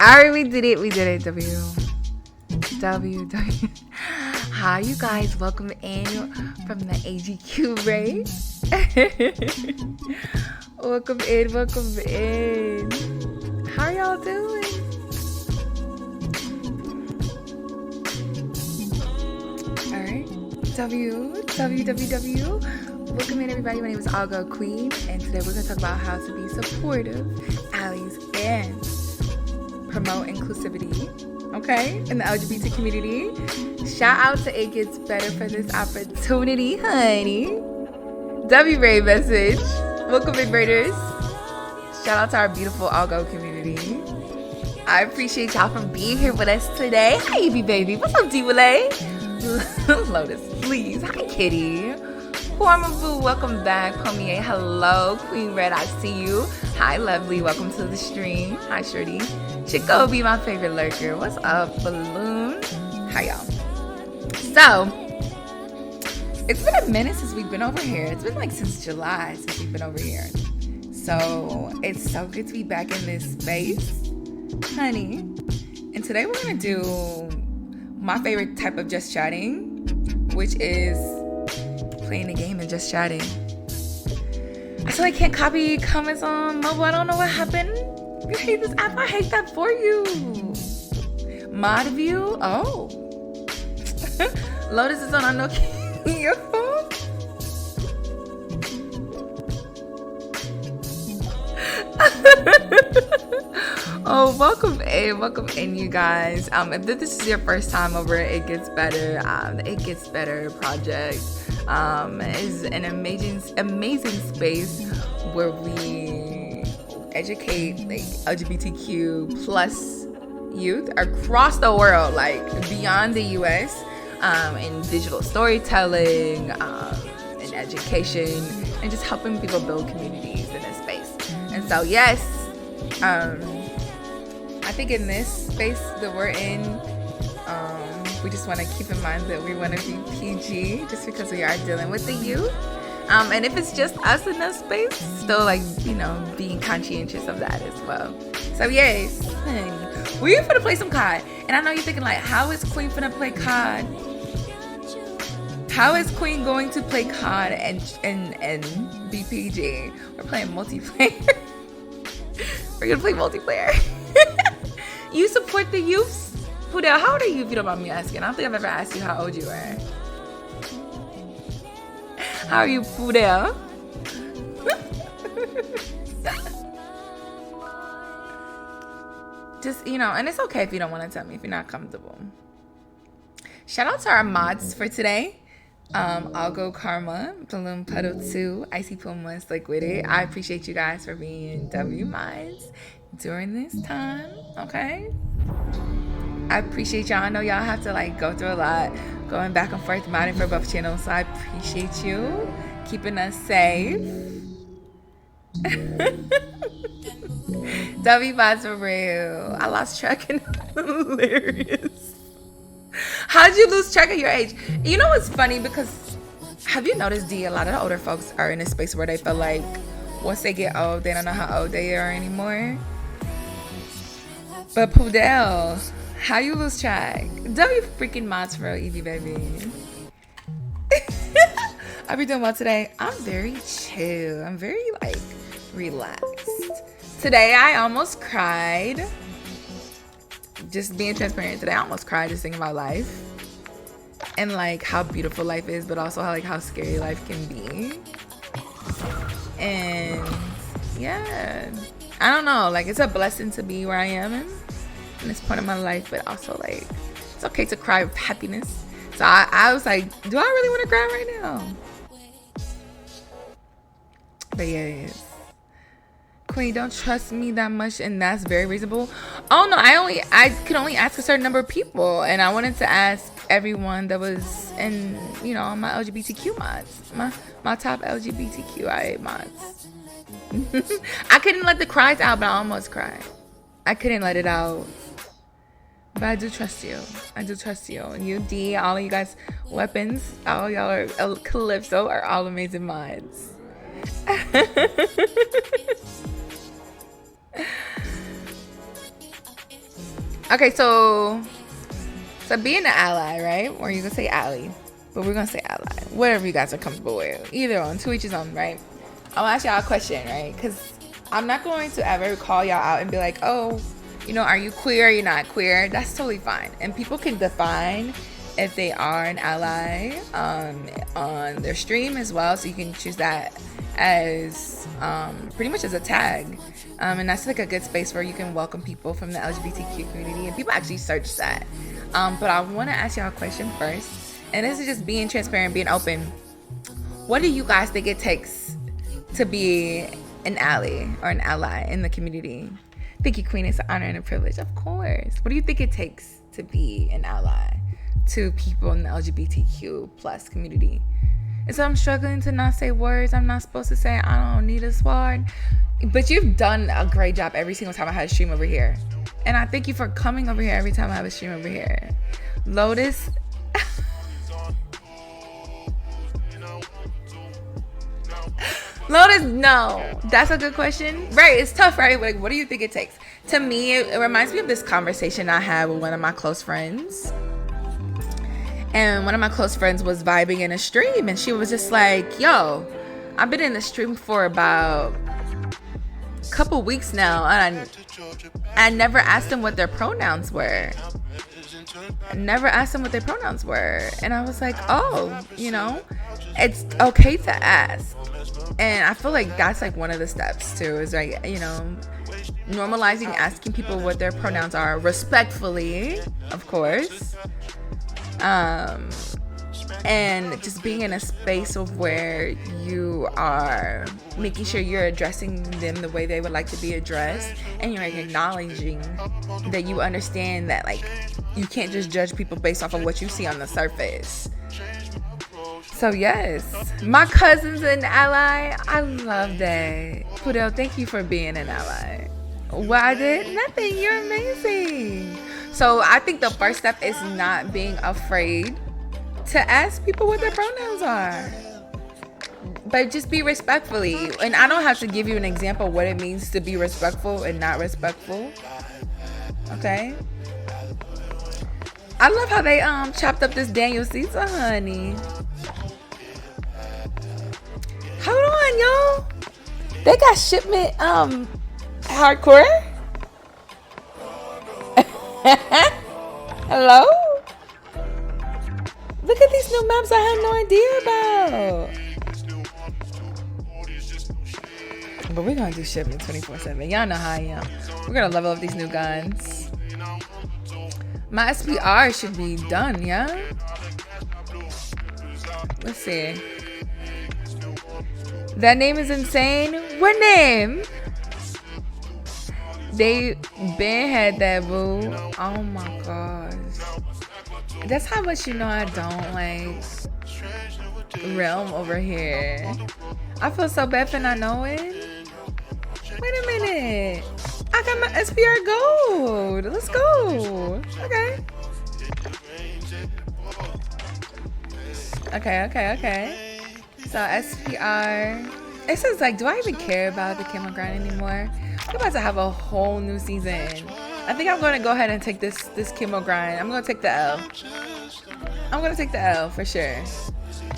Alright, we did it. We did it. W. Hi, you guys. Welcome in from the AGQ race. Welcome in. Welcome in. How are y'all doing? Alright. W. Welcome in, everybody. My name is Algo Queen, and today we're going to talk about how to be supportive allies and promote inclusivity, okay, in the LGBT community. Shout out to It Gets Better for this opportunity, honey. W Ray message. Welcome in, Raiders. Shout out to our beautiful Algo community. I appreciate y'all for being here with us today. Hi, Evie baby. What's up, D-Willay? Lotus, please. Hi, Kitty. Boo, welcome back. Pommier, hello. Queen Red, I see you. Hi, Lovely. Welcome to the stream. Hi, Shirley. Chico be my favorite lurker. What's up, Balloon? Hi, y'all. So, it's been a minute since we've been over here. It's been like since July since we've been over here. So, it's so good to be back in this space, honey. And today we're going to do my favorite type of just chatting, which is playing a game and just chatting. I still can't copy comments on mobile. I don't know what happened. You hate this app. I hate that for you. Mod view. Oh. Lotus is on a Nokia phone. Oh, welcome in, you guys. If this is your first time over at It Gets Better, the It Gets Better project is an amazing space where we educate like LGBTQ plus youth across the world, like beyond the US, in digital storytelling, in education, and just helping people build communities in this space. And so yes, I think in this space that we're in, we just want to keep in mind that we want to be PG just because we are dealing with the youth. And if it's just us in that space, still like, being conscientious of that as well. So yes, we're gonna play some COD. And I know you're thinking like, how is Queen gonna play COD? How is Queen going to play COD and be PG? We're playing multiplayer. We're gonna play multiplayer. You support the youths? Fudel, how old are you if you don't mind me asking? I don't think I've ever asked you how old you are. How are you, Fudel? Just, and it's okay if you don't want to tell me if you're not comfortable. Shout out to our mods for today. Algo Karma, Balloon Puddle 2, Icy Puma, Slick With It. I appreciate you guys for being W mods during this time, okay? I appreciate y'all. I know y'all have to go through a lot, going back and forth modding for both channels, so I appreciate you keeping us safe. W mods for real. I lost track and hilarious. How'd you lose track of your age? You know what's funny? Because have you noticed, D, a lot of the older folks are in a space where they feel like once they get old, they don't know how old they are anymore. But Pudel, how you lose track? W freaking mods for real, Evie baby. I'll be doing well today. I'm very chill. I'm very relaxed. Today I almost cried. Just being transparent, today I almost cried just thinking about life and how beautiful life is, but also how scary life can be. And yeah, I don't know, it's a blessing to be where I am in this point of my life, but also it's okay to cry with happiness. So I was like, do I really want to cry right now? But yes, Queen, don't trust me that much, and that's very reasonable. Oh no, I could only ask a certain number of people, and I wanted to ask everyone that was in, my LGBTQ mods, my top LGBTQIA mods. I couldn't let the cries out, but I almost cried. I couldn't let it out, but I do trust you. I do trust you. And you, D, all of you guys, weapons, all y'all are Calypso are all amazing mods. Okay, so being an ally, right? Or you gonna say ally, but we're gonna say ally. Whatever you guys are comfortable with. Either one, to each his own, right? I'm gonna ask y'all a question, right? Because I'm not going to ever call y'all out and be like, oh, you know, are you queer? Are you not queer? That's totally fine. And people can define if they are an ally on their stream as well. So you can choose that as pretty much as a tag. And that's like a good space where you can welcome people from the LGBTQ community. And people actually search that. But I want to ask y'all a question first. And this is just being transparent, being open. What do you guys think it takes to be an ally or an ally in the community? Thank you, Queen. It's an honor and a privilege. Of course. What do you think it takes to be an ally to people in the LGBTQ plus community? And so I'm struggling to not say words I'm not supposed to say. I don't need a sword. But you've done a great job every single time I had a stream over here. And I thank you for coming over here every time I have a stream over here. Lotus. Lotus, no. That's a good question. Right, it's tough, right? Like, what do you think it takes? To me, it reminds me of this conversation I had with one of my close friends. And one of my close friends was vibing in a stream. And she was just like, yo, I've been in the stream for about a couple weeks now. And I never asked them what their pronouns were. And I was like, oh, you know, it's okay to ask. And I feel like that's like one of the steps too, is like, you know, normalizing asking people what their pronouns are respectfully, of course. And just being in a space of where you are making sure you're addressing them the way they would like to be addressed, and you're like acknowledging that you understand that like you can't just judge people based off of what you see on the surface. So yes, my cousin's an ally. I love that. Pudel, thank you for being an ally. Well, I did nothing. You're amazing. So I think the first step is not being afraid to ask people what their pronouns are. But just be respectfully. And I don't have to give you an example of what it means to be respectful and not respectful. Okay? I love how they chopped up this Daniel Caesar, honey. Hold on, y'all. They got shipment hardcore. Hello? Look at these new maps I had no idea about. But we're gonna do shipment 24/7. Y'all know how I am. We're gonna level up these new guns. My SPR should be done, yeah? Let's see. That name is insane. What name? They been had that, boo. Oh my gosh. That's how much you know I don't like Realm over here. I feel so bad for not knowing. Wait a minute. I got my SPR gold. Let's go. Okay. So SPR. It says like, do I even care about the camera grind anymore? We're about to have a whole new season. I think I'm going to go ahead and take this chemo grind. I'm going to take the L. I'm going to take the L for sure.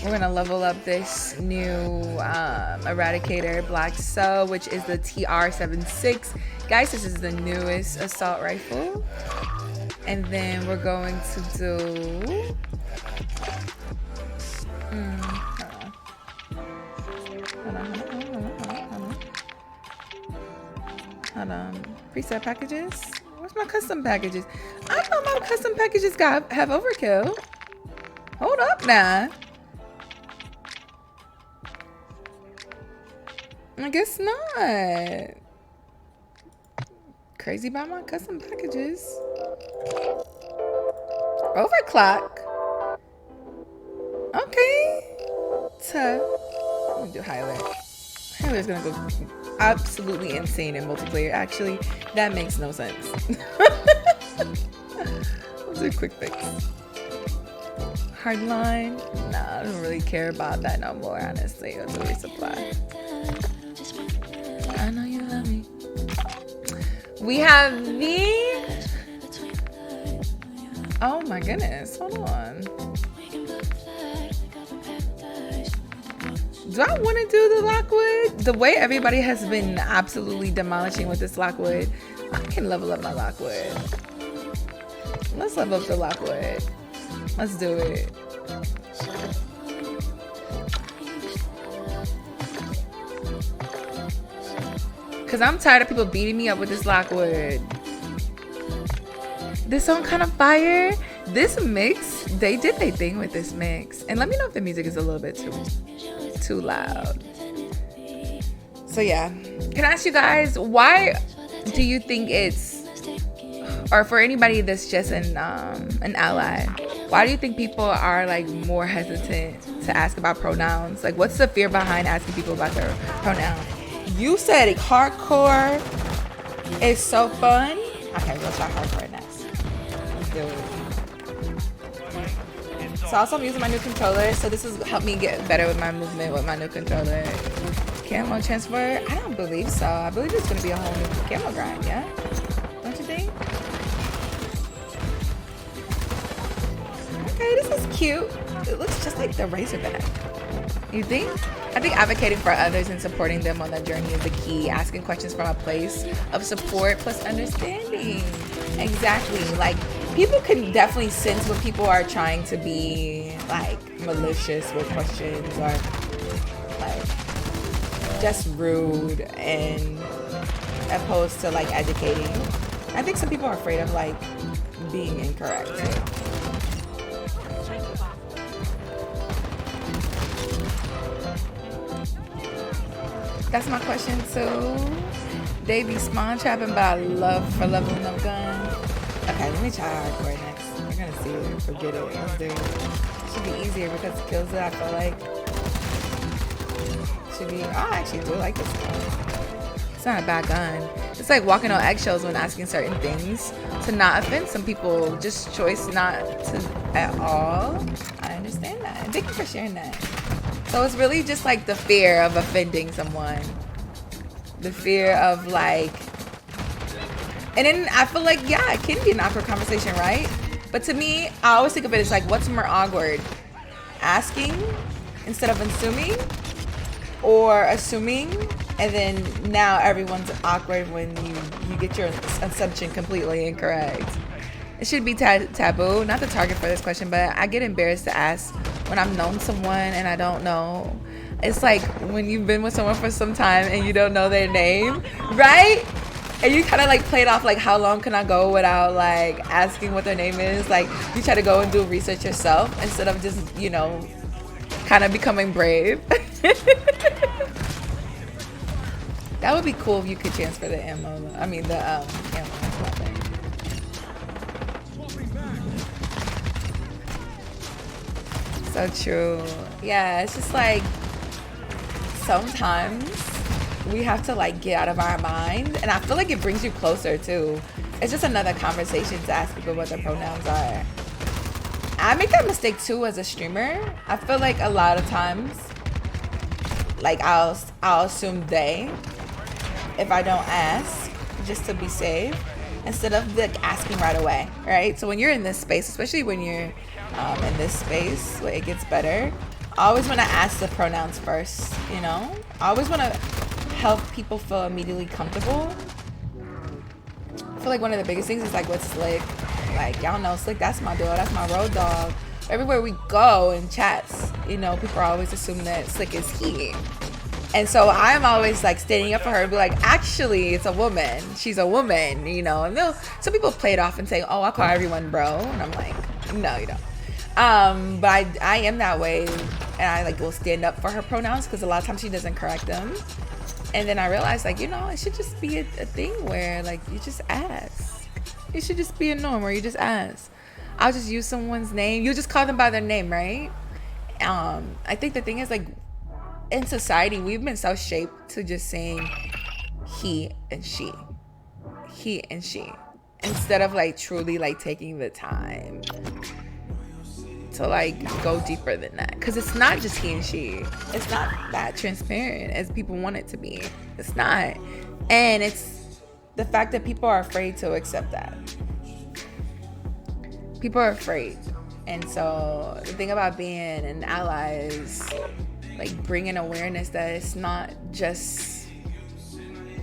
We're going to level up this new Eradicator Black Cell, which is the TR-76. Guys, this is the newest assault rifle. And then we're going to do... Hold on. Preset packages? Where's my custom packages? I thought my custom packages have overkill. Hold up now. I guess not. Crazy about my custom packages. Overclock. Okay. Tough. I'm gonna do highlight. Highlight's gonna go absolutely insane in multiplayer. Actually, that makes no sense. Let's do a quick fix. Hardline. Nah, I don't really care about that no more, honestly. Let's do resupply. I know you love me. We have the Oh my goodness, hold on. Do I want to do the Lockwood? The way everybody has been absolutely demolishing with this Lockwood, I can level up my Lockwood. Let's level up the Lockwood. Let's do it. Because I'm tired of people beating me up with this Lockwood. This song kind of fire. This mix, they did their thing with this mix. And let me know if the music is a little bit too loud. So yeah, can I ask you guys, why do you think it's, or for anybody that's just an ally, why do you think people are like more hesitant to ask about pronouns? Like, what's the fear behind asking people about their pronoun? You said hardcore is so fun. Okay, we'll try hardcore next. Let's do it. So also I'm using my new controller, so this has helped me get better with my movement with my new controller. Camo transfer? I don't believe so. I believe it's gonna be a whole new camo grind, yeah? Don't you think? Okay, this is cute. It looks just like the Razorback. You think? I think advocating for others and supporting them on their journey is the key. Asking questions from a place of support plus understanding. Exactly. Like, people can definitely sense when people are trying to be like malicious with questions or like just rude and opposed to like educating. I think some people are afraid of like being incorrect too. That's my question too. They be spawn trapping, but I love for leveling up guns. Okay, let me try hardcore next. We're gonna see it. Forget it. Let's do it. Should be easier because it kills it, I feel like. Should be. I actually do like this gun. It's not a bad gun. It's like walking on eggshells when asking certain things to not offend some people. Just choice not to at all. I understand that. And thank you for sharing that. So it's really just like the fear of offending someone. The fear of like, and then I feel like, yeah, it can be an awkward conversation, right? But to me, I always think of it as like, what's more awkward? Asking instead of assuming, or assuming and then now everyone's awkward when you get your assumption completely incorrect. It should be taboo, not the target for this question, but I get embarrassed to ask when I've known someone and I don't know. It's like when you've been with someone for some time and you don't know their name, right? And you kind of like play it off like, how long can I go without like asking what their name is? Like you try to go and do research yourself instead of just, you know, kind of becoming brave. That would be cool if you could transfer the ammo. I mean the ammo. So true. Yeah, it's just like sometimes we have to like get out of our mind, and I feel like it brings you closer too. It's just another conversation to ask people what their pronouns are. I make that mistake too as a streamer. I feel like a lot of times, like I'll assume they, if I don't ask, just to be safe, instead of like asking right away, right? So when you're in this space, especially when you're in this space where it gets better, I always want to ask the pronouns first, you know? I always want to help people feel immediately comfortable. I feel like one of the biggest things is like with Slick. Like, y'all know Slick, that's my dog, that's my road dog. Everywhere we go in chats, you know, people always assume that Slick is he. And so I'm always like standing up for her and be like, actually, it's a woman. She's a woman, you know? And some people play it off and say, oh, I call everyone bro. And I'm like, no, you don't. But I am that way, and I like will stand up for her pronouns because a lot of times she doesn't correct them. And then I realized, like, you know, it should just be a thing where like you just ask. It should just be a norm where you just ask. I'll just use someone's name. You just call them by their name, right? I think the thing is, like, in society we've been so shaped to just saying he and she instead of like truly like taking the time to like go deeper than that, because it's not just he and she. It's not that transparent as people want it to be. It's not. And it's the fact that people are afraid to accept that. people are afraid. And so the thing about being an ally is like bringing awareness that it's not just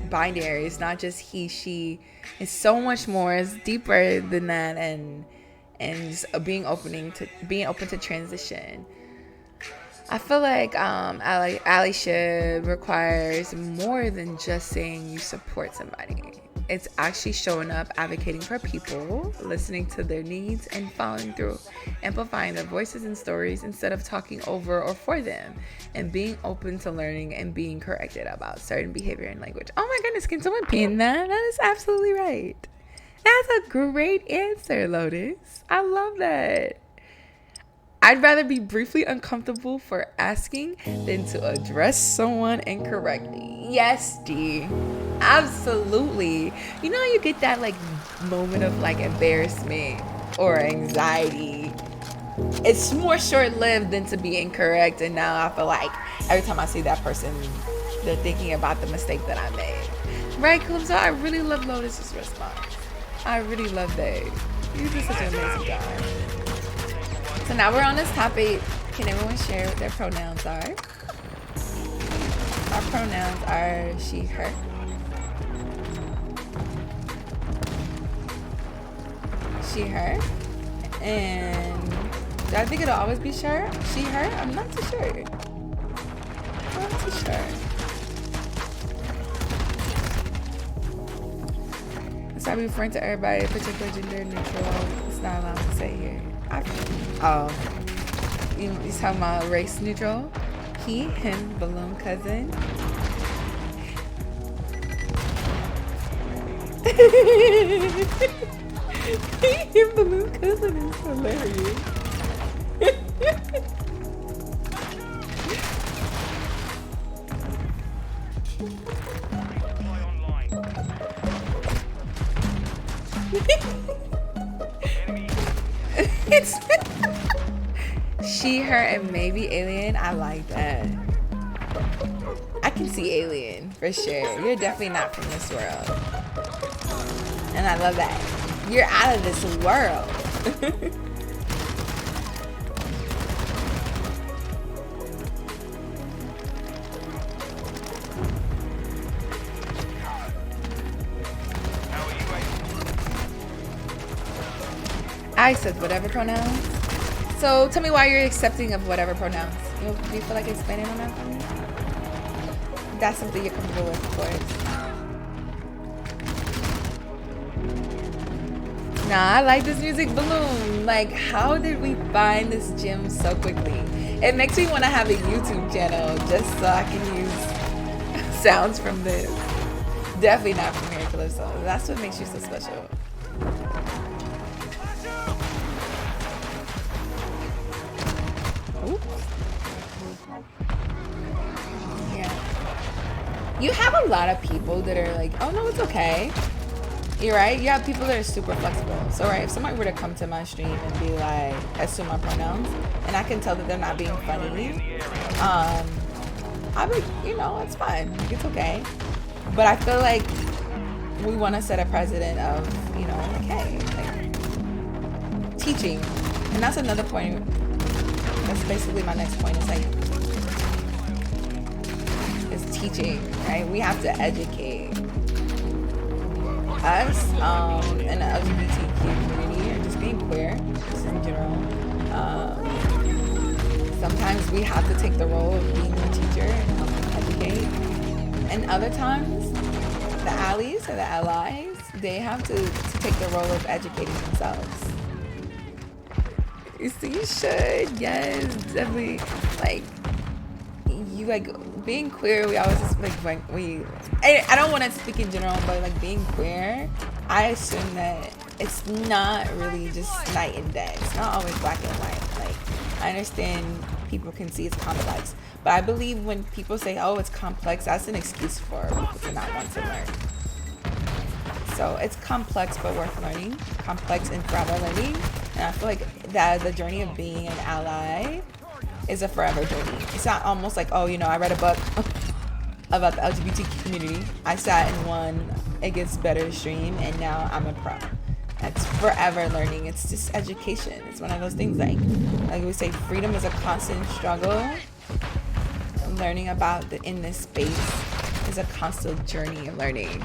binary, it's not just he, she, it's so much more, it's deeper than that. And just being open to transition. I feel like allyship requires more than just saying you support somebody. It's actually showing up, advocating for people, listening to their needs, and following through, amplifying their voices and stories instead of talking over or for them, and being open to learning and being corrected about certain behavior and language. Oh my goodness, can someone pin that? That is absolutely right. That's a great answer, Lotus. I love that. I'd rather be briefly uncomfortable for asking than to address someone incorrectly. Yes, D. Absolutely. You know, you get that like moment of like embarrassment or anxiety. It's more short-lived than to be incorrect. And now I feel like every time I see that person, they're thinking about the mistake that I made. Right, Calypso? I really love Lotus's response. I really love that. You did such an amazing job. So now we're on this topic. Can everyone share what their pronouns are? Our pronouns are she, her. She, her. And do I think it'll always be sure? She, her? I'm not too sure. I'm not too sure. So I'm referring to everybody, particular gender neutral. It's not allowed to say here. You talking about race neutral? He, him, balloon cousin. He, him, balloon cousin is hilarious. It's she, her, and maybe alien. I like that. I can see alien for sure. You're definitely not from this world. And I love that. You're out of this world. I said whatever pronouns. So tell me why you're accepting of whatever pronouns. Do you feel like explaining on that for me? That's something you're comfortable with, of course. Nah, I like this music balloon. Like, how did we find this gym so quickly? It makes me want to have a YouTube channel just so I can use sounds from this. Definitely not from here, Calypso. That's what makes you so special. You have a lot of people that are like, oh no, it's okay. You're right. You have people that are super flexible. So right, if somebody were to come to my stream and be like, assume my pronouns, and I can tell that they're not being funny, I'd be, it's fine. Like, it's okay. But I feel like we want to set a precedent of, like, hey, like, teaching. And that's another point. That's basically my next point. Is like, teaching, right? We have to educate us in the LGBTQ community, or just being queer, just in general. Sometimes we have to take the role of being the teacher and helping educate. And other times, the allies or the allies, they have to take the role of educating themselves. You see, you should, yes, definitely, like, you like being queer. We always just like I don't want to speak in general, but like being queer, I assume that it's not really just night and day. It's not always black and white. Like, I understand people can see it's complex, but I believe when people say, oh, it's complex, that's an excuse for people to not want to learn. So it's complex but worth learning, complex and forever learning. And I feel like that the journey of being an ally is a forever journey. It's not almost like, oh, I read a book about the LGBT community. I sat in one It Gets Better stream, and now I'm a pro. That's forever learning. It's just education. It's one of those things like we say, freedom is a constant struggle. Learning about in this space is a constant journey of learning.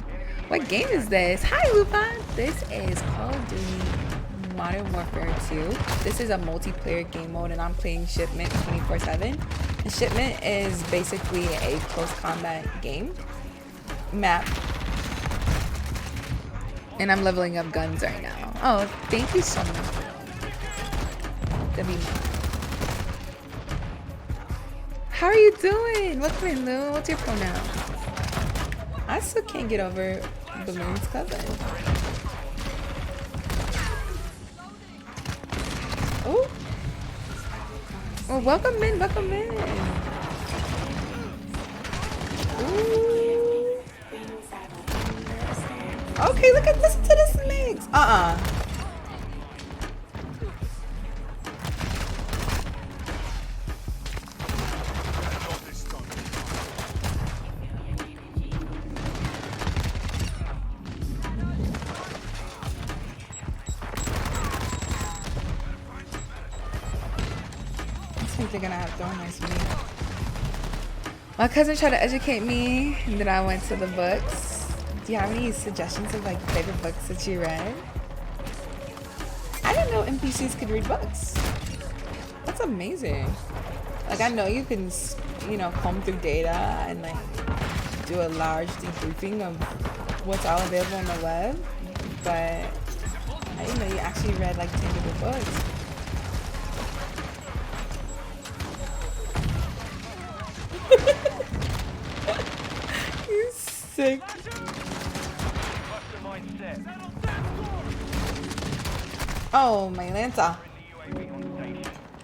What game is this? Hi, Lupin. This is Call of Duty Modern Warfare 2. This is a multiplayer game mode, and I'm playing Shipment 24/7. And Shipment is basically a close combat game map. And I'm leveling up guns right now. Oh, thank you so much. How are you doing? Welcome in, Lou. What's your pronoun? I still can't get over Balloon's cousin. Oh. Well, welcome in, welcome in. Ooh. Okay, look at this, to this mix. I think they're gonna have donuts for me. My cousin tried to educate me, and then I went to the books. Do you have any suggestions of like favorite books that you read? I didn't know NPCs could read books. That's amazing. Like, I know you can, you know, comb through data and like do a large debriefing of what's all available on the web, but I didn't know you actually read like tangible books. You're sick. Oh, my Lanta.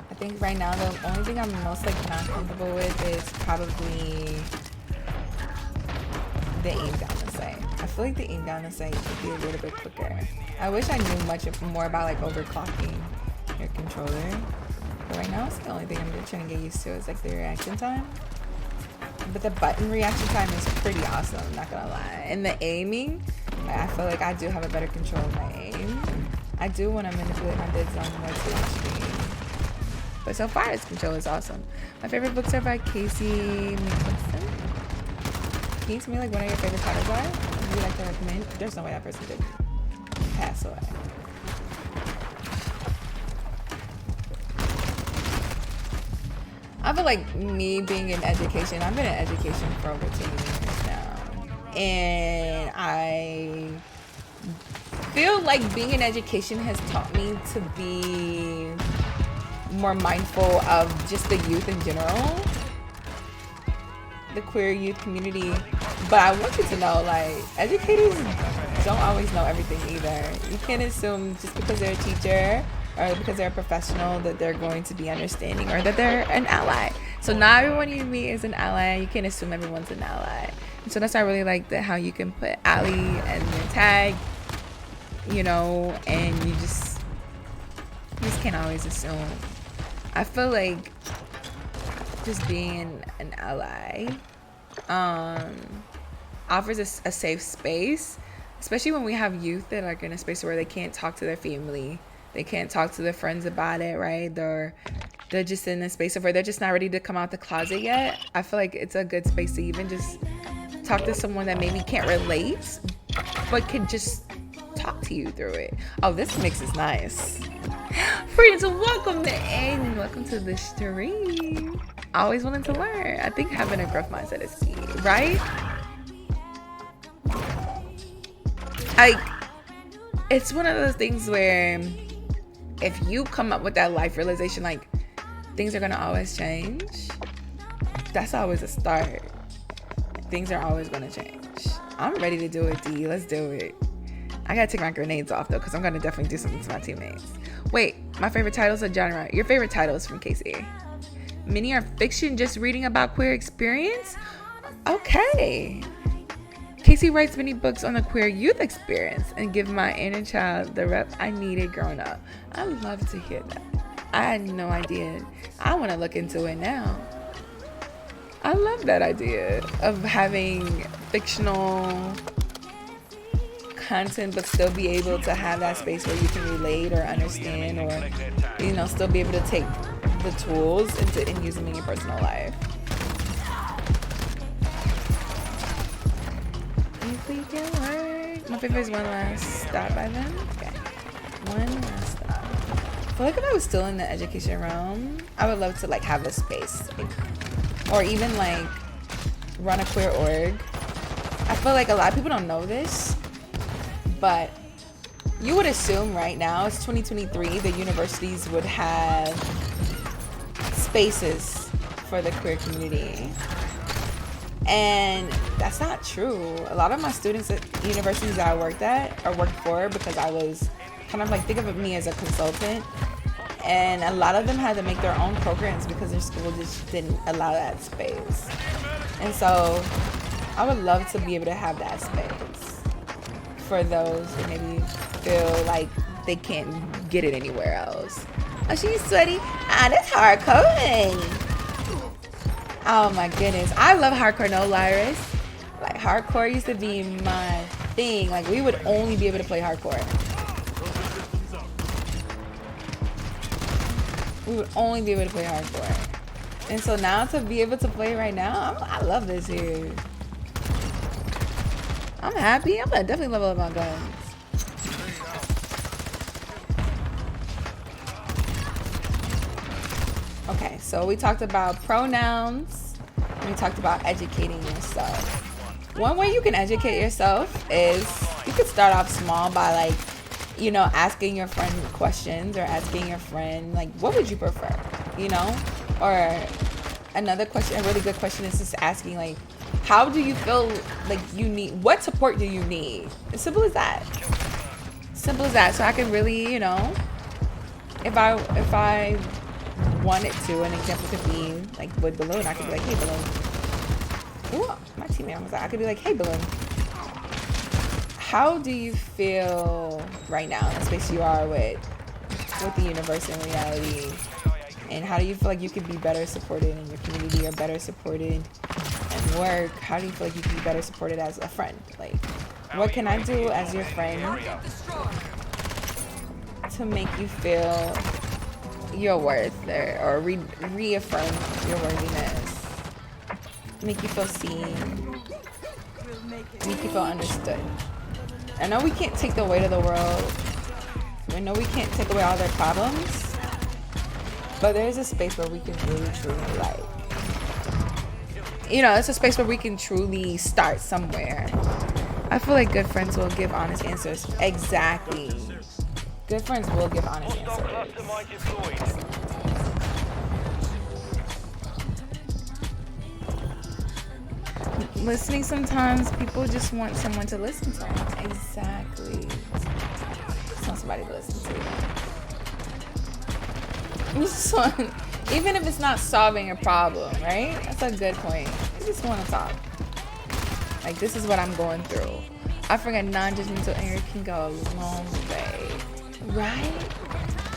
I think right now the only thing I'm most like not comfortable with is probably the aim down the sight. I feel like the aim down the sight could be a little bit quicker. I wish I knew much more about like overclocking your controller. But right now it's the only thing I'm just trying to get used to is like the reaction time. But the button reaction time is pretty awesome, not gonna lie. And the aiming, I feel like I do have a better control of my aim. I do want to manipulate my dead zone more to extreme. But so far, this control is awesome. My favorite books are by Casey McClinston. Can you tell me like one of your favorite titles are? Would you like to recommend? There's no way that person did pass away. I feel like me being in education, I've been in education for over 10 years now. And I feel like being in education has taught me to be more mindful of just the youth in general, the queer youth community. But I want you to know, like, educators don't always know everything either. You can't assume just because they're a teacher or because they're a professional that they're going to be understanding or that they're an ally. So not everyone you meet is an ally. You can't assume everyone's an ally. And so that's why I really like how you can put ally and your tag, you know, and you just can't always assume. I feel like just being an ally offers a safe space, especially when we have youth that are in a space where they can't talk to their family, they can't talk to their friends about it, right? They're just in a space of where they're just not ready to come out the closet yet. I feel like it's a good space to even just talk to someone that maybe can't relate, but can just talk to you through it. Oh, this mix is nice. Friends, welcome in. Welcome to the stream. Always willing to learn. I think having a growth mindset is key, right? Like, it's one of those things where if you come up with that life realization, like, things are gonna always change, that's always a start. Things are always gonna change. I'm ready to do it, D. Let's do it. I gotta take my grenades off though, because I'm gonna definitely do something to my teammates. Wait, my favorite titles are genre. Your favorite titles from Casey? Many are fiction, just reading about queer experience? Okay. Casey writes many books on the queer youth experience and give my inner child the rep I needed growing up. I love to hear that. I had no idea. I want to look into it now. I love that idea of having fictional content but still be able to have that space where you can relate or understand, or, you know, still be able to take the tools and use them in your personal life. If we can work. My favorite is One Last Stop by them. Okay. One Last Stop. I feel like if I was still in the education realm, I would love to like have a space, like, or even like run a queer org. I feel like a lot of people don't know this, but you would assume right now, it's 2023, the universities would have spaces for the queer community. And that's not true. A lot of my students at universities that I worked at or worked for, because I was kind of like, think of me as a consultant, and a lot of them had to make their own programs because their school just didn't allow that space. And so I would love to be able to have that space for those who maybe feel like they can't get it anywhere else. Oh, she's sweaty. That's hard coding. Oh my goodness. I love hardcore, no Lyris. Like hardcore used to be my thing. Like we would only be able to play hardcore. We would only be able to play hardcore. And so now to be able to play right now, I love this here. I'm happy. I'm gonna definitely level up my guns. Okay, so we talked about pronouns. And we talked about educating yourself. One way you can educate yourself is you could start off small by like, you know, asking your friend questions, or asking your friend like, what would you prefer? You know? Or another question, a really good question is just asking like, how do you feel like you need, what support do you need? As simple as that. Simple as that. So I can really, you know, if I wanted to, an example could be like with Balloon, I could be like, hey Balloon. Ooh, my teammate was like, I could be like, hey Balloon, how do you feel right now in the space you are with the universe and reality? And how do you feel like you could be better supported in your community, or better supported at work? How do you feel like you could be better supported as a friend? Like, what can I do as your friend to make you feel your worth, or reaffirm your worthiness? Make you feel seen. Make you feel understood. I know we can't take the weight of the world. I know we can't take away all their problems. But there's a space where we can really truly like, you know, it's a space where we can truly start somewhere. I feel like good friends will give honest answers. Exactly. Good friends will give honest answers. Listening, sometimes people just want someone to listen to them. Exactly. Just want somebody to listen to them. You just want, even if it's not solving a problem, right? That's a good point. You just want to talk. Like, this is what I'm going through. I forget non-judgmental anger can go a long way, right?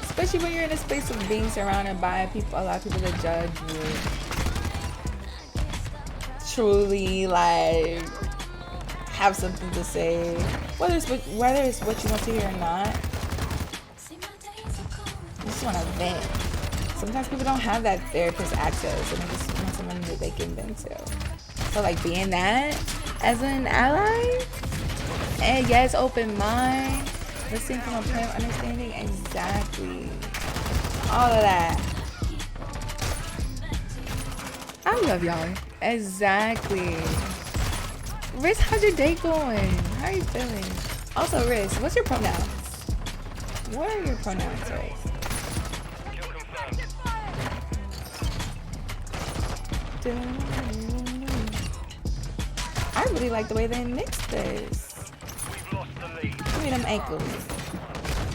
Especially when you're in a space of being surrounded by people, a lot of people that judge you. Truly, like, have something to say, whether it's what you want to hear or not. You just want to vent. Sometimes people don't have that therapist access, and they just want someone that they can vent to. So like being that as an ally, and yes, open mind, listening from a point of understanding, exactly. All of that. I love y'all. Exactly. Riz, how's your day going? How are you feeling? Also, Riz, what's your pronouns? What are your pronouns, Riz? I really like the way they mixed this. Give me them ankles.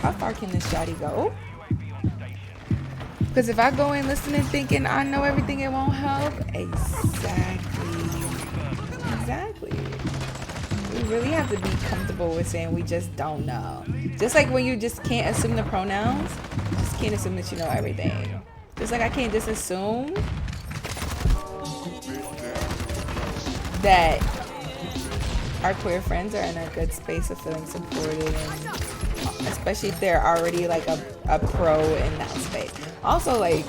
How far can this shawty go? Because if I go in listening thinking I know everything, it won't help. Exactly. We really have to be comfortable with saying we just don't know. Just like when you just can't assume the pronouns, you just can't assume that you know everything. Just like I can't just assume that our queer friends are in a good space of feeling supported, and especially if they're already like a pro in that space. Also, like,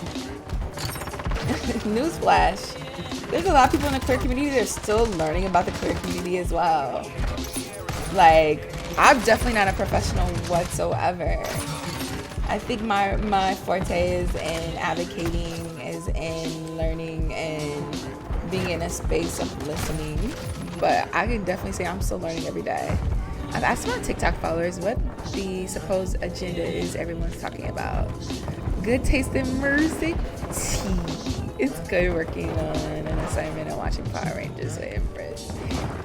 newsflash, there's a lot of people in the queer community that are still learning about the queer community as well. Like, I'm definitely not a professional whatsoever. I think my forte is in advocating, is in learning and being in a space of listening. But I can definitely say I'm still learning every day. I've asked my TikTok followers what the supposed agenda is everyone's talking about. Good taste in mercy tea. It's good working on an assignment and watching Power Rangers with Empress.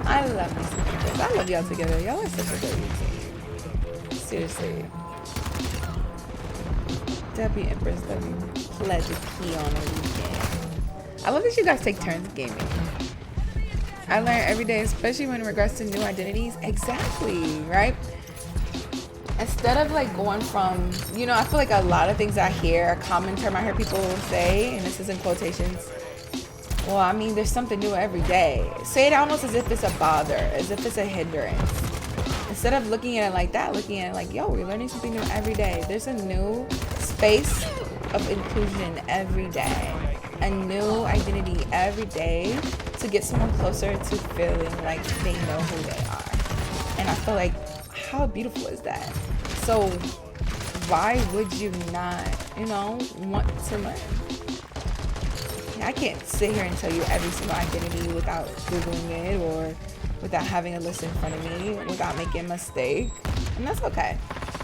I love me some Empress. I love y'all together. Y'all are such a good team. Seriously. W Empress, W pledge a key on a weekend. I love that you guys take turns gaming. I learn every day, especially when in regards to new identities. Exactly, right? Instead of like going from, you know, I feel like a lot of things I hear, a common term I hear people say, and this is in quotations, well, I mean, there's something new every day. Say it almost as if it's a bother, as if it's a hindrance. Instead of looking at it like that, looking at it like, yo, we're learning something new every day. There's a new space of inclusion every day. A new identity every day to get someone closer to feeling like they know who they are. And I feel like, how beautiful is that? So why would you not, you know, want to learn? I can't sit here and tell you every single identity without Googling it or without having a list in front of me, without making a mistake. And that's okay.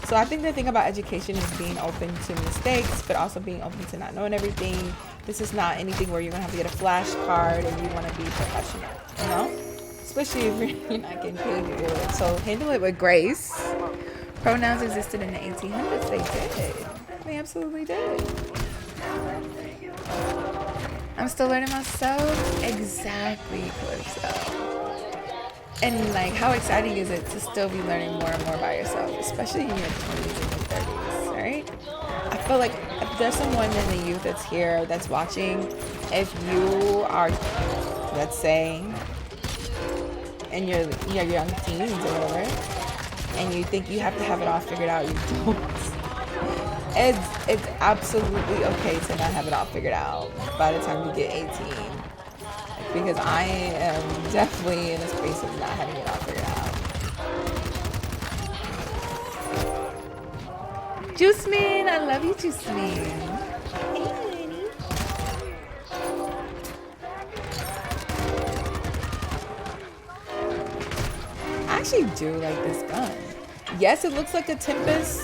So I think the thing about education is being open to mistakes, but also being open to not knowing everything. This is not anything where you're going to have to get a flashcard and you want to be professional, you know? Especially if you're not getting paid to do it. So handle it with grace. Pronouns existed in the 1800s. They did. They absolutely did. I'm still learning myself. Exactly, Calypso. And like, how exciting is it to still be learning more and more about yourself, especially in your 20s and your 30s, right? I feel like if there's someone in the youth that's here, that's watching, if you are, let's say, in your young teens or whatever, and you think you have to have it all figured out, you don't. It's absolutely okay to not have it all figured out by the time you get 18. Because I am definitely in a space of not having it all figured out. Juice Man, I love you, Juice Man. Hey, honey. I actually do like this gun. Yes, it looks like a Tempest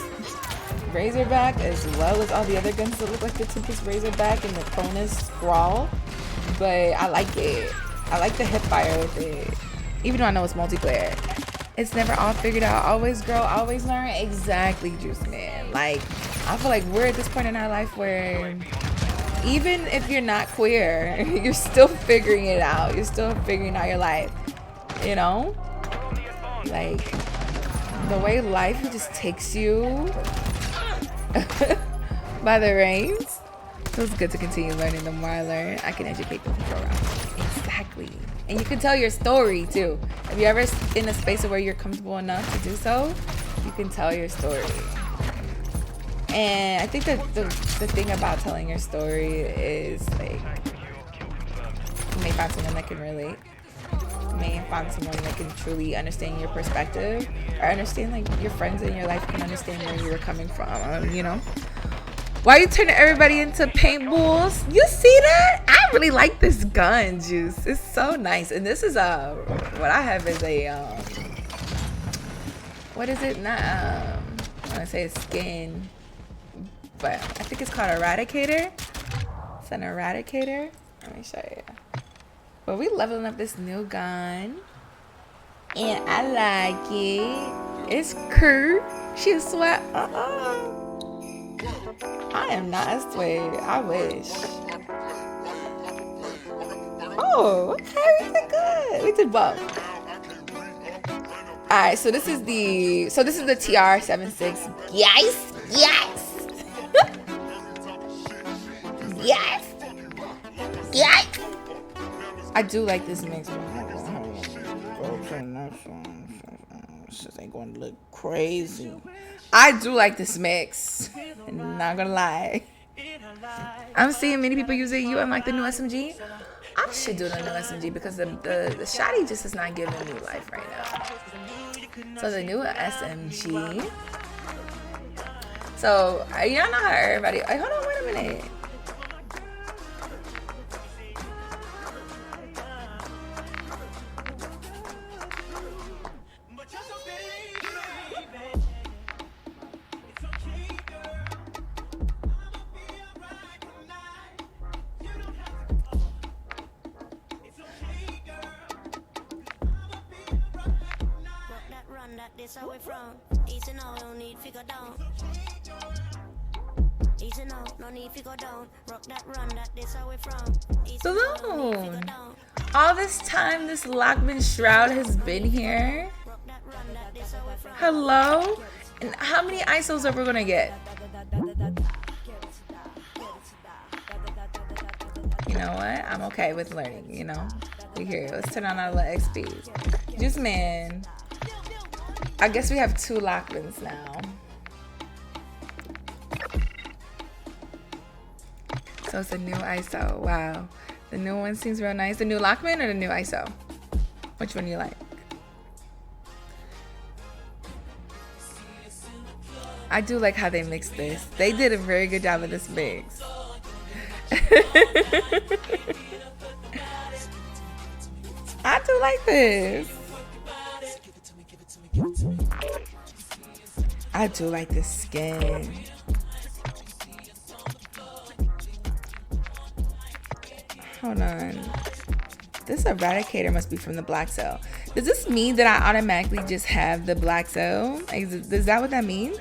Razorback as well as all the other guns that look like the Tempest Razorback and the Cronus Scrawl. But I like it. I like the hip fire with it. Even though I know it's multiplayer. It's never all figured out. Always grow, always learn. Exactly, Juice Man. Like, I feel like we're at this point in our life where even if you're not queer, you're still figuring it out. You're still figuring out your life. You know? Like, the way life just takes you by the reins. So it's good to continue learning. The more I learn, I can educate the people around me. Exactly. And you can tell your story too. If you're ever in a space where you're comfortable enough to do so, you can tell your story. And I think that the thing about telling your story is like, you may find someone that can relate. You may find someone that can truly understand your perspective, or understand like your friends in your life can understand where you were coming from, you know? Why are you turning everybody into paintballs? You see that? I really like this gun, Juice. It's so nice. And this is what I have is a what is it? Not I want to say it's skin, but I think it's called Eradicator. It's an Eradicator. Let me show you. But we leveling up this new gun, and I like it. It's cool. She's sweat. I am not as sweet. I wish. Oh, okay, we did good. We did both. All right, so this is the TR-76. Yes, yes, yes, yes. I do like this mix. Shit ain't gonna look crazy. I do like this mix. I'm not gonna lie. I'm seeing many people use it. You unlike the new SMG? I should do the new SMG because the shotty just is not giving me life right now. So the new SMG. So y'all know how everybody. Hold on, wait a minute. This how we from. Easy now, no need to go down. Easy now, no need to go down. Rock that run, that this how we from. Balloon. All this time, this Lockman Shroud has been here. Hello? And how many ISOs are we gonna get? You know what? I'm okay with learning, you know? We here. Let's turn on our XP. Juice Man. I guess we have 2 Lockmans now. So it's a new ISO. Wow. The new one seems real nice. The new Lockman or the new ISO? Which one do you like? I do like how they mixed this. They did a very good job of this mix. I do like this. I do like this skin. Hold on. This eradicator must be from the black cell. Does this mean that I automatically just have the black cell? Is that what that means?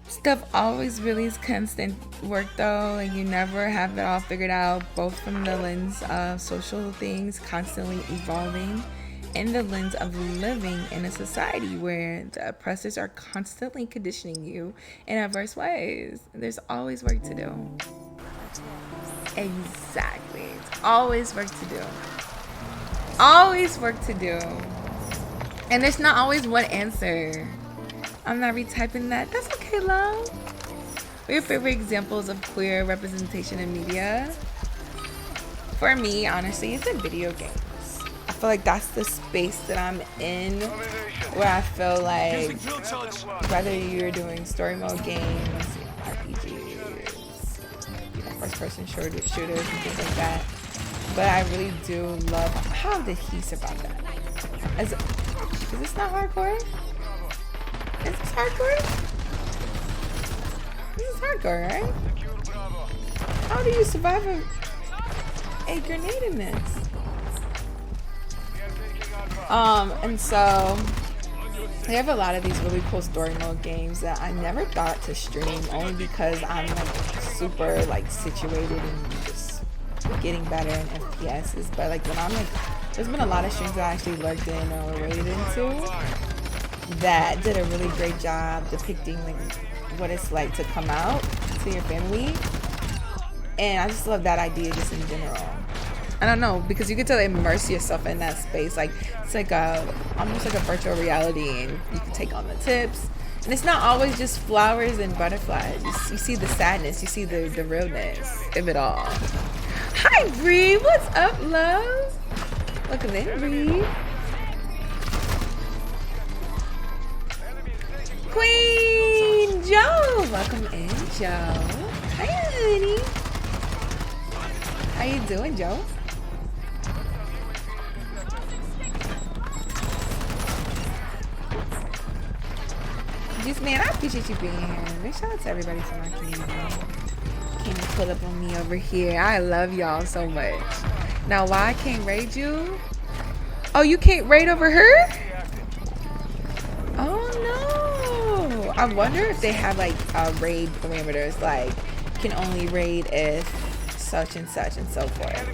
Stuff always really is constant work though, and you never have it all figured out, both from the lens of social things constantly evolving and the lens of living in a society where the oppressors are constantly conditioning you in adverse ways. There's always work to do. Exactly. It's always work to do. Always work to do. And there's not always one answer. I'm not retyping that. That's okay, love. What are your favorite examples of queer representation in media? For me, honestly, it's in video games. I feel like that's the space that I'm in, where I feel like whether you're doing story mode games, RPGs, first-person shooters and things like that. But I really do love how adhesive about that. Is this not hardcore? Is this hardcore? This is hardcore, right? How do you survive a grenade in this? And so I have a lot of these really cool story mode games that I never thought to stream, only because I'm like super like situated and just getting better in FPSs. But like when I'm like, there's been a lot of streams that I actually lurked in or related into that did a really great job depicting like what it's like to come out to your family, and I just love that idea just in general. I don't know, because you get to immerse yourself in that space. Like it's like almost like a virtual reality, and you can take on the tips, and it's not always just flowers and butterflies. You see the sadness, you see the realness of it all. Hi Bree, what's up, love? Welcome in, Bree. Queen Joe, welcome in, Joe. Hi, honey. How you doing, Joe? Just man, I appreciate you being here. Big shout out to everybody from my community. Came and put up on me over here. I love y'all so much. Now, why I can't raid you? Oh, you can't raid over her? Oh no! I wonder if they have like raid parameters, like can only raid if such and so forth.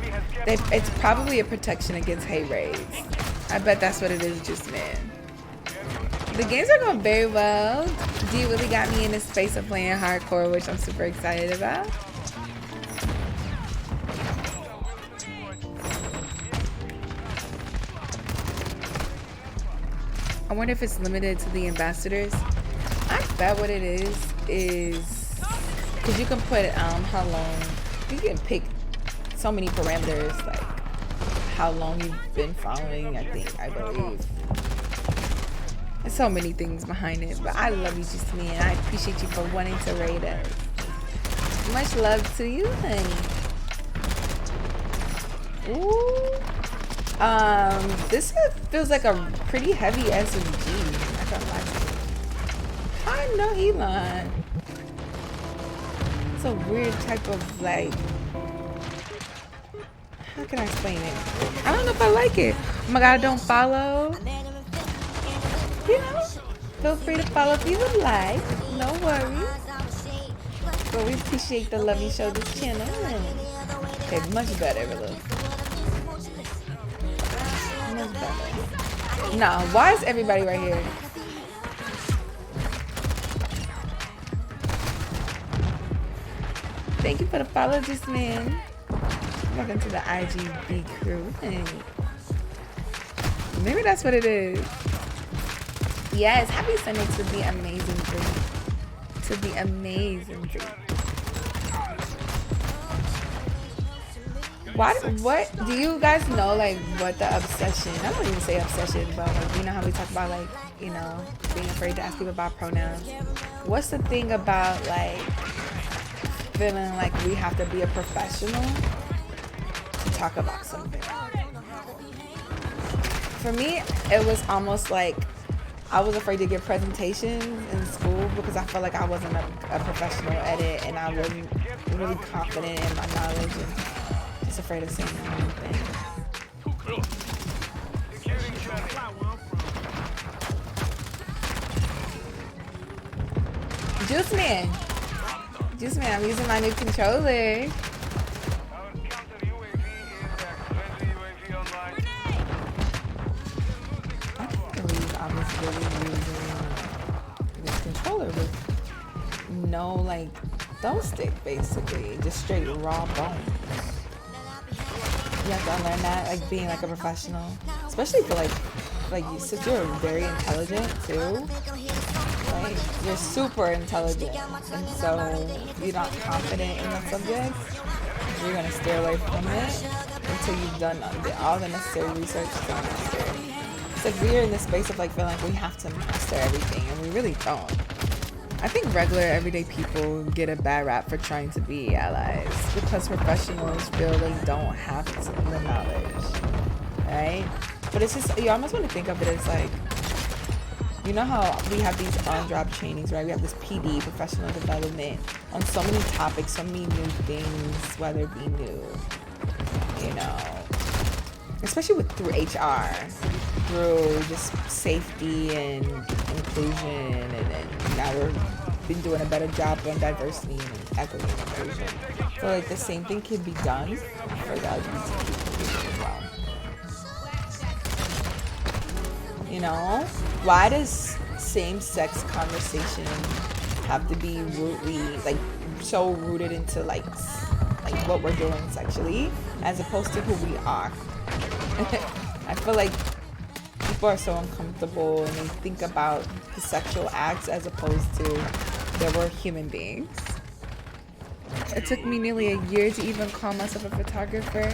It's probably a protection against hate raids. I bet that's what it is, just man. The games are going very well. D really got me in the space of playing hardcore, which I'm super excited about. I wonder if it's limited to the ambassadors. I bet what it is because you can put how long, you can pick so many parameters, like how long you've been following, I believe. There's so many things behind it, but I love you, just me, and I appreciate you for wanting to raid us. Much love to you, honey. Ooh. This feels like a pretty heavy SMG. I don't like it. I know Elon. It's a weird type of like. How can I explain it? I don't know if I like it. Oh my god, don't follow. You know, feel free to follow if you would like. No worries. But we appreciate the love you show this channel. Okay, much better, look. Much better. Nah, why is everybody right here? Thank you for the follow, this man. Welcome to the IGB crew. Hey. Maybe that's what it is. Yes, happy Sunday to the amazing dream. To the amazing dream. What do you guys know, like, what the obsession, I don't even say obsession, but like, you know how we talk about, like, you know, being afraid to ask people about pronouns. What's the thing about, like, feeling like we have to be a professional to talk about something? For me, it was almost like I was afraid to give presentations in school because I felt like I wasn't a professional at it, and I wasn't really confident in my knowledge, and just afraid of saying the wrong thing. Juice Man, I'm using my new controller. Really using this controller with no like thumb stick, basically just straight raw bones. You have to unlearn that, like being like a professional, especially for like you, since you're very intelligent too, like you're super intelligent, and so if you're not confident in the subject, you're gonna stay away from it until you've done all the necessary research to master. It's like we're in this space of like feeling like we have to master everything, and we really don't. I think regular everyday people get a bad rap for trying to be allies because professionals feel they don't have the knowledge, right? But it's just, you almost want to think of it as like, you know how we have these on-job trainings, right? We have this PD, professional development, on so many topics, so many new things, whether it be new, you know, especially through HR, through just safety and inclusion, and then now we've been doing a better job on diversity and equity and inclusion. So like the same thing can be done for the LGBT community as well. You know, why does same-sex conversation have to be so rooted into like what we're doing sexually, as opposed to who we are? I feel like people are so uncomfortable and they think about the sexual acts as opposed to that we're human beings. It took me nearly a year to even call myself a photographer.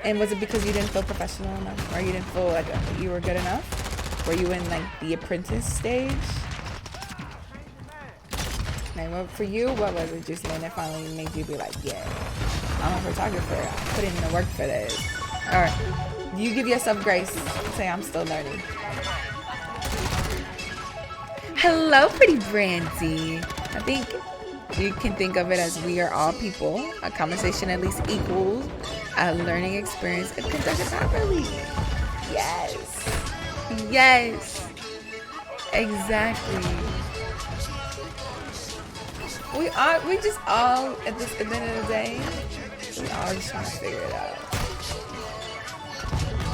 And was it because you didn't feel professional enough, or you didn't feel like you were good enough? Were you in like the apprentice stage? Like, well, for you, what was it, just that finally made you be like, yeah, I'm a photographer, I put in the work for this? Or you give yourself grace and say, I'm still learning. Hello, pretty Brandy. I think you can think of it as we are all people. A conversation at least equals a learning experience if conducted properly. Yes. Yes. Exactly. We just all at the end of the day, we all just trying to figure it out.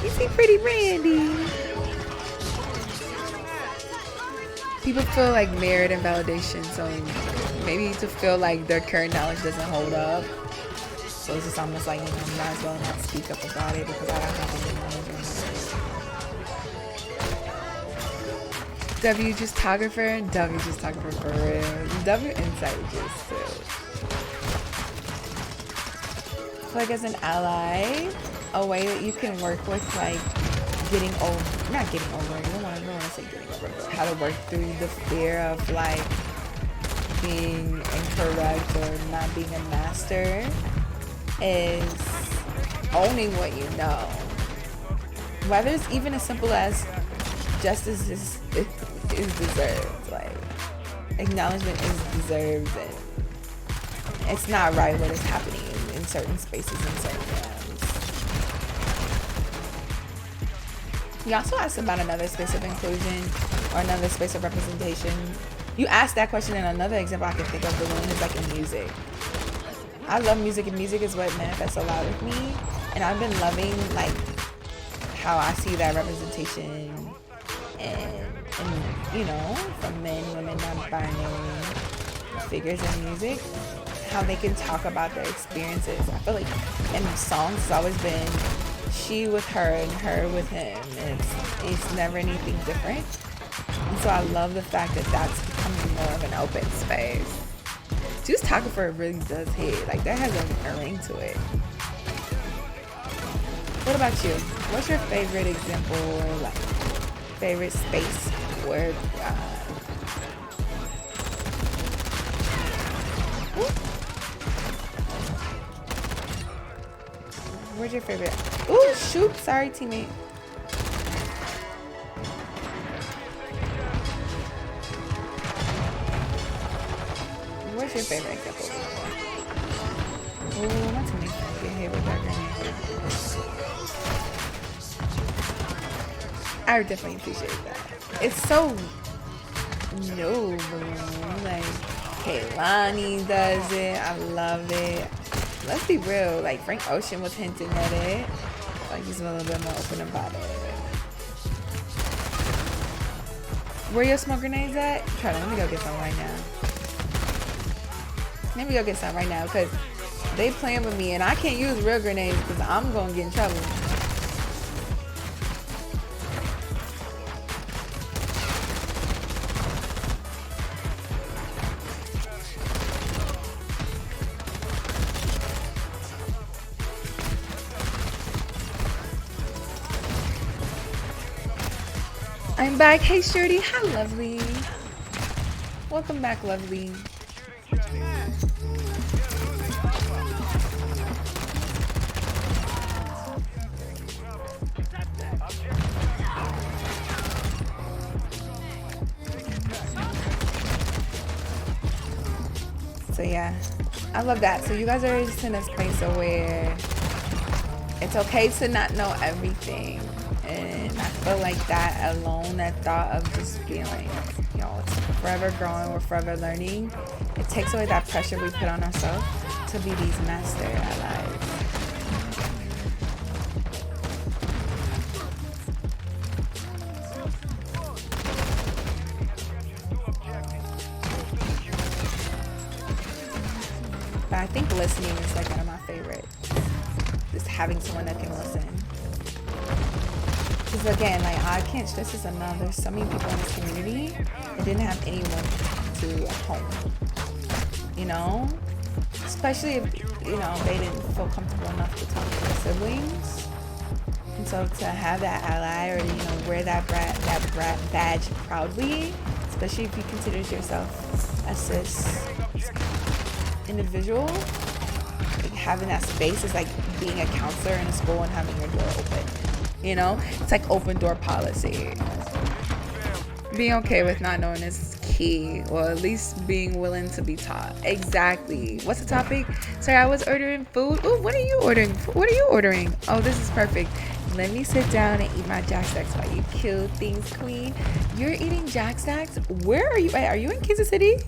You see pretty Randy. people feel like merit and validation, so maybe to feel like their current knowledge doesn't hold up. So it's just almost like, you know, might as well not speak up about it because I don't have any knowledge on it. W justographer for real. W insight just too. Like as an ally, a way that you can work with like not getting over it. I don't want to say getting over it, but how to work through the fear of like being incorrect or not being a master is owning what you know. Whether it's even as simple as justice is deserved, like acknowledgement is deserved, and it's not right what is happening in certain spaces and certain realms. You also asked about another space of inclusion or another space of representation. You asked that question in another example I can think of. The one is like in music. I love music, and music is what manifests a lot with me. And I've been loving like how I see that representation and you know, from men, women, non-binary figures in music, how they can talk about their experiences. I feel like in songs it's always been she with her and her with him, and it's never anything different. And so I love the fact that that's becoming more of an open space. Juice Talkifer really does hit. Like, that has a ring to it. What about you? What's your favorite example or like favorite space where where's your favorite? Ooh, shoot. Sorry, teammate. What's your favorite example? Ooh, my teammate's trying to get hit with that grenade. I would definitely appreciate that. It's so noble. Like, Kehlani does it. I love it. Let's be real. Like, Frank Ocean was hinting at it. Like, he's a little bit more open about it. Where your smoke grenades at? Let me go get some right now. Let me go get some right now, because they playing with me and I can't use real grenades because I'm going to get in trouble. I'm back. Hey, Shirty. Hi, lovely. Welcome back, lovely. So yeah, I love that. So you guys are just in a space where it's okay to not know everything. And I feel like that alone, that thought of just being like, you know, it's forever growing, we're forever learning. It takes away that pressure we put on ourselves to be these master allies. But I think listening is like one of my favorites. Just having someone that can listen. Because again, like, I can't stress this enough. There's so many people in this community that didn't have anyone to talk to at home. You know? Especially if, you know, they didn't feel comfortable enough to talk to their siblings. And so to have that ally, or, you know, wear that badge proudly, especially if you consider yourself a cis individual, like having that space is like being a counselor in a school and having your door open. You know, it's like open door policy. Being okay with not knowing is key, or at least being willing to be taught. Exactly. What's the topic? Sorry, I was ordering food. Ooh, what are you ordering? What are you ordering? Oh, this is perfect. Let me sit down and eat my Jack Stacks while you kill things, queen. You're eating Jack Stacks? Where are you at? Are you in Kansas City?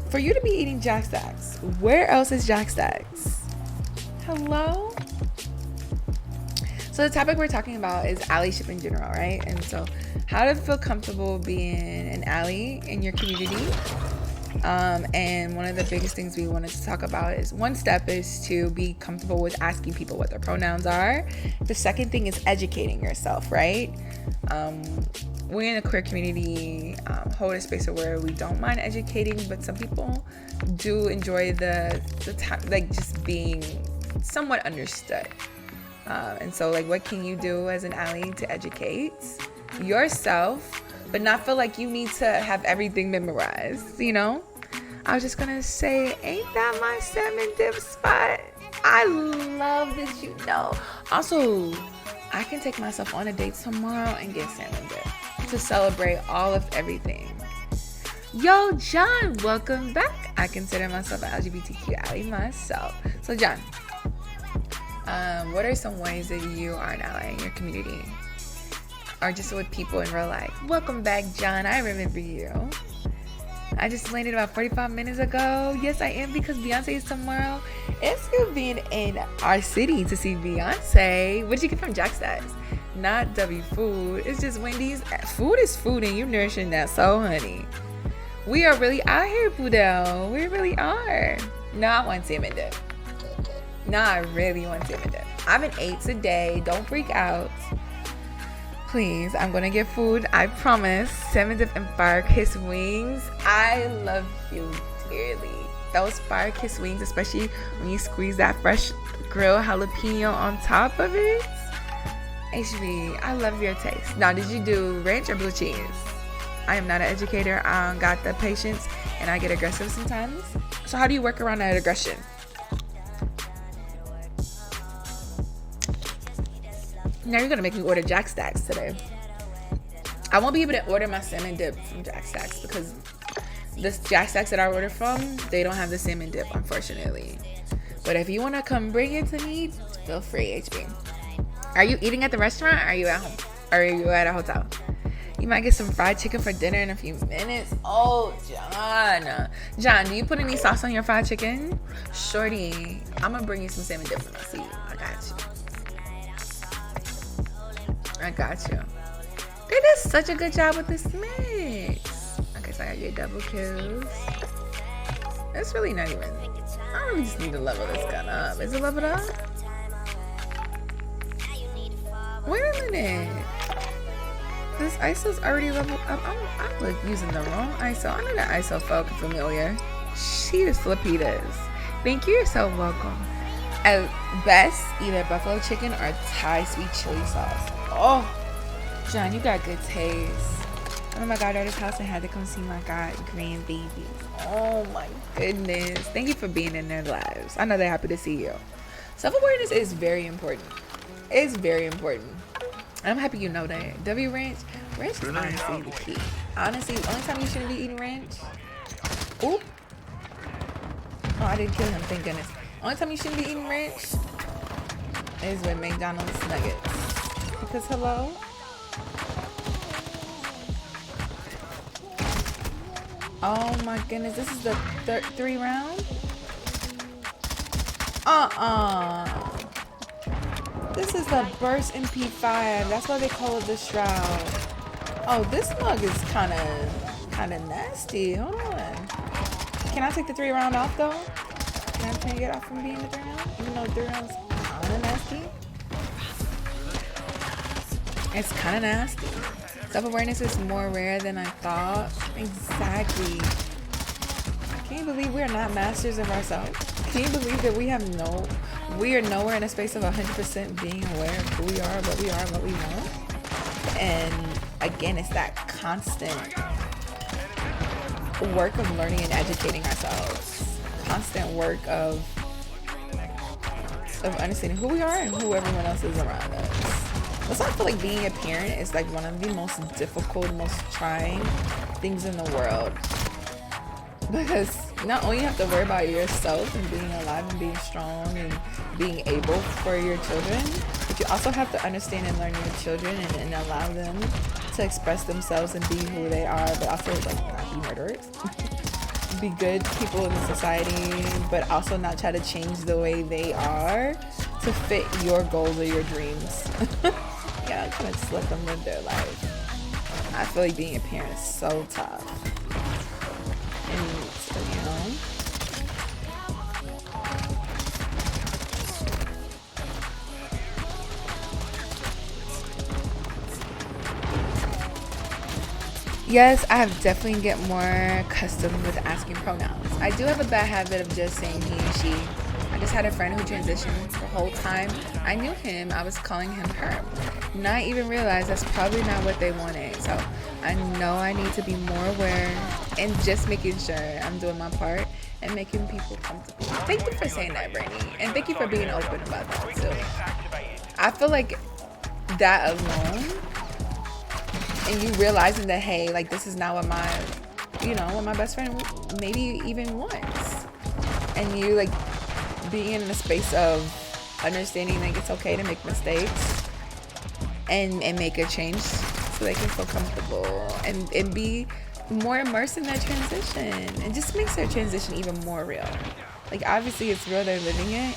For you to be eating Jack Stacks, where else is Jack Stacks? Hello? So the topic we're talking about is allyship in general, right? And so how to feel comfortable being an ally in your community. And one of the biggest things we wanted to talk about is one step is to be comfortable with asking people what their pronouns are. The second thing is educating yourself, right? We in a queer community hold a space where we don't mind educating, but some people do enjoy the time, like just being somewhat understood. And so like, what can you do as an ally to educate yourself, but not feel like you need to have everything memorized, you know? I was just gonna say, ain't that my salmon dip spot? I love that, you know. Also, I can take myself on a date tomorrow and get salmon dip to celebrate all of everything. Yo, John, welcome back. I consider myself an LGBTQ ally myself. So, John, what are some ways that you are an ally in your community? Or just with people in real life? Welcome back, John. I remember you. I just landed about 45 minutes ago. Yes, I am, because Beyonce is tomorrow. It's good being in our city to see Beyonce. What did you get from Jack Stacks? Not W Food. It's just Wendy's. Food is food, and you nourishing that soul, honey. We are really out here, Budel. We really are. No, I want salmon dip. No, I really want salmon dip. I haven't ate today. Don't freak out. Please, I'm gonna get food. I promise. Salmon dip and fire kiss wings. I love you dearly. Those fire kiss wings, especially when you squeeze that fresh grilled jalapeno on top of it. HB, I love your taste. Now, did you do ranch or blue cheese? I am not an educator. I don't got the patience, and I get aggressive sometimes. So how do you work around that aggression? Now you're gonna make me order Jack Stacks today. I won't be able to order my salmon dip from Jack Stacks because the Jack Stacks that I order from, they don't have the salmon dip, unfortunately. But if you wanna come bring it to me, feel free, HB. Are you eating at the restaurant or are you at home? Or are you at a hotel? You might get some fried chicken for dinner in a few minutes. Oh, John. John, do you put any sauce on your fried chicken? Shorty, I'm gonna bring you some salmon dip when I see you. I got you. I got you. They did such a good job with this mix. Okay, so I got your double kills. It's really not even. I really just need to level this gun up. Is it leveled up? Wait a minute. This ISO's already leveled up. I'm like using the wrong ISO. I know that ISO felt familiar. She is flipitas. Thank you. You're so welcome. At best, either buffalo chicken or Thai sweet chili sauce. Oh, John, you got good taste. I'm at my goddaughter's house and had to come see my grandbabies. Oh my goodness. Thank you for being in their lives. I know they're happy to see you. Self-awareness is very important. It's very important. I'm happy you know that. W ranch is honestly the key. Honestly, the only time you shouldn't be eating ranch. Oop. Oh, I didn't kill him, thank goodness. Only time you shouldn't be eating ranch is with McDonald's nuggets. Because hello? Oh my goodness, this is the 3 round? This is the burst MP5. That's why they call it the shroud. Oh, this mug is kind of nasty. Hold on. Can I take the 3 round off though? Can I take it off from being the 3 round? Even though 3 rounds kind of nasty. It's kind of nasty. Self-awareness is more rare than I thought. Exactly. Can you believe we're not masters of ourselves? Can you believe that we are nowhere in a space of 100% being aware of who we are, what we are, what we want? And again, it's that constant work of learning and educating ourselves. Constant work of understanding who we are and who everyone else is around us. That's why I feel like being a parent is like one of the most difficult, most trying things in the world. Because not only you have to worry about yourself and being alive and being strong and being able for your children, but you also have to understand and learn your children and allow them to express themselves and be who they are, but also like not be murderers. Be good people in the society, but also not try to change the way they are to fit your goals or your dreams. Yeah, I'm gonna just let them live their life. I feel like being a parent is so tough. And so, you know. Yes, I have definitely get more accustomed with asking pronouns. I do have a bad habit of just saying he and she. I just had a friend who transitioned the whole time I knew him. I was calling him her. Not even realize that's probably not what they wanted. So I know I need to be more aware and just making sure I'm doing my part and making people comfortable. Thank you for saying that, Brittany. And thank you for being open about that too. I feel like that alone, and you realizing that, hey, like this is not what my best friend maybe even wants. And you like being in a space of understanding like it's okay to make mistakes and make a change so they can feel comfortable and be more immersed in that transition. And just makes their transition even more real. Like obviously it's real, they're living it.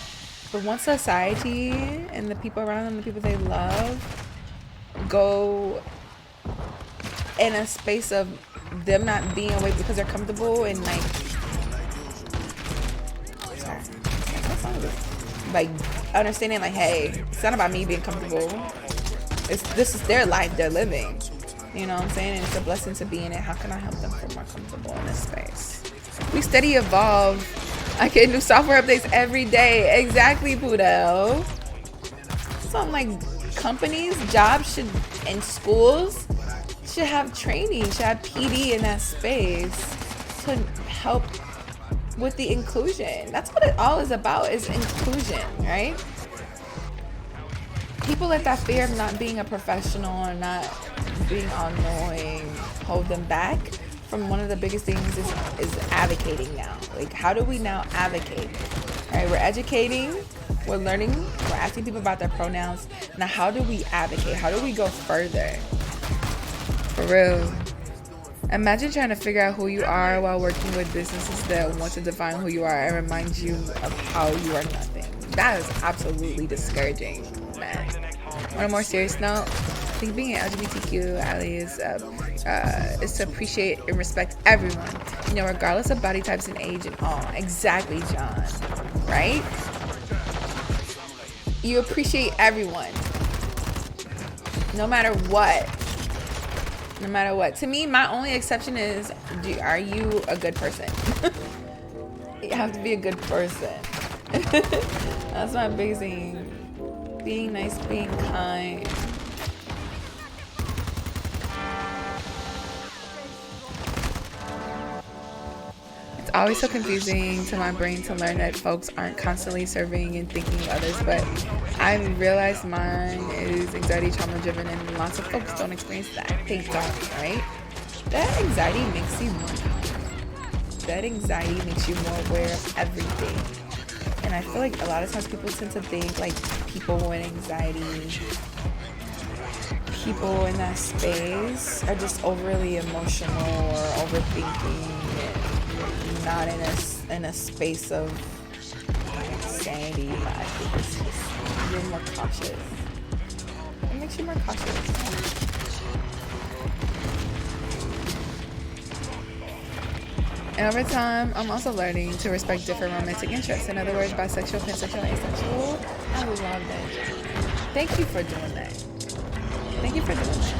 But once society and the people around them, the people they love, go in a space of them not being away because they're comfortable and like understanding like, hey, it's not about me being comfortable. This is their life they're living. You know what I'm saying? And it's a blessing to be in it. How can I help them feel more comfortable in this space? We steady evolve. I get new software updates every day. Exactly, Pudel. So I'm like, companies, jobs and schools should have training, should have PD in that space to help with the inclusion. That's what it all is about, is inclusion, right? People let that fear of not being a professional or not being annoying hold them back from one of the biggest things is advocating now. Like, how do we now advocate? All right, we're educating, we're learning, we're asking people about their pronouns. Now, how do we advocate? How do we go further? For real. Imagine trying to figure out who you are while working with businesses that want to define who you are and remind you of how you are nothing. That is absolutely discouraging, man. On a more serious note, I think being an LGBTQ ally is to appreciate and respect everyone, you know, regardless of body types and age and all. Exactly, John. Right? You appreciate everyone, no matter what. No matter what. To me, my only exception is, are you a good person? You have to be a good person. That's my biggest thing. Being nice, being kind. It's always so confusing to my brain to learn that folks aren't constantly serving and thinking of others, but I realized mine is anxiety trauma driven and lots of folks don't experience that. Thank God, right? That anxiety makes you more aware of everything. And I feel like a lot of times people tend to think like people with anxiety, people in that space are just overly emotional or overthinking and not in a space of sanity. But I think it's just, you're more cautious. It makes you more cautious. And over time, I'm also learning to respect different romantic interests. In other words, bisexual, pansexual, asexual. I love that. Thank you for doing that. Thank you for doing that.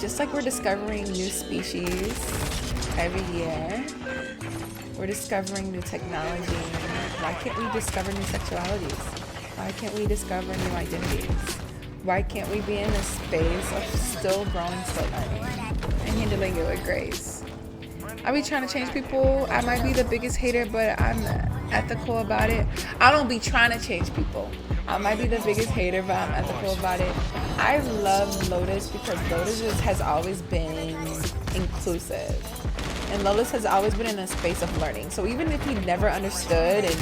Just like we're discovering new species every year, we're discovering new technology. Why can't we discover new sexualities? Why can't we discover new identities? Why can't we be in a space of still growing, still learning, and handling it with grace? Are we trying to change people? I might be the biggest hater, but I'm ethical about it. I don't be trying to change people. I might be the biggest hater, but I'm ethical about it. I love Lotus because Lotus has always been inclusive. And Lotus has always been in a space of learning. So even if he never understood, and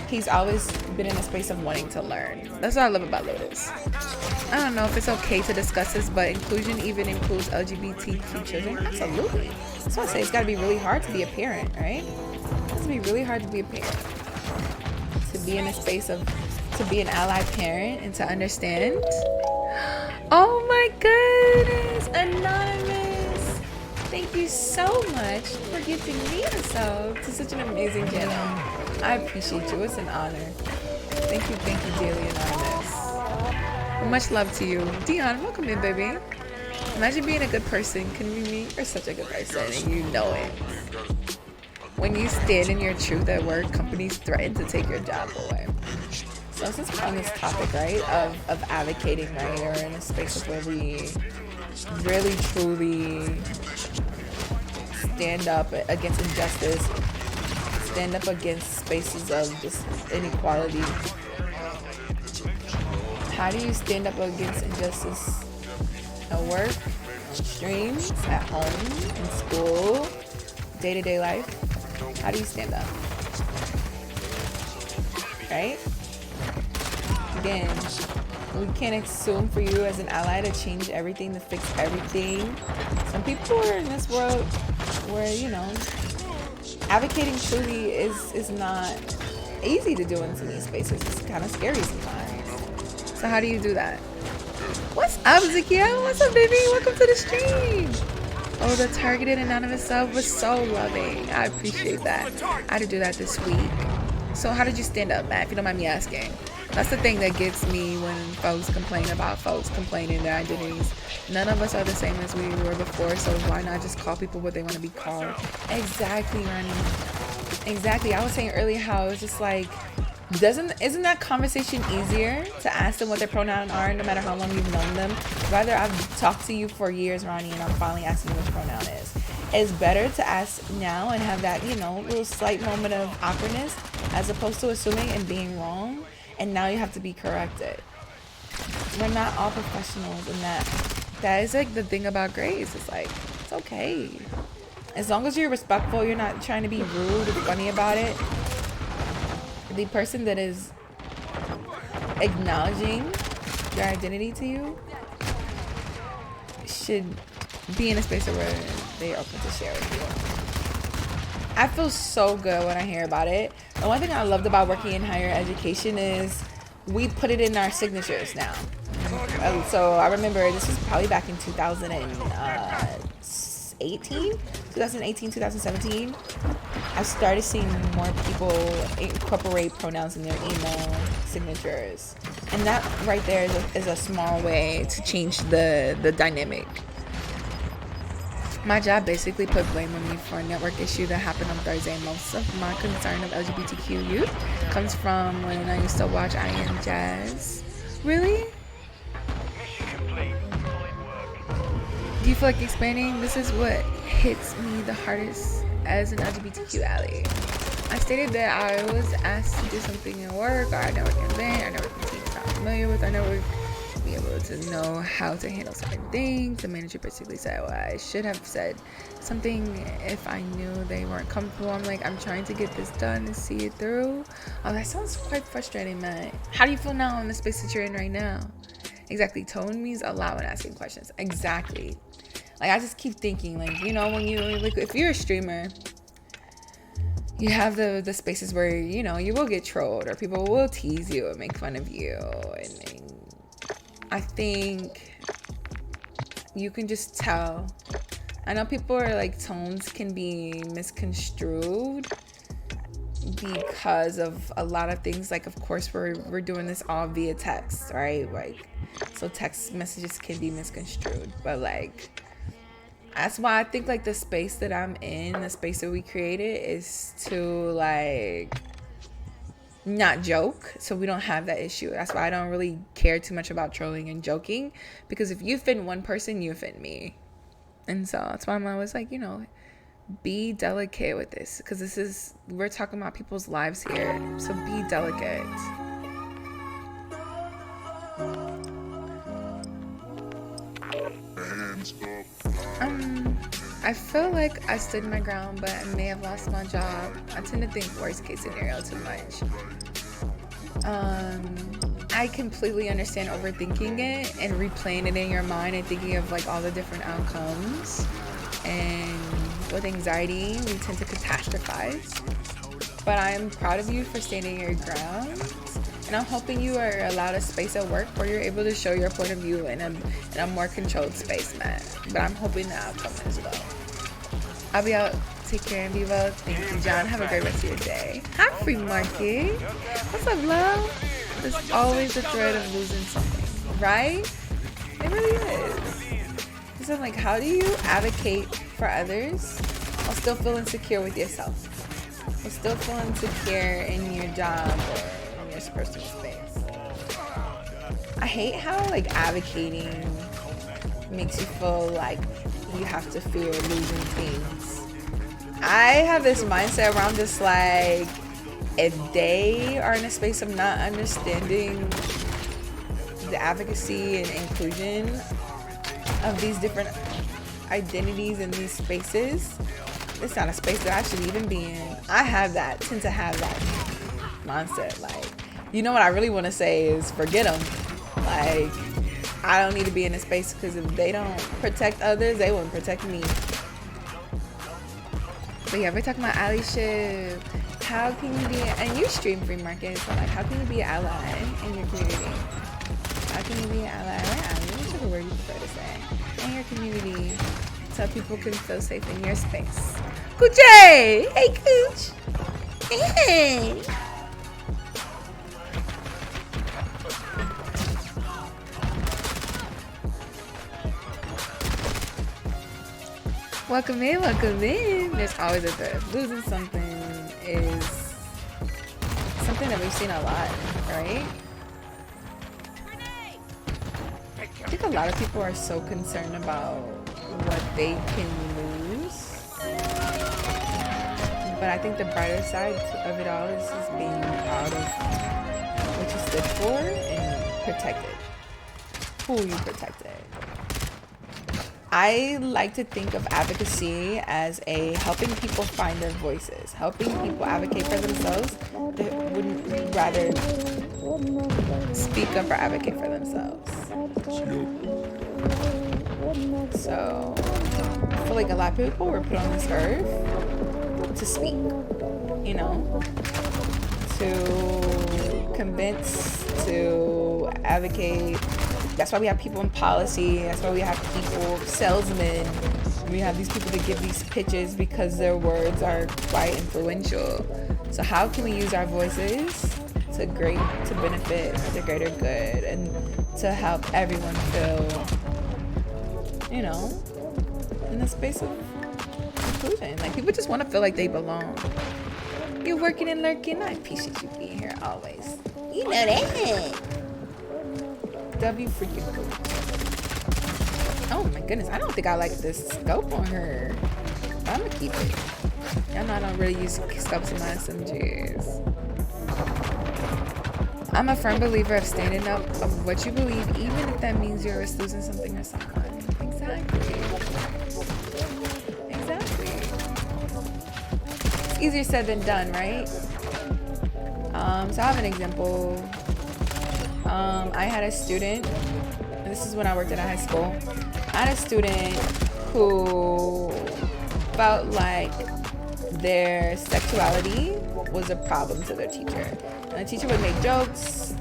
he's always been in a space of wanting to learn. That's what I love about Lotus. I don't know if it's okay to discuss this, but inclusion even includes LGBTQ children. Absolutely. That's why I say it's got to be really hard to be a parent, right? It has to be really hard to be a parent, to be in a space of, to be an ally parent and to understand. Oh my goodness, Anonymous. Thank you so much for gifting me a sub to such an amazing channel. I appreciate you. It's an honor. Thank you dearly, Anonymous. Much love to you. Dion, welcome in, baby. Imagine being a good person. Can you're such a good person and you know it. When you stand in your truth at work, companies threaten to take your job away. So since we're on this topic, right, of advocating, right, or in a space of where we really truly stand up against injustice, stand up against spaces of just inequality. How do you stand up against injustice at work, on streams, at home, in school, day-to-day life? How do you stand up? Right? Again, we can't assume for you as an ally to change everything, to fix everything. Some people are in this world where, you know, advocating truly is not easy to do in some of these spaces. It's kind of scary sometimes. So how do you do that? What's up, Zakia? What's up, baby? Welcome to the stream. Oh, the targeted anonymous sub was so loving. I appreciate that. I had to do that this week. So how did you stand up, Matt, if you don't mind me asking? That's the thing that gets me when folks complain about folks complaining their identities. None of us are the same as we were before, so why not just call people what they want to be called? Exactly, Ronnie. Exactly. I was saying earlier how it's just like, isn't that conversation easier to ask them what their pronouns are no matter how long you've known them? Rather, I've talked to you for years, Ronnie, and I'm finally asking you which pronoun is. It's better to ask now and have that, you know, little slight moment of awkwardness as opposed to assuming and being wrong, and now you have to be corrected. We're not all professionals, and that is like the thing about grace. It's like, it's okay. As long as you're respectful, you're not trying to be rude or funny about it. The person that is acknowledging their identity to you should be in a space where they're open to share with you. I feel so good when I hear about it. The one thing I loved about working in higher education is we put it in our signatures now. So I remember this was probably back in 2017. I started seeing more people incorporate pronouns in their email signatures. And that right there is a small way to change the dynamic. My job basically put blame on me for a network issue that happened on Thursday. Most of my concern of LGBTQ youth comes from when I used to watch I Am Jazz. Really? Do you feel like expanding? This is what hits me the hardest as an LGBTQ ally. I stated that I was asked to do something at work, or I network event, or network team is not familiar with our network, to be able to know how to handle certain things. The manager basically said, well, I should have said something if I knew they weren't comfortable. I'm like, I'm trying to get this done and see it through. Oh, that sounds quite frustrating, man. How do you feel now in the space that you're in right now? Exactly. Tone means allow and asking questions. Exactly. Like, I just keep thinking, like, you know, when you, like, if you're a streamer, you have the spaces where, you know, you will get trolled or people will tease you and make fun of you. And I think you can just tell. I know people are like, tones can be misconstrued because of a lot of things. Like, of course, we're doing this all via text, right? Like, so text messages can be misconstrued, but like, that's why I think like the space that I'm in, the space that we created, is to like not joke, so we don't have that issue. That's why I don't really care too much about trolling and joking, because if you offend one person, you offend me. And so that's why I'm always like, you know, be delicate with this, because we're talking about people's lives here, so be delicate. I feel like I stood my ground, but I may have lost my job. I tend to think worst case scenario too much. I completely understand overthinking it and replaying it in your mind and thinking of like all the different outcomes. And with anxiety, we tend to catastrophize. but I'm proud of you for standing your ground. And I'm hoping you are allowed a space at work where you're able to show your point of view in a more controlled space, Matt. But I'm hoping the outcome is well. I'll be out. Take care and be well. Thank you, John. Have a great rest of your day. Hi, Free Market. What's up, love? There's always the threat of losing something, right? It really is. So I'm like, how do you advocate for others while still feeling secure with yourself? While still feeling secure in your job or in your personal space? I hate how like advocating makes you feel like you have to fear losing things. I have this mindset around just like, if they are in a space of not understanding the advocacy and inclusion of these different identities in these spaces, it's not a space that I should even be in. I tend to have that mindset. Like, you know what I really want to say is forget them. Like, I don't need to be in a space because if they don't protect others, they won't protect me. But yeah, we're talking about allyship. How can you be, and you stream free market, so like, how can you be an ally in your community? How can you be an ally or ally, whichever word you prefer to say, in your community so people can feel safe in your space? Coochie! Hey, Cooch! Hey! Welcome in, welcome in. There's always a threat of losing something is something that we've seen a lot, right? I think a lot of people are so concerned about what they can lose. But I think the brighter side of it all is just being proud of what you stood for and protected. Who you protected. I like to think of advocacy as a helping people find their voices, helping people advocate for themselves that wouldn't rather speak up or advocate for themselves. So I feel like a lot of people were put on this earth to speak, you know, to convince, to advocate. That's why we have people in policy. That's why we have people, salesmen. We have these people that give these pitches because their words are quite influential. So how can we use our voices to benefit the greater good and to help everyone feel, you know, in a space of inclusion? Like, people just want to feel like they belong. You're working and lurking. I appreciate you being here always. You know that. W freaking cool. Oh my goodness, I don't think I like this scope on her. But I'm gonna keep it. Y'all know I don't really use scopes in my SMGs. I'm a firm believer of standing up of what you believe, even if that means you're losing something or someone. Exactly. It's easier said than done, right? So I have an example. I had a student, and this is when I worked at a high school. I had a student who felt like their sexuality was a problem to their teacher. And the teacher would make jokes,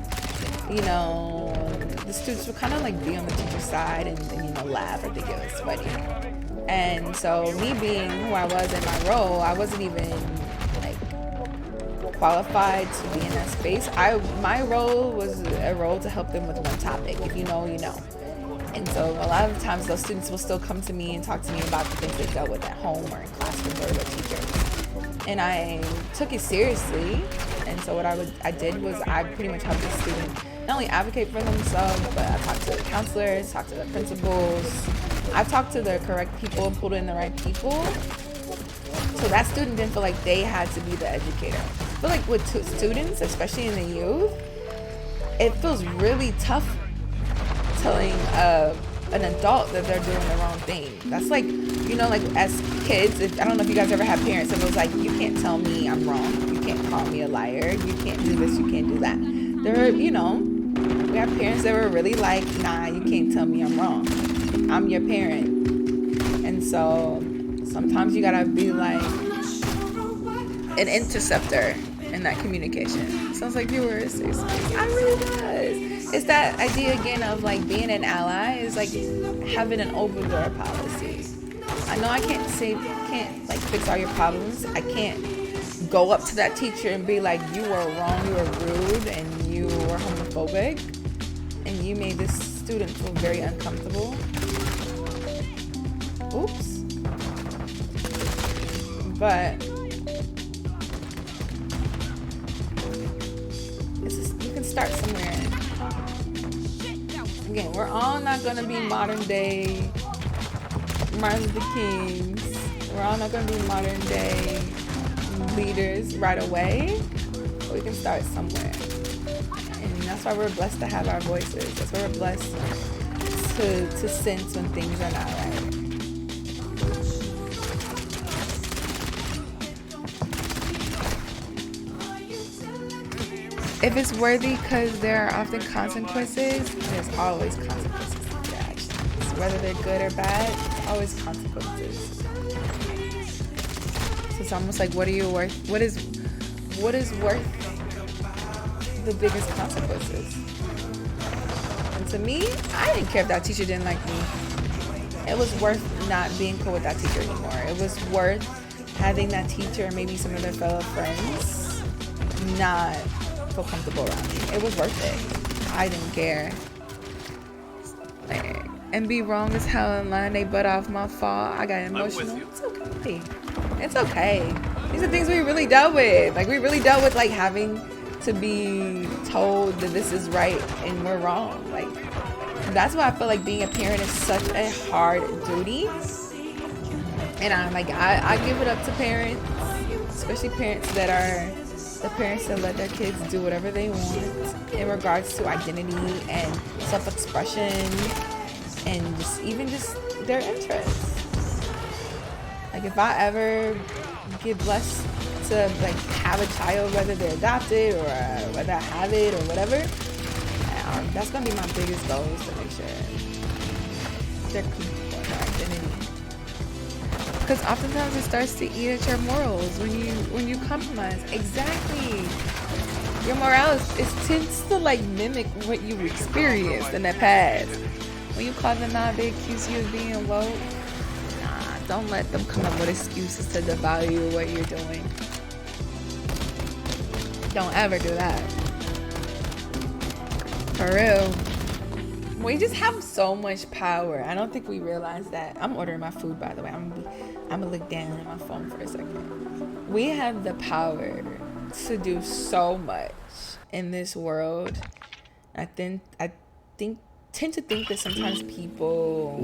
you know, the students would kind of like be on the teacher's side and you know, laugh or think it was funny. And so me being who I was in my role, I wasn't even qualified to be in that space. My role was a role to help them with one topic. If you know, you know. And so a lot of the times those students will still come to me and talk to me about the things they dealt with at home or in classrooms or with teachers. And I took it seriously. And so what I did was I pretty much helped the student not only advocate for themselves, but I talked to the counselors, talked to the principals. I talked to the correct people and pulled in the right people. So that student didn't feel like they had to be the educator. I feel like with students, especially in the youth, it feels really tough telling an adult that they're doing the wrong thing. That's like, you know, like as kids, I don't know if you guys ever had parents that was like, you can't tell me I'm wrong. You can't call me a liar. You can't do this. You can't do that. There are, you know, we have parents that were really like, nah, you can't tell me I'm wrong. I'm your parent. And so sometimes you gotta be like, an interceptor in that communication. Sounds like you were a safe space. I really was. It's that idea again of like being an ally is like having an open door policy. I know I can't like fix all your problems. I can't go up to that teacher and be like, you were wrong, you were rude, and you were homophobic, and you made this student feel very uncomfortable. Oops. But you can start somewhere. Again, we're all not gonna be modern day Martin Luther Kings. We're all not gonna be modern day leaders right away, but we can start somewhere. And that's why we're blessed to have our voices. That's why we're blessed to sense when things are not right. If it's worthy, because there are often consequences, there's always consequences to your actions. Whether they're good or bad, there's always consequences. So it's almost like, what are you worth? What is worth the biggest consequences? And to me, I didn't care if that teacher didn't like me. It was worth not being cool with that teacher anymore. It was worth having that teacher and maybe some of their fellow friends not feel comfortable around me. It was worth it. I didn't care. And be wrong as hell in line. They butt off my fault. I got emotional. It's okay. It's okay. These are things we really dealt with. Like, we really dealt with like having to be told that this is right and we're wrong. Like, that's why I feel like being a parent is such a hard duty. And I'm like, I give it up to parents, especially parents that are the parents that let their kids do whatever they want in regards to identity and self-expression and just their interests. Like, if I ever get blessed to like have a child, whether they're adopted or whether I have it or whatever, that's gonna be my biggest goal, is to make sure they're comfortable with their identity. Because oftentimes it starts to eat at your morals when you compromise. Exactly. Your morals, it tends to like mimic what you experienced in the past. When you call them out, they accuse you of being woke. Nah, don't let them come up with excuses to devalue what you're doing. Don't ever do that. For real. We just have so much power. I don't think we realize that. I'm ordering my food, by the way. I'm gonna look down at my phone for a second. We have the power to do so much in this world. I tend to think that sometimes people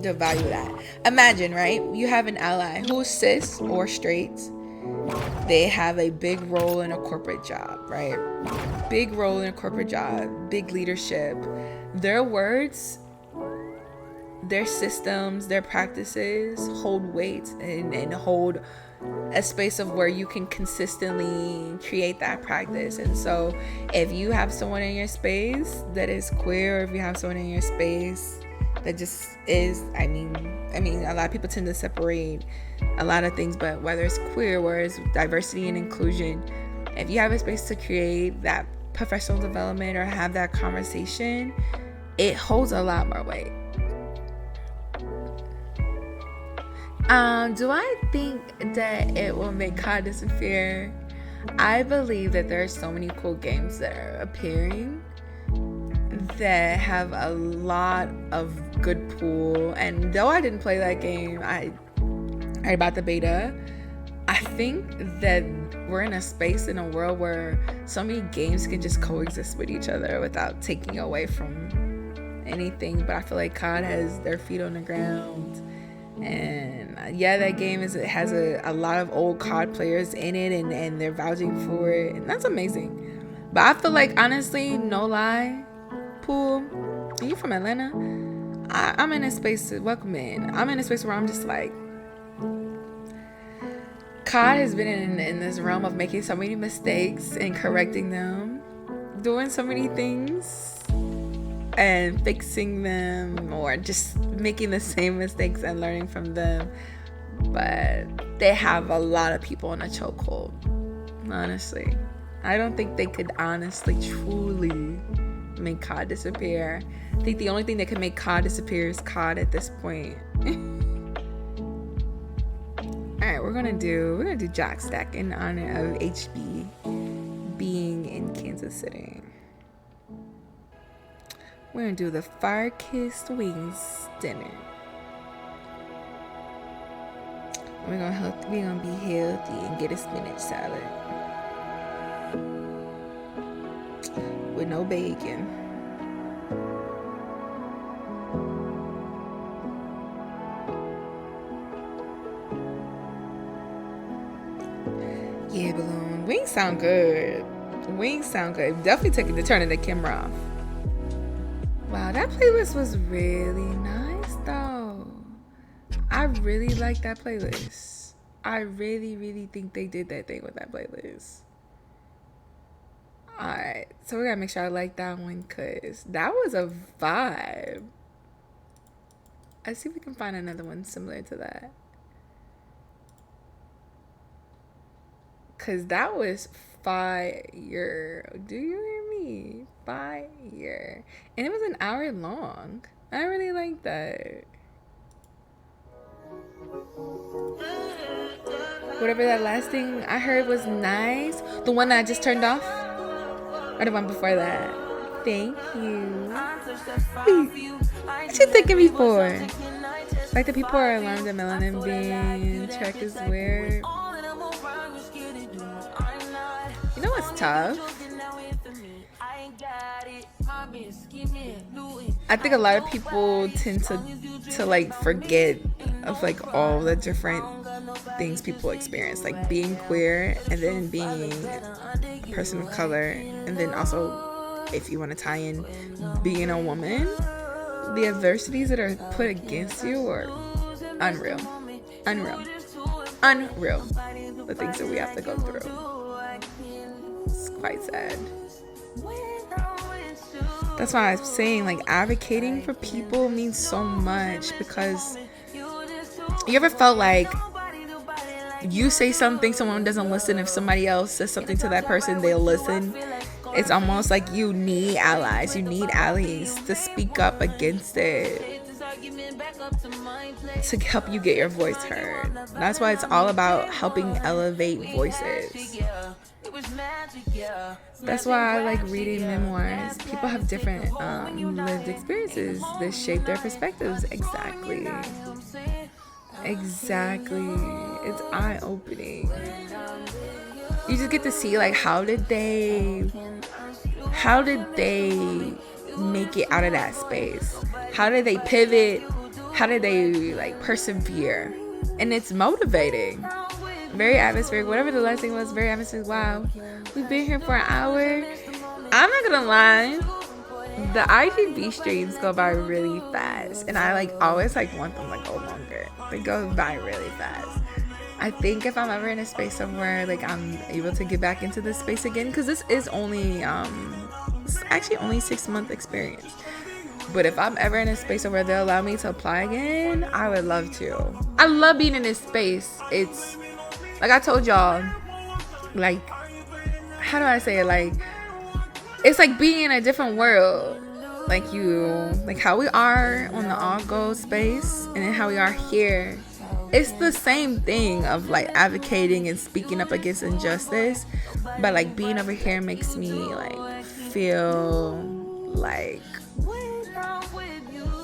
devalue that. Imagine, right? You have an ally who's cis or straight. They have a big role in a corporate job, right? Big role in a corporate job, big leadership. Their words, their systems, their practices hold weight and hold a space of where you can consistently create that practice. And so if you have someone in your space that is queer, or if you have someone in your space that just is, I mean, a lot of people tend to separate a lot of things, but whether it's queer, whether it's diversity and inclusion, if you have a space to create that professional development or have that conversation, it holds a lot more weight. Do I think that it will make COD disappear? I believe that there are so many cool games that are appearing that have a lot of good pool. And though I didn't play that game, I heard about the beta. I think that we're in a space, in a world where so many games can just coexist with each other without taking away from anything. But I feel like COD has their feet on the ground. And yeah, that game has a lot of old COD players in it, and they're vouching for it, and that's amazing. But I feel like, honestly, no lie, Pool, you from Atlanta? I'm in a space to welcome in. I'm in a space where I'm just like, COD has been in this realm of making so many mistakes and correcting them, doing so many things and fixing them, or just making the same mistakes and learning from them. but they have a lot of people in a chokehold, honestly. I don't think they could honestly, truly make COD disappear. I think the only thing that can make COD disappear is COD at this point. Alright, we're gonna do Jack Stack in honor of HB being in Kansas City. We're gonna do the fire-kissed wings dinner. We're gonna be healthy and get a spinach salad with no bacon. Yeah, balloon. Wings sound good. Definitely taking the turn of the camera off. Wow, that playlist was really nice though. I really like that playlist. I really think they did that thing with that playlist. Alright, so we gotta make sure I like that one because that was a vibe. Let's see if we can find another one similar to that. Because that was fire. Do you hear me? Fire. And it was an hour long. I really like that. Whatever that last thing I heard was nice. The one that I just turned off? Or the one before that? Thank you. What you thinking before? Like the people are alarmed that melanin being checked is weird. You know what's tough? I think a lot of people tend to like forget of like all the different things people experience, like being queer and then being a person of color, and then also, if you want to tie in, being a woman. The adversities that are put against you are unreal. The things that we have to go through. It's quite sad. That's why I'm saying, like, advocating for people means so much, because you ever felt like you say something, someone doesn't listen? If somebody else says something to that person, they'll listen. It's almost like you need allies. You need allies to speak up against it, to help you get your voice heard. That's why it's all about helping elevate voices. That's why I like reading memoirs. People have different lived experiences that shape their perspectives. Exactly. It's eye-opening. You just get to see, like, how did they make it out of that space? How did they pivot? How did they, like, persevere? And it's motivating. Very atmospheric. Whatever the last thing was, very atmospheric. Wow, we've been here for an hour. I'm not gonna lie, the IGB streams go by really fast, and I like always like want them to go longer. They go by really fast. I think if I'm ever in a space somewhere, like, I'm able to get back into this space again, because this is only actually only 6-month experience. But if I'm ever in a space where they'll allow me to apply again, I would love to. I love being in this space. It's like I told y'all, like, how do I say it? Like, it's like being in a different world. Like how we are on the All Gold space, and then how we are here. It's the same thing of like advocating and speaking up against injustice, but like being over here makes me like feel like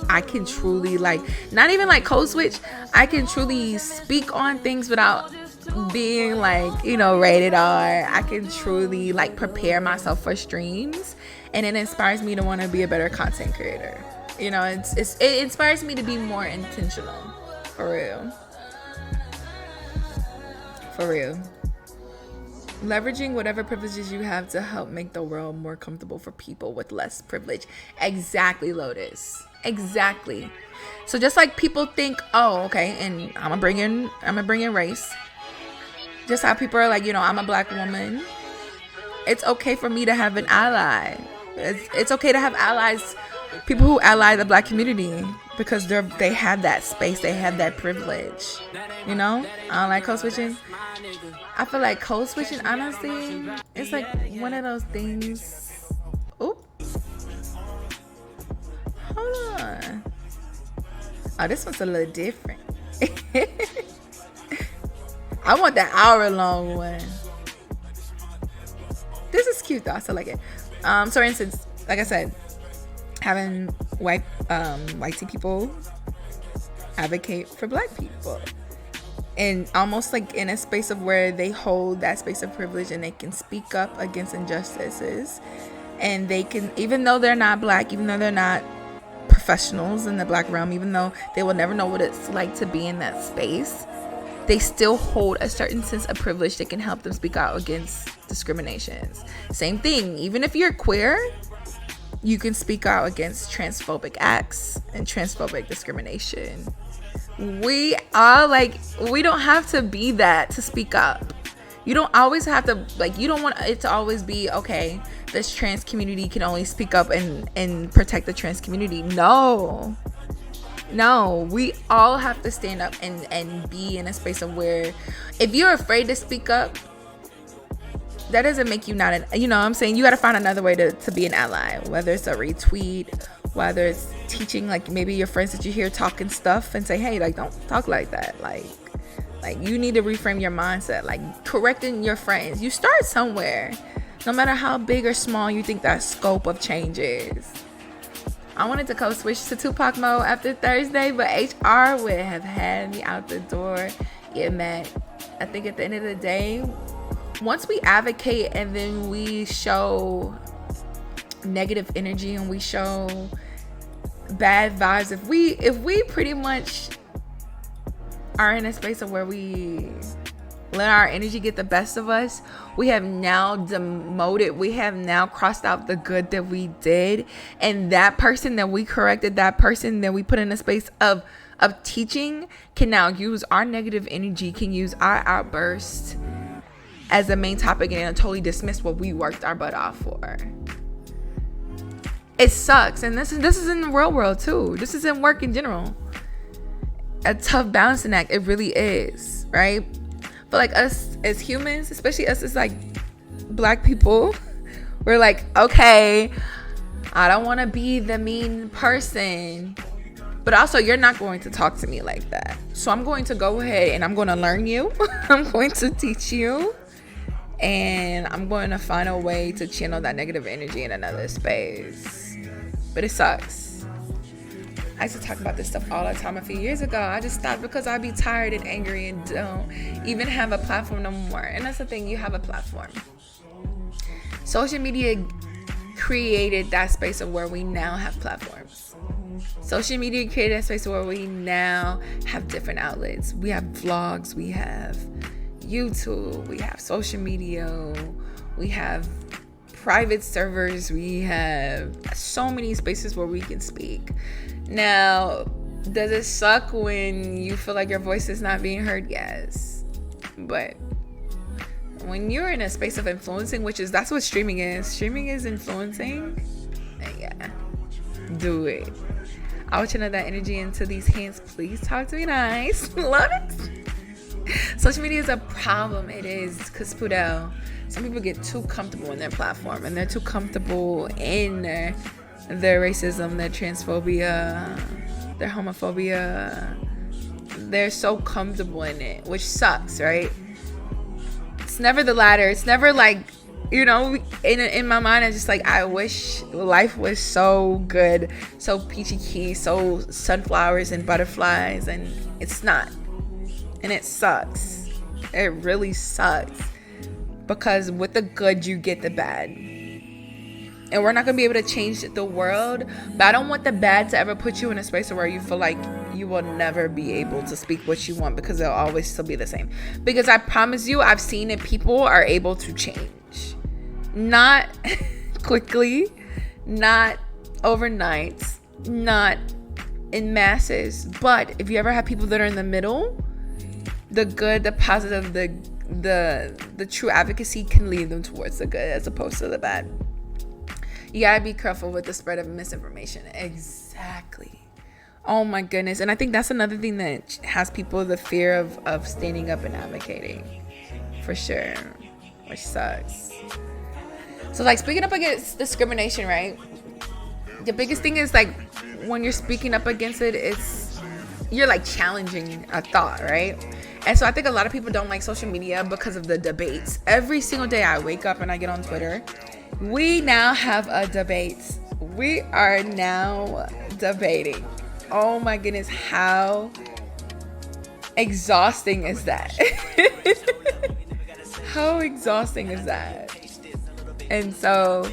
I can truly, like, not even like code switch, I can truly speak on things without being like, you know, rated R. I can truly like prepare myself for streams, and it inspires me to want to be a better content creator. You know, it inspires me to be more intentional. For real. Leveraging whatever privileges you have to help make the world more comfortable for people with less privilege. Exactly, Lotus. Exactly. So just like people think, oh, okay, and I'm gonna bring in race. Just how people are like, you know, I'm a black woman. It's okay for me to have an ally. It's okay to have allies people who ally the black community because they have that space, they have that privilege. You know, I don't like code switching. I feel like code switching, honestly, it's like one of those things. Oop. Hold on. Oh, this one's a little different. I want the hour-long one. This is cute though. I still like it. So for instance, like I said, having white people advocate for black people, and almost like in a space of where they hold that space of privilege and they can speak up against injustices, and they can, even though they're not black, even though they're not professionals in the black realm, even though they will never know what it's like to be in that space, they still hold a certain sense of privilege that can help them speak out against discriminations. Same thing, even if you're queer, you can speak out against transphobic acts and transphobic discrimination. We don't have to be that to speak up. You don't always have to, like, you don't want it to always be, okay, this trans community can only speak up and protect the trans community. No, we all have to stand up and be in a space of where, if you're afraid to speak up, that doesn't make you not you know what I'm saying? You got to find another way to be an ally, whether it's a retweet, whether it's teaching, like maybe your friends that you hear talking stuff and say, hey, like, don't talk like that. Like you need to reframe your mindset, like correcting your friends. You start somewhere, no matter how big or small you think that scope of change is. I wanted to code switch to Tupac mode after Thursday, but HR would have had me out the door. Yeah, man. I think at the end of the day, once we advocate and then we show negative energy and we show bad vibes, if we pretty much are in a space of where we let our energy get the best of us, we have now demoted, we have now crossed out the good that we did, and that person that we corrected, that person that we put in a space of teaching can now use our negative energy, can use our outburst as the main topic and totally dismiss what we worked our butt off for. It sucks, and this is in the real world too. This is in work in general. A tough balancing act. It really is, right? But like us as humans, especially us as like black people, we're like, okay, I don't want to be the mean person, but also you're not going to talk to me like that. So I'm going to go ahead and I'm going to learn you. I'm going to teach you. And I'm going to find a way to channel that negative energy in another space. But it sucks. I used to talk about this stuff all the time a few years ago. I just stopped because I'd be tired and angry and don't even have a platform no more. And that's the thing, you have a platform. Social media created that space of where we now have platforms. Social media created that space where we now have different outlets. We have vlogs, we have YouTube, we have social media, we have private servers, we have so many spaces where we can speak. Now, does it suck when you feel like your voice is not being heard? Yes. But when you're in a space of influencing, that's what streaming is influencing, then yeah, do it. I will channel that energy into these hands. Please talk to me nice. Love it. Social media is a problem. It is, because Pudel, some people get too comfortable in their platform, and they're too comfortable in their racism, their transphobia, their homophobia. They're so comfortable in it, which sucks, right? It's never the latter. It's never like, you know, in my mind, it's just like, I wish life was so good, so peachy keen, so sunflowers and butterflies, and it's not. And it sucks. It really sucks. Because with the good, you get the bad. And we're not going to be able to change the world. But I don't want the bad to ever put you in a space where you feel like you will never be able to speak what you want, because it'll always still be the same. Because I promise you, I've seen it. People are able to change. Not quickly. Not overnight. Not in masses. But if you ever have people that are in the middle, the good, the positive, the true advocacy can lead them towards the good as opposed to the bad. You gotta be careful with the spread of misinformation. Exactly. Oh my goodness. And I think that's another thing that has people the fear of standing up and advocating. For sure. Which sucks. So like speaking up against discrimination, right? The biggest thing is like when you're speaking up against it, you're like challenging a thought, right? And so I think a lot of people don't like social media because of the debates. Every single day I wake up and I get on Twitter, we now have a debate. We are now debating. Oh my goodness, how exhausting is that? How exhausting is that? And so,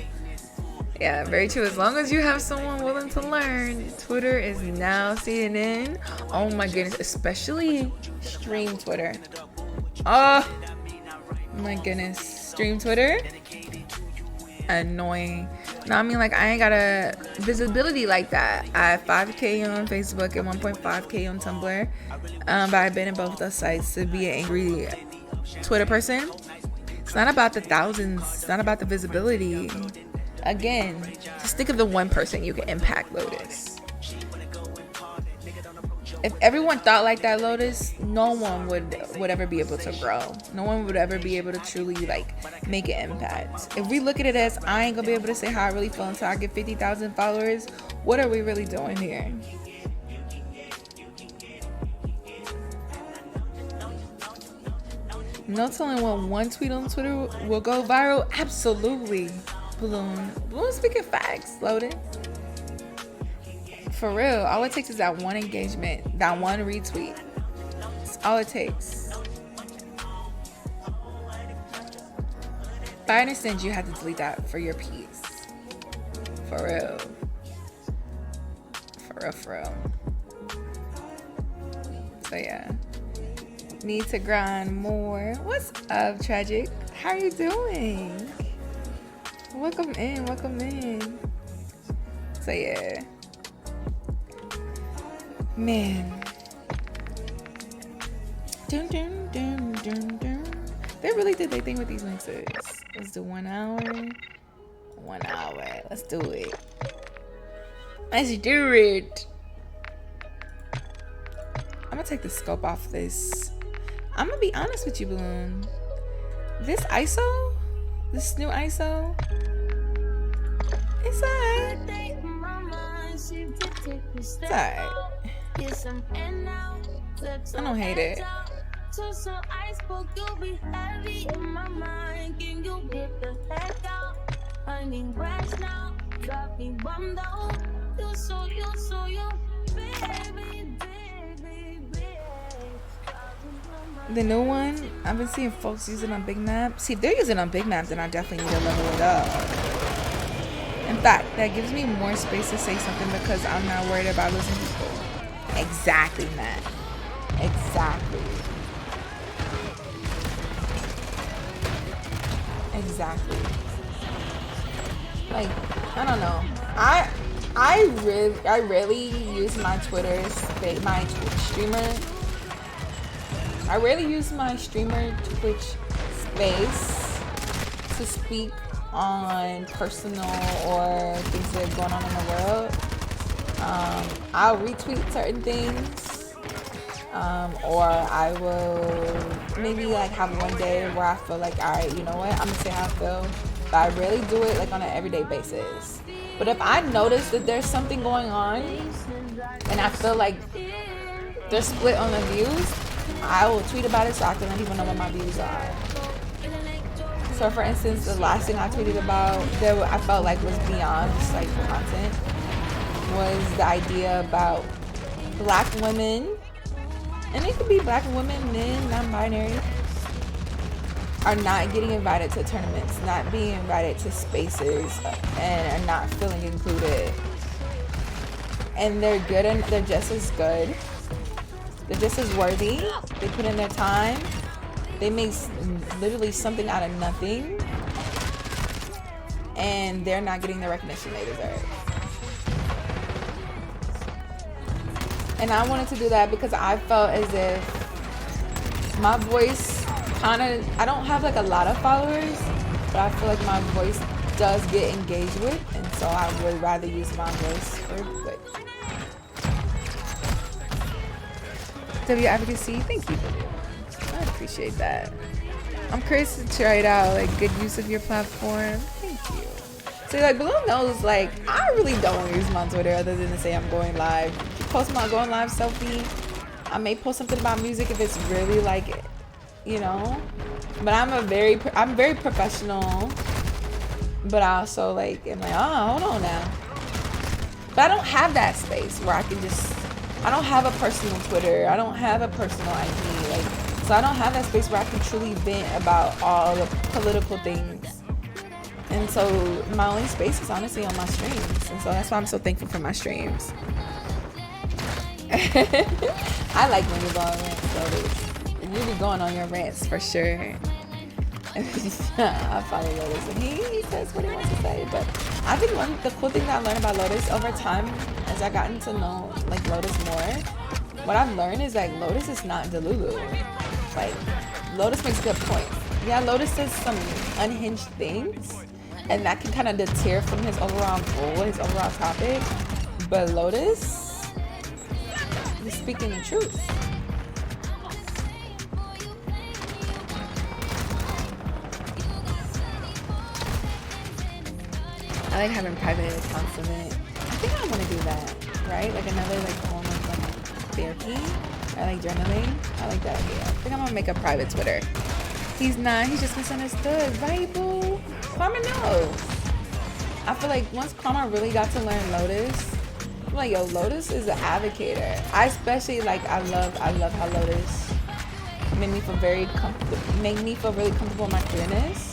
yeah, very true. As long as you have someone willing to learn, Twitter is now CNN. Oh my goodness, especially stream Twitter. Oh my goodness, stream Twitter. Annoying. No, I mean, like, I ain't got a visibility like that. I have 5K on Facebook and 1.5K on Tumblr. But I've been in both those sites to be an angry Twitter person. It's not about the thousands. It's not about the visibility. Again, just think of the one person you can impact, Lotus. If everyone thought like that, Lotus, no one would ever be able to grow. No one would ever be able to truly like make an impact. If we look at it as I ain't gonna be able to say how I really feel until I get 50,000 followers, what are we really doing here? No telling what one tweet on Twitter will go viral. Absolutely. Balloon speaking facts, Lotus. For real, all it takes is that one engagement, that one retweet. That's all it takes. But I understand you had to delete that for your piece. For real. For real. So yeah. Need to grind more. What's up, Tragic? How are you doing? Welcome in. So yeah. Man. Dun, dun, dun, dun, dun. They really did their thing with these mixes. Let's do 1 hour. 1 hour. Let's do it. Let's do it. I'm gonna take the scope off this. I'm gonna be honest with you, Balloon. This ISO, this new ISO, it's alright. It's alright. I don't hate it. The new one, I've been seeing folks using on Big Map. See, if they're using on Big Map, then I definitely need to level it up. In fact, that gives me more space to say something because I'm not worried about losing people. Exactly, Matt. Exactly. Like, I don't know. I rarely use my Twitter space, my streamer. I rarely use my streamer Twitch space to speak on personal or things that are going on in the world. I'll retweet certain things, or I will maybe like have one day where I feel like, all right, you know what, I'm gonna say how I feel, but I rarely do it like on an everyday basis. But if I notice that there's something going on and I feel like they're split on the views, I will tweet about it so I can let people know what my views are. So for instance, the last thing I tweeted about that I felt like was beyond just like content was the idea about black women, and it could be black women, men, non-binary, are not getting invited to tournaments, not being invited to spaces, and are not feeling included. And they're good and they're just as good. They're just as worthy. They put in their time. They make literally something out of nothing. And they're not getting the recognition they deserve. And I wanted to do that because I felt as if my voice kind of, I don't have like a lot of followers, but I feel like my voice does get engaged with, and so I would rather use my voice for good. W advocacy, thank you. I appreciate that. I'm curious to try it out, like good use of your platform. Thank you. So like Balloon knows, like I really don't use my Twitter other than to say I'm going live. Post my going live selfie. I may post something about music if it's really like, you know. But I'm very professional. But I also like am like, oh, hold on now. But I don't have that space where I can just. I don't have a personal Twitter. I don't have a personal ID. Like, so I don't have that space where I can truly vent about all the political things. And so my only space is honestly on my streams. And so that's why I'm so thankful for my streams. I like when you go on rants, though. You be going on your rants for sure. I follow Lotus and he says what he wants to say. But I think the cool thing that I learned about Lotus over time, as I gotten to know like Lotus more, what I've learned is like Lotus is not Delulu. Like Lotus makes good points. Yeah, Lotus says some unhinged things, and that can kind of deter from his overall goal, his overall topic. But Lotus is speaking the truth. I like having private accounts of it. I think I want to do that, right? Like another like form of like therapy. I like journaling. I like that idea. I think I'm gonna make a private Twitter. He's not. He's just misunderstood, right, boo? Karma knows. I feel like once Karma really got to learn Lotus, I'm like, yo, Lotus is an advocator. I especially like. I love how Lotus made me feel really comfortable in my queerness.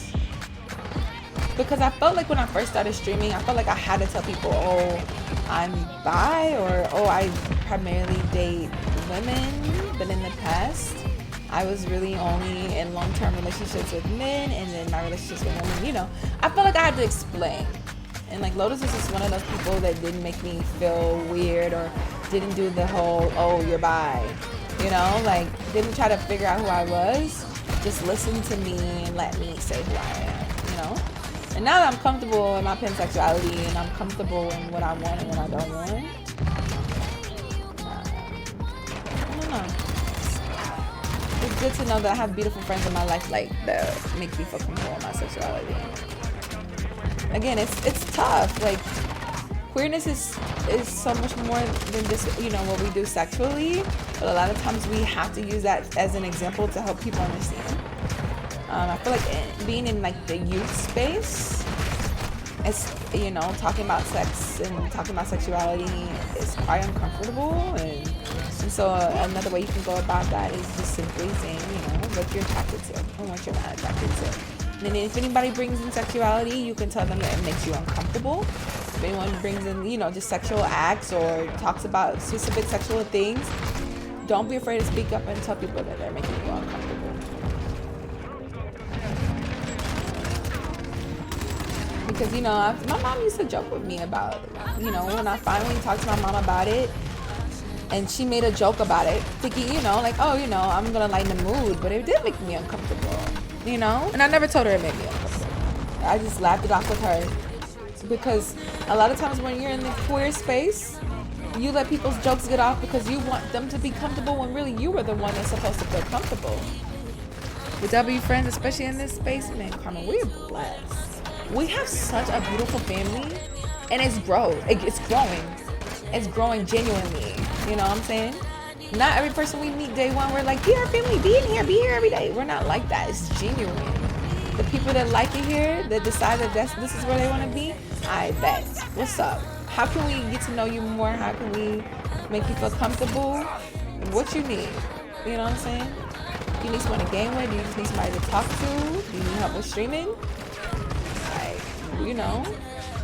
Because I felt like when I first started streaming, I felt like I had to tell people, oh, I'm bi, or oh, I primarily date women. But in the past, I was really only in long-term relationships with men, and then my relationships with women, you know. I felt like I had to explain. And like Lotus is just one of those people that didn't make me feel weird or didn't do the whole, oh, you're bi. You know, like didn't try to figure out who I was. Just listen to me and let me say who I am, you know? And now that I'm comfortable in my pansexuality and I'm comfortable in what I want and what I don't want, I don't know. It's good to know that I have beautiful friends in my life like that make me feel comfortable in my sexuality. Again, it's tough. Like queerness is so much more than just, you know, what we do sexually. But a lot of times we have to use that as an example to help people understand. I feel like being in like the youth space, as you know, talking about sex and talking about sexuality is quite uncomfortable, and so another way you can go about that is just simply saying, you know, what you're attracted to and what you're not attracted to. And then if anybody brings in sexuality, you can tell them that it makes you uncomfortable. If anyone brings in, you know, just sexual acts or talks about specific sexual things, don't be afraid to speak up and tell people that they're making you uncomfortable. Because, you know, my mom used to joke with me about, you know, when I finally talked to my mom about it, and she made a joke about it, thinking, you know, like, oh, you know, I'm going to lighten the mood, but it did make me uncomfortable, you know? And I never told her it made me uncomfortable. I just laughed it off with her. Because a lot of times when you're in the queer space, you let people's jokes get off because you want them to be comfortable when really you were the one that's supposed to feel comfortable. With W friends, especially in this space, man, Karma, we're blessed. We have such a beautiful family, and it's growing. It's growing genuinely. You know what I'm saying? Not every person we meet day one, we're like, be our family, be here every day. We're not like that. It's genuine. The people that like it here, that decide that this is where they want to be, I bet. What's up? How can we get to know you more? How can we make you feel comfortable? What you need? You know what I'm saying? Do you need someone to game with? Do you just need somebody to talk to? Do you need help with streaming? You know,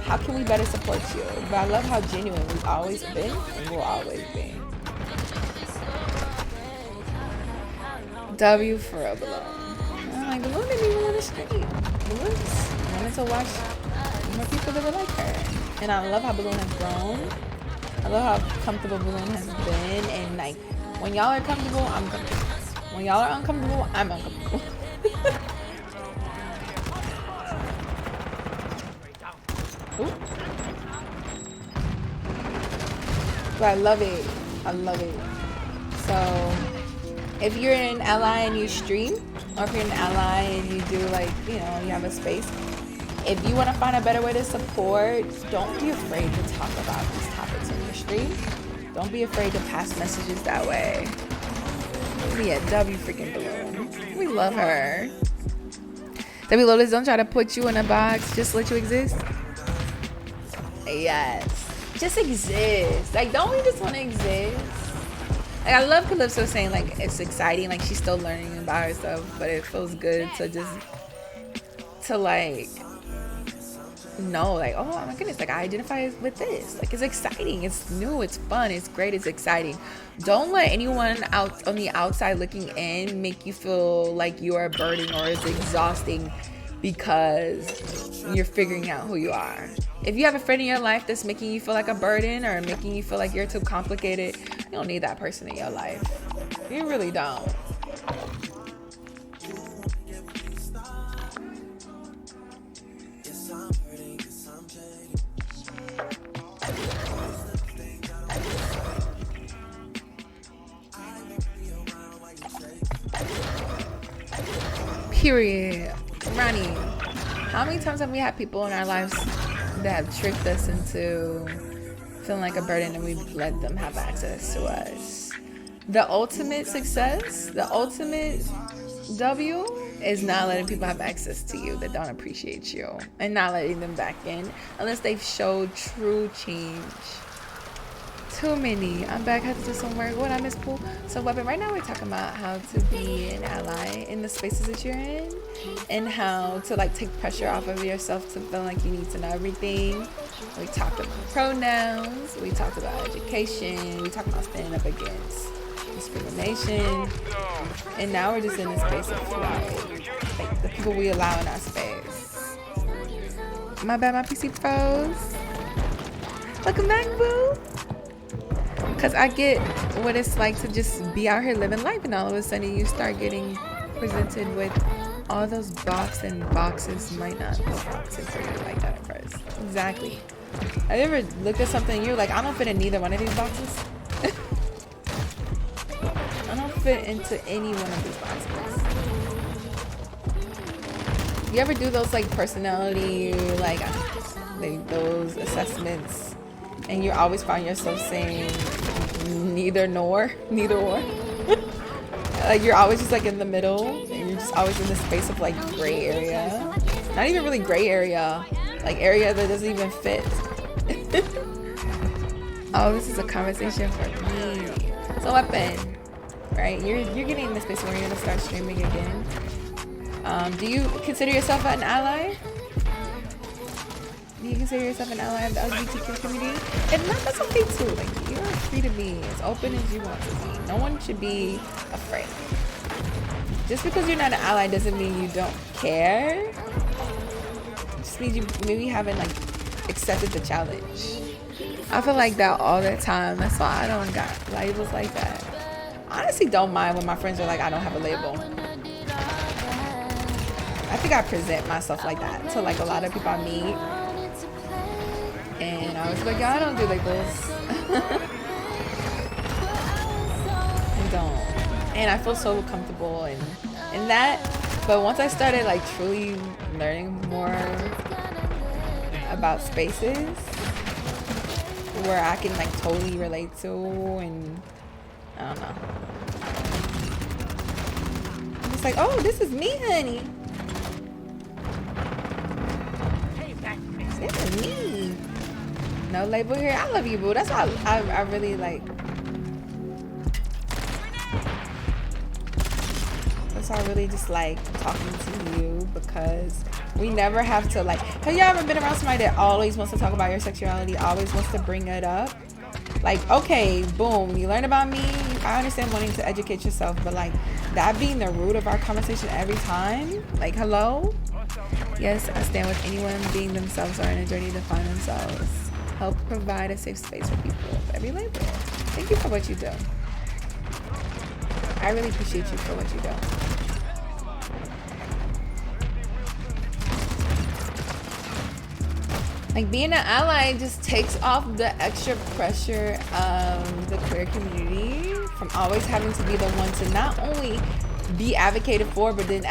how can we better support you? But I love how genuine we've always been and will always be. W for real, Balloon. I'm like, Balloon didn't even want to stream. Balloon just wanted to watch more people that were like her. And I love how Balloon has grown. I love how comfortable Balloon has been. And like, when y'all are comfortable, I'm comfortable. When y'all are uncomfortable, I'm uncomfortable. So I love it. I love it. So if you're an ally and you stream, or if you're an ally and you do like, you know, you have a space, if you want to find a better way to support, don't be afraid to talk about these topics in your stream. Don't be afraid to pass messages that way. Yeah, W freaking Balloon. We love her. W Lotus, don't try to put you in a box. Just let you exist. Yes. Just exist. Like, don't we just want to exist? Like, I love Calypso saying, like, it's exciting. Like, she's still learning about herself. But it feels good to just, to, like, know, like, oh my goodness, like, I identify with this. Like, it's exciting. It's new. It's fun. It's great. It's exciting. Don't let anyone out on the outside looking in make you feel like you are a burden or it's exhausting because you're figuring out who you are. If you have a friend in your life that's making you feel like a burden or making you feel like you're too complicated, you don't need that person in your life. You really don't. Period. Ronnie, how many times have we had people in our lives that have tricked us into feeling like a burden and we've let them have access to us? The ultimate success, the ultimate W is not letting people have access to you that don't appreciate you and not letting them back in unless they've showed true change. Too many. I'm back. Had to do some work. What I miss pool. So Weapon, right now we're talking about how to be an ally in the spaces that you're in and how to like take pressure off of yourself to feel like you need to know everything. We talked about pronouns. We talked about education. We talked about standing up against discrimination. And now we're just in this space of like the people we allow in our space. My bad, my PC froze. Welcome back, boo. Because I get what it's like to just be out here living life and all of a sudden you start getting presented with all those boxes might not be boxes for you like that at first. Exactly. Have you ever looked at something and you're like, I don't fit in neither one of these boxes? I don't fit into any one of these boxes. You ever do those like personality, like those assessments and you always find yourself saying neither or. Like you're always just like in the middle and you're just always in this space of like gray area. Not even really gray area, like area that doesn't even fit. Oh, this is a conversation for me. So Weapon, right? You're getting in the space where you're gonna start streaming again. Do you consider yourself an ally? Do you consider yourself an ally of the LGBTQ community? If not, that's okay too. Like, you're free to be as open as you want to be. No one should be afraid. Just because you're not an ally doesn't mean you don't care. It just means you maybe haven't like accepted the challenge. I feel like that all the time. That's why I don't got labels like that. I honestly don't mind when my friends are like, I don't have a label. I think I present myself like that to like a lot of people I meet. And I was like, I don't do labels. I don't. And I feel so comfortable in that. But once I started like truly learning more about spaces where I can like totally relate to, and I don't know. I'm just like, oh, this is me, honey. This is me. No label here. I love you, boo. That's why I really like. That's why I really just like talking to you, because we never have to like. Have you ever been around somebody that always wants to talk about your sexuality, always wants to bring it up? Like, okay, boom, you learn about me. I understand wanting to educate yourself, but like that being the root of our conversation every time. Like, hello. Yes, I stand with anyone being themselves or in a journey to find themselves. Help provide a safe space for people of every label. Thank you for what you do. I really appreciate you for what you do. Like, being an ally just takes off the extra pressure of the queer community from always having to be the one to not only be advocated for, but then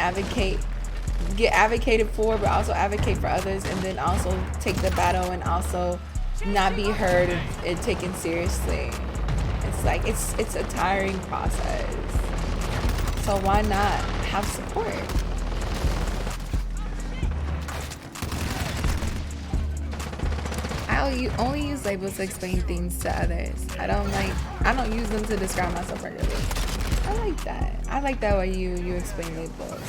get advocated for, but also advocate for others, and then also take the battle and also not be heard and taken seriously. It's like, it's a tiring process. So why not have support? I only use labels to explain things to others. I don't use them to describe myself regularly. I like that. I like that way you explain labels.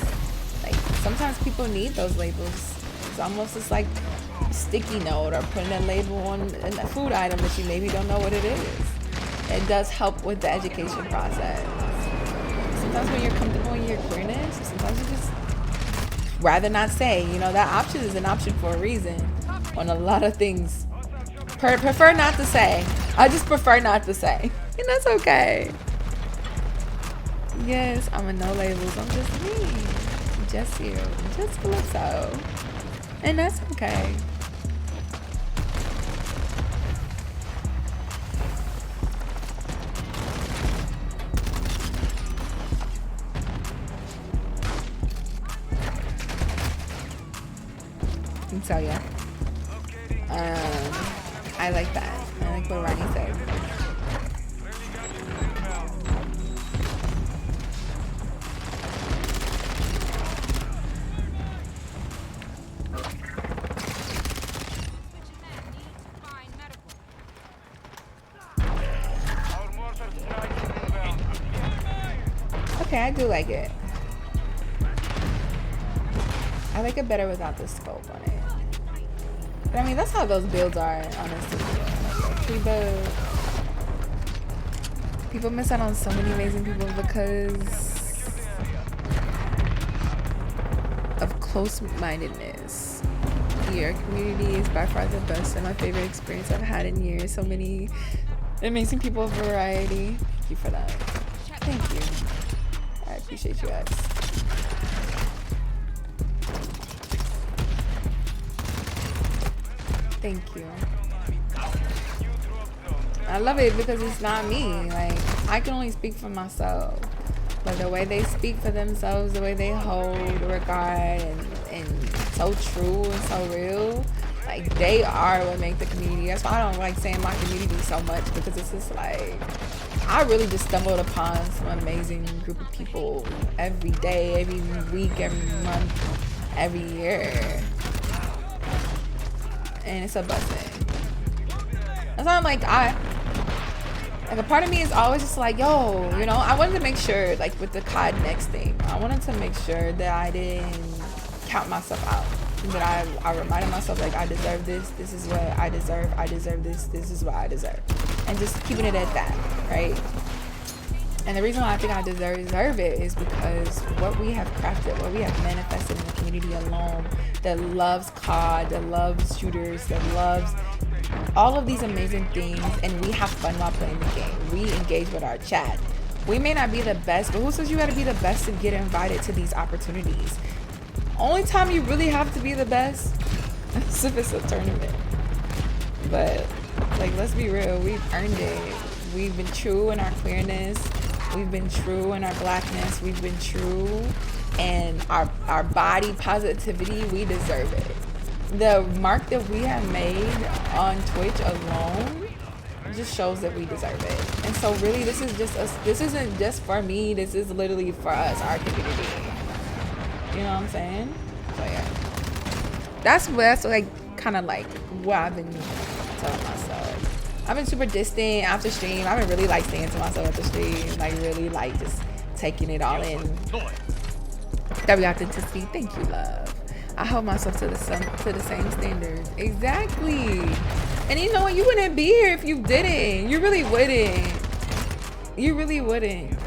Like, sometimes people need those labels. It's almost just like a sticky note or putting a label on a food item that you maybe don't know what it is. It does help with the education process. Sometimes when you're comfortable in your queerness, sometimes you just rather not say. You know, that option is an option for a reason on a lot of things. Prefer not to say. I just prefer not to say. And that's okay. Yes, I'm a no labels. I'm just me. Just you. Just Calypso. And that's okay. So yeah. I like that. I like what Ronnie said. Okay, I do like it. I like it better without the scope on it. But I mean, that's how those builds are, honestly. Like, people miss out on so many amazing people because of close-mindedness. Your community is by far the best and my favorite experience I've had in years. So many amazing people of variety. Thank you for that. Thank you. I appreciate you guys. Thank you. I love it because it's not me. Like, I can only speak for myself. But the way they speak for themselves, the way they hold regard and so true and so real, like, they are what make the community. That's why I don't like saying my community so much, because it's just like, I really just stumbled upon some amazing group of people every day, every week, every month, every year. And it's a blessing. That's why I'm like, a part of me is always just like, yo, you know, I wanted to make sure, like with the COD next thing, I wanted to make sure that I didn't count myself out. That I reminded myself, like, I deserve this, this is what I deserve this, this is what I deserve. And just keeping it at that, right? And the reason why I think I deserve it is because what we have crafted, what we have manifested in the community alone, that loves COD, that loves shooters, that loves all of these amazing things, and we have fun while playing the game. We engage with our chat. We may not be the best, but who says you gotta be the best to get invited to these opportunities? Only time you really have to be the best is if it's a tournament. But, like, let's be real, we've earned it. We've been true in our queerness. We've been true in our blackness. We've been true in our body positivity. We deserve it. The mark that we have made on Twitch alone just shows that we deserve it. And so really, this is just us. This isn't just for me. This is literally for us, our community. You know what I'm saying? So yeah, that's like kind of like what I've been telling myself. I've been super distant after stream. I've been really like staying to myself after stream, like really like just taking it all in. That we authenticity. Thank you, love. I hold myself to the same standards. Exactly. And you know what? You wouldn't be here if you didn't. You really wouldn't. You really wouldn't.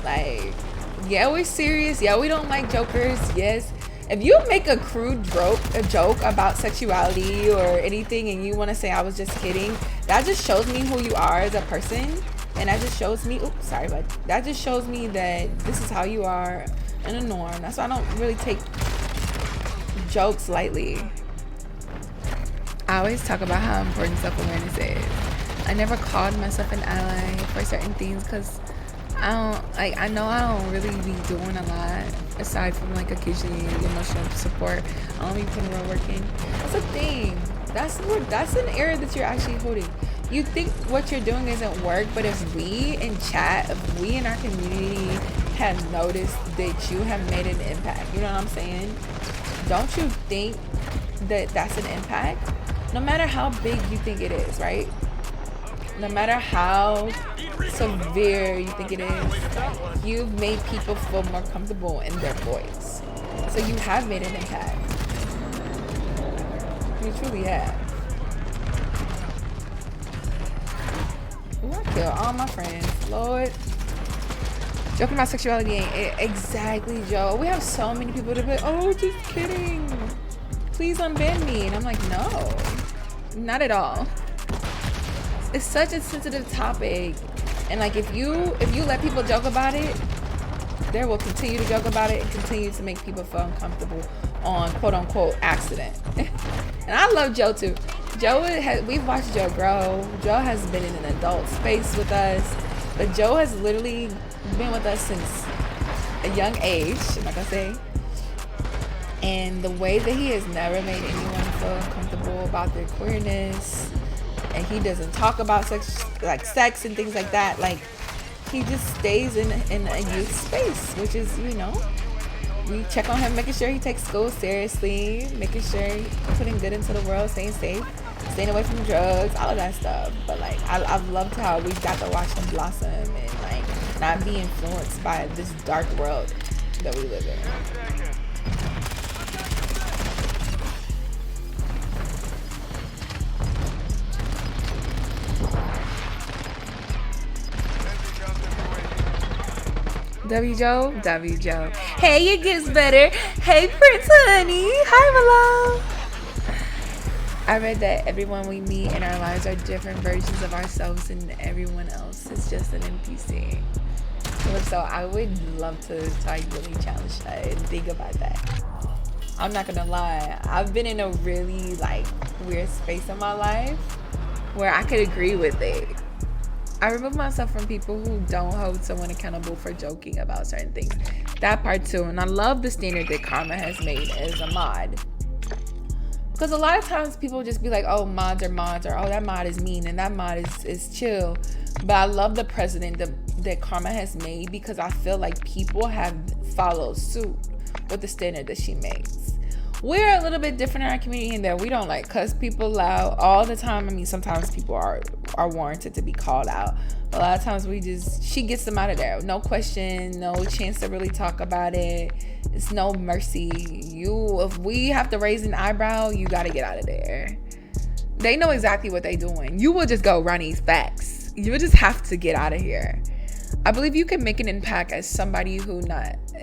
Like, yeah, we're serious. Yeah, we don't like jokers. Yes. If you make a crude joke about sexuality or anything and you want to say I was just kidding, that just shows me who you are as a person. And that just shows me, oops, sorry, but that just shows me that this is how you are in a norm. That's why I don't really take jokes lightly. I always talk about how important self-awareness is. I never called myself an ally for certain things because I know I don't really be doing a lot aside from like occasionally emotional support. I don't be putting real work in. That's a thing. That's an area that you're actually holding. You think what you're doing isn't work, but if we in chat, if we in our community have noticed that you have made an impact, you know what I'm saying? Don't you think that that's an impact? No matter how big you think it is, right? No matter how severe you think it is, you've made people feel more comfortable in their voice. So you have made an impact. You truly have. Ooh, I kill all my friends, Lord. Joking about sexuality ain't it. Exactly, Joe. We have so many people that be like, oh, just kidding. Please unban me. And I'm like, no, not at all. It's such a sensitive topic. And like, if you let people joke about it, they will continue to joke about it and continue to make people feel uncomfortable on quote unquote accident. And I love Joe too. We've watched Joe grow. Joe has been in an adult space with us, but Joe has literally been with us since a young age, like I say. And the way that he has never made anyone feel uncomfortable about their queerness, and he doesn't talk about sex and things like that. Like, he just stays in a youth space, which is, you know, we check on him, making sure he takes school seriously, making sure he's putting good into the world, staying safe, staying away from drugs, all of that stuff. But like, I've loved how we got to watch him blossom and like not be influenced by this dark world that we live in. W Joe. Hey, it gets better. Hey, Prince Honey. Hi, Malone. I read that everyone we meet in our lives are different versions of ourselves, and everyone else is just an NPC. So I would love to like really challenge that and think about that. I'm not gonna lie. I've been in a really like weird space in my life where I could agree with it. I remove myself from people who don't hold someone accountable for joking about certain things. That part too. And I love the standard that Karma has made as a mod. Because a lot of times people just be like, oh, mods are mods, or oh, that mod is mean and that mod is chill. But I love the precedent that Karma has made, because I feel like people have followed suit with the standard that she makes. We're a little bit different in our community in that we don't like cuss people out all the time. I mean, sometimes people are warranted to be called out. But a lot of times she gets them out of there. No question, no chance to really talk about it. It's no mercy. If we have to raise an eyebrow, you got to get out of there. They know exactly what they're doing. You will just go run these facts. You will just have to get out of here. I believe you can make an impact as somebody who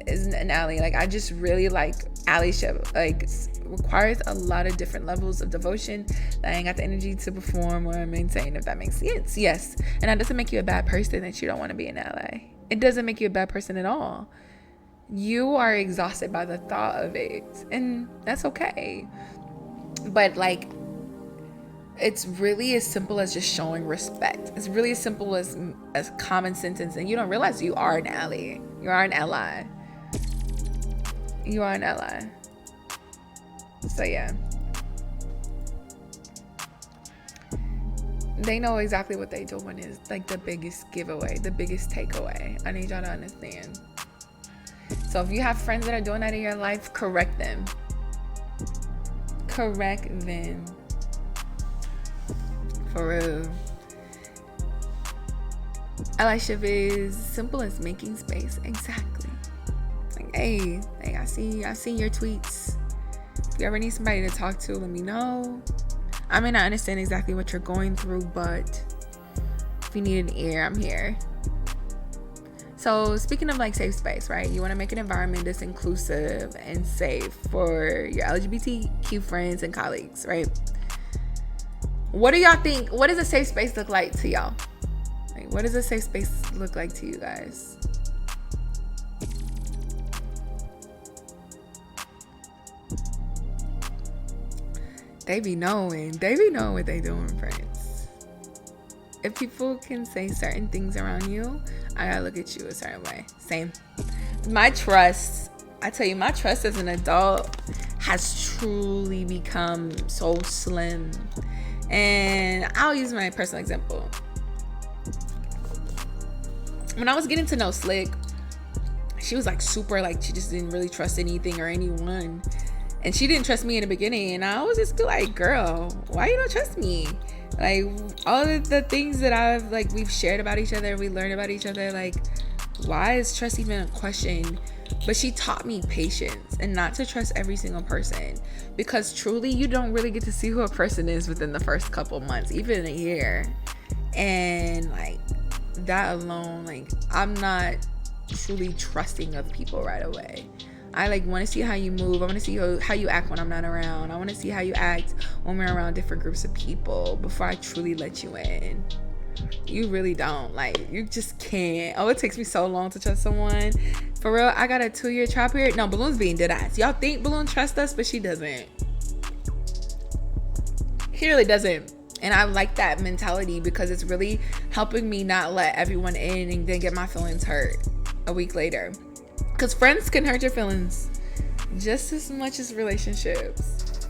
isn't an ally. Like, I just really like allyship. Like, requires a lot of different levels of devotion that I ain't got the energy to perform or maintain, if that makes sense. Yes. And that doesn't make you a bad person that you don't want to be an ally. It doesn't make you a bad person at all. You are exhausted by the thought of it, and that's okay. But like, it's really as simple as just showing respect. It's really as simple as common sentence, and you don't realize you are an ally. You are an ally. You are an ally. So yeah. They know exactly what they doing is like the biggest giveaway, the biggest takeaway. I need y'all to understand. So if you have friends that are doing that in your life, correct them. Correct them. For real. Allyship is simple as making space. Exactly. Like, hey, I see your tweets. If you ever need somebody to talk to, let me know. I may not understand exactly what you're going through, but if you need an ear, I'm here. So speaking of like safe space, right? You want to make an environment that's inclusive and safe for your LGBTQ friends and colleagues, right? What do y'all think? What does a safe space look like to y'all? Like, what does a safe space look like to you guys? They be knowing what they doing, friends. If people can say certain things around you, I gotta look at you a certain way. Same. My trust as an adult has truly become so slim. And I'll use my personal example. When I was getting to know Slick, she was like super, like, she just didn't really trust anything or anyone. And she didn't trust me in the beginning. And I was just like, girl, why you don't trust me? Like, all of the things that we've shared about each other, we learned about each other, like, why is trust even a question? But she taught me patience and not to trust every single person, because truly you don't really get to see who a person is within the first couple months, even a year. And like that alone, like, I'm not truly trusting of people right away. I like want to see how you move. I want to see how you act when I'm not around. I want to see how you act when we're around different groups of people before I truly let you in. You really don't. Like, you just can't. Oh, it takes me so long to trust someone. For real, I got a 2-year trial period. No, Balloon's being dead ass. Y'all think Balloon trusts us, but she doesn't. He really doesn't. And I like that mentality because it's really helping me not let everyone in and then get my feelings hurt a week later. Because friends can hurt your feelings just as much as relationships.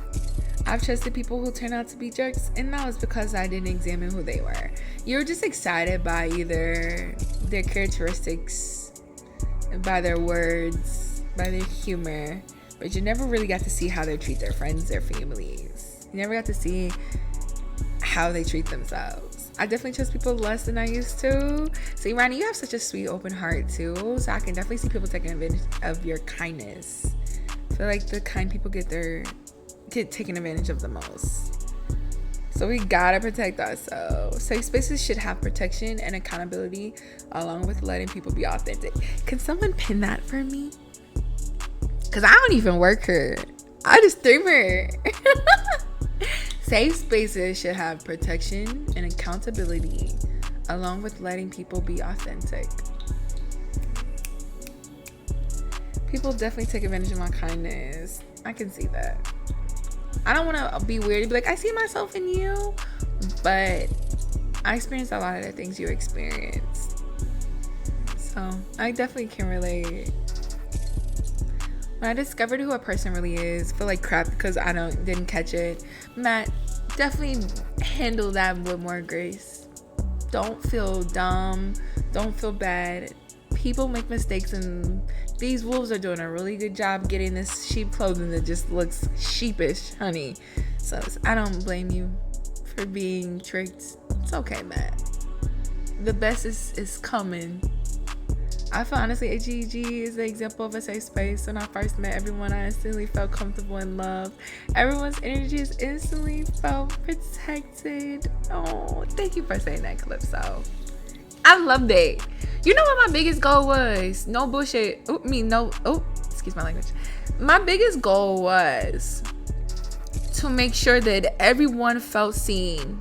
I've trusted people who turn out to be jerks, and that was because I didn't examine who they were. You're just excited by either their characteristics, by their words, by their humor, but you never really got to see how they treat their friends, their families. You never got to see how they treat themselves. I definitely trust people less than I used to. See, Ronnie, you have such a sweet, open heart too, so I can definitely see people taking advantage of your kindness. I feel like the kind people get taken advantage of the most. So we gotta protect ourselves. Safe spaces should have protection and accountability, along with letting people be authentic. Can someone pin that for me? Because I don't even work here. I just stream her. Safe spaces should have protection and accountability, along with letting people be authentic. People definitely take advantage of my kindness. I can see that. I don't want to be weird and be like, I see myself in you, but I experienced a lot of the things you experienced. So I definitely can relate. When I discovered who a person really is, feel like crap because I didn't catch it. Matt, definitely handle that with more grace. Don't feel dumb. Don't feel bad. People make mistakes, and these wolves are doing a really good job getting this sheep clothing that just looks sheepish, honey. So I don't blame you for being tricked. It's okay, Matt. The best is coming. I feel honestly HEG is the example of a safe space. When I first met everyone, I instantly felt comfortable and loved. Everyone's energy is instantly felt protected. Oh, thank you for saying that, Calypso. I loved it. You know what my biggest goal was? No bullshit. Excuse my language. My biggest goal was to make sure that everyone felt seen.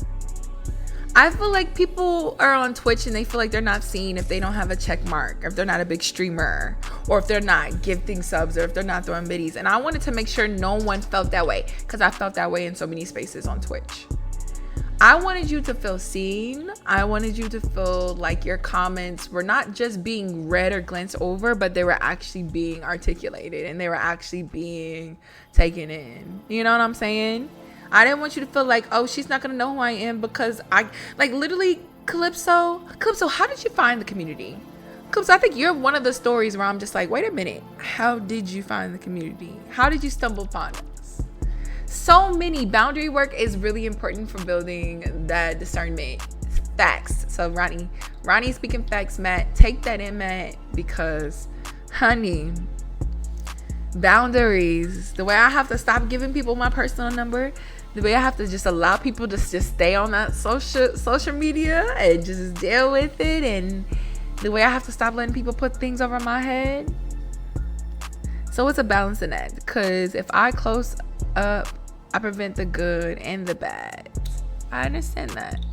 I feel like people are on Twitch and they feel like they're not seen if they don't have a check mark, or if they're not a big streamer, or if they're not gifting subs, or if they're not throwing biddies. And I wanted to make sure no one felt that way, because I felt that way in so many spaces on Twitch. I wanted you to feel seen. I wanted you to feel like your comments were not just being read or glanced over, but they were actually being articulated and they were actually being taken in. You know what I'm saying? I didn't want you to feel like, oh, she's not gonna know who I am, because I like literally Calypso, how did you find the community? Calypso, I think you're one of the stories where I'm just like, wait a minute, how did you find the community? How did you stumble upon us? So many boundary work is really important for building that discernment. Facts. So Ronnie speaking facts, Matt. Take that in, Matt, because honey, boundaries. The way I have to stop giving people my personal number, the way I have to just allow people to just stay on that social media and just deal with it, and the way I have to stop letting people put things over my head. So it's a balance in that, because if I close up, I prevent the good and the bad. I understand that.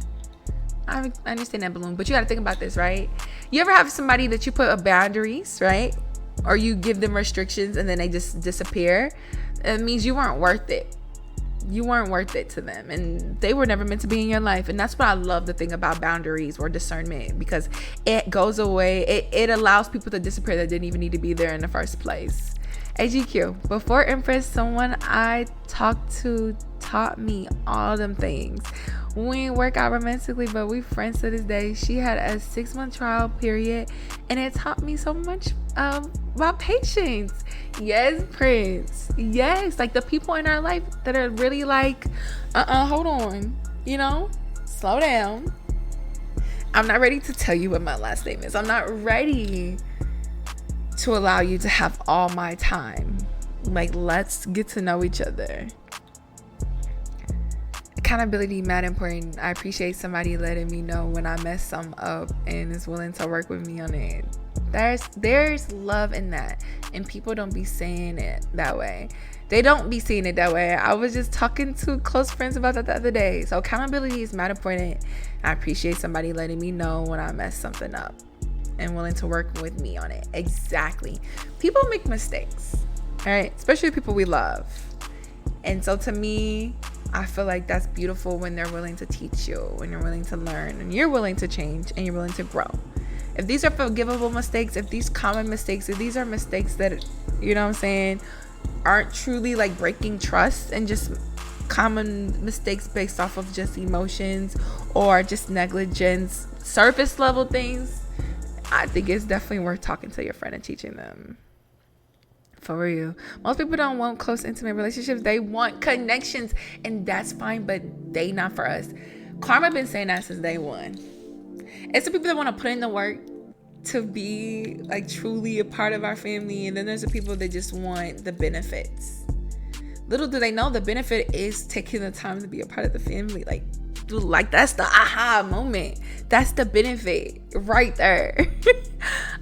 I understand that, Balloon. But you got to think about this, right? You ever have somebody that you put boundaries, right? Or you give them restrictions and then they just disappear? It means you weren't worth it. you weren't worth it to them, and they were never meant to be in your life. And that's what I love the thing about boundaries or discernment, because it goes away. It allows people to disappear that didn't even need to be there in the first place. AGQ, before Empress, someone I talked to taught me all them things. We ain't work out romantically, but we friends to this day. She had a 6-month trial period, and it taught me so much about patience. Yes, Prince. Yes, like the people in our life that are really like, hold on, slow down. I'm not ready to tell you what my last name is. I'm not ready to allow you to have all my time. Like, let's get to know each other. Accountability, mad important. I appreciate somebody letting me know when I mess something up and is willing to work with me on it. There's love in that, and people don't be saying it that way. They don't be seeing it that way. I was just talking to close friends about that the other day. So accountability is mad important. I appreciate somebody letting me know when I mess something up and willing to work with me on it. Exactly. People make mistakes, all right? Especially people we love. And so to me, I feel like that's beautiful when they're willing to teach you, when you're willing to learn, and you're willing to change, and you're willing to grow. If these are forgivable mistakes, if these common mistakes, if these are mistakes that, aren't truly like breaking trust and just common mistakes based off of just emotions or just negligence, surface level things, I think it's definitely worth talking to your friend and teaching them. For real. Most people don't want close, intimate relationships. They want connections, and that's fine, but they not for us. Karma been saying that since day one. It's the people that want to put in the work to be like truly a part of our family, and then there's the people that just want the benefits. Little do they know the benefit is taking the time to be a part of the family. Like that's the aha moment. That's the benefit right there.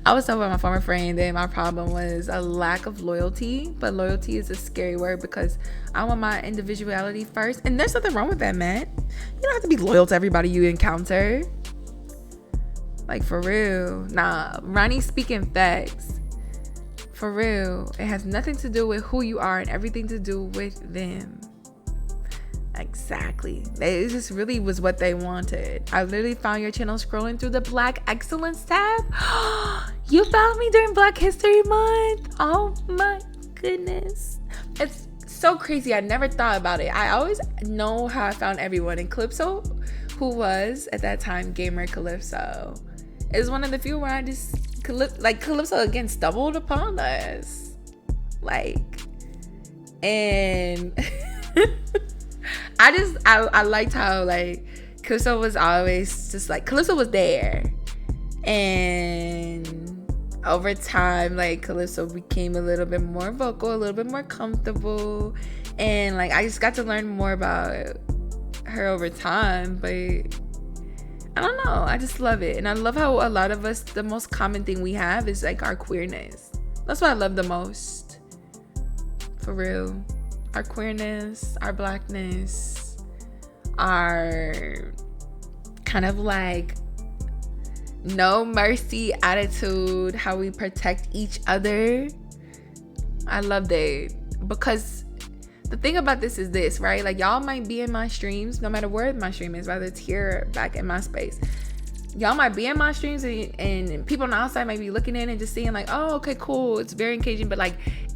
I was talking about my former friend that my problem was a lack of loyalty, but loyalty is a scary word because I want my individuality first, and there's nothing wrong with that, man. You don't have to be loyal to everybody you encounter. Like, for real. Nah, Ronnie's speaking facts. For real. It has nothing to do with who you are and everything to do with them. Exactly. It just really was what they wanted. I literally found your channel scrolling through the Black Excellence tab. You found me during Black History Month. Oh my goodness. It's so crazy. I never thought about it. I always know how I found everyone. And Calypso, who was at that time Gamer Calypso, is one of the few where I just Calypso again stumbled upon us. And I liked how Calypso was always just Calypso was there, and over time Calypso became a little bit more vocal, a little bit more comfortable, and I just got to learn more about her over time. But I don't know, I just love it. And I love how a lot of us, the most common thing we have is our queerness. That's what I love the most, for real. Our queerness, our blackness, our kind of no mercy attitude, how we protect each other. I love that, because the thing about this is this, right? Y'all might be in my streams, no matter where my stream is, whether it's here or back in my space. Y'all might be in my streams, and people on the outside might be looking in and just seeing oh, okay, cool, it's very engaging, but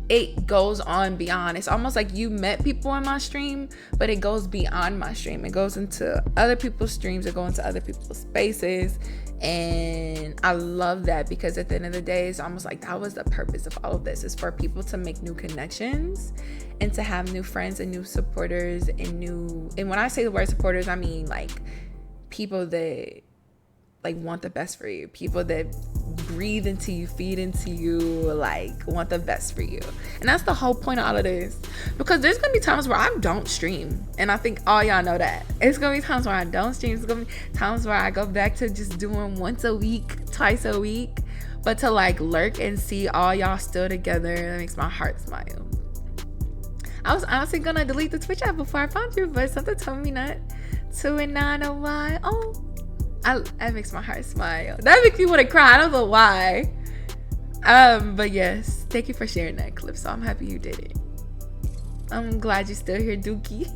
it goes on beyond. It's almost like you met people in my stream, but it goes beyond my stream. It goes into other people's streams, it goes into other people's spaces. And I love that, because at the end of the day, it's almost that was the purpose of all of this, is for people to make new connections and to have new friends and new supporters and when I say the word supporters, I mean people that want the best for you, people that breathe into you, feed into you, want the best for you. And that's the whole point of all of this, because there's gonna be times where I don't stream, and I think all y'all know that. It's gonna be times where I don't stream. It's gonna be times where I go back to just doing once a week, twice a week, but to lurk and see all y'all still together, that makes my heart smile. I was honestly gonna delete the Twitch app before I found you, but something told me not to, and now I know why. That makes my heart smile. That makes me want to cry. I don't know why. But yes, thank you for sharing that clip. So I'm happy you did it. I'm glad you're still here, Dookie.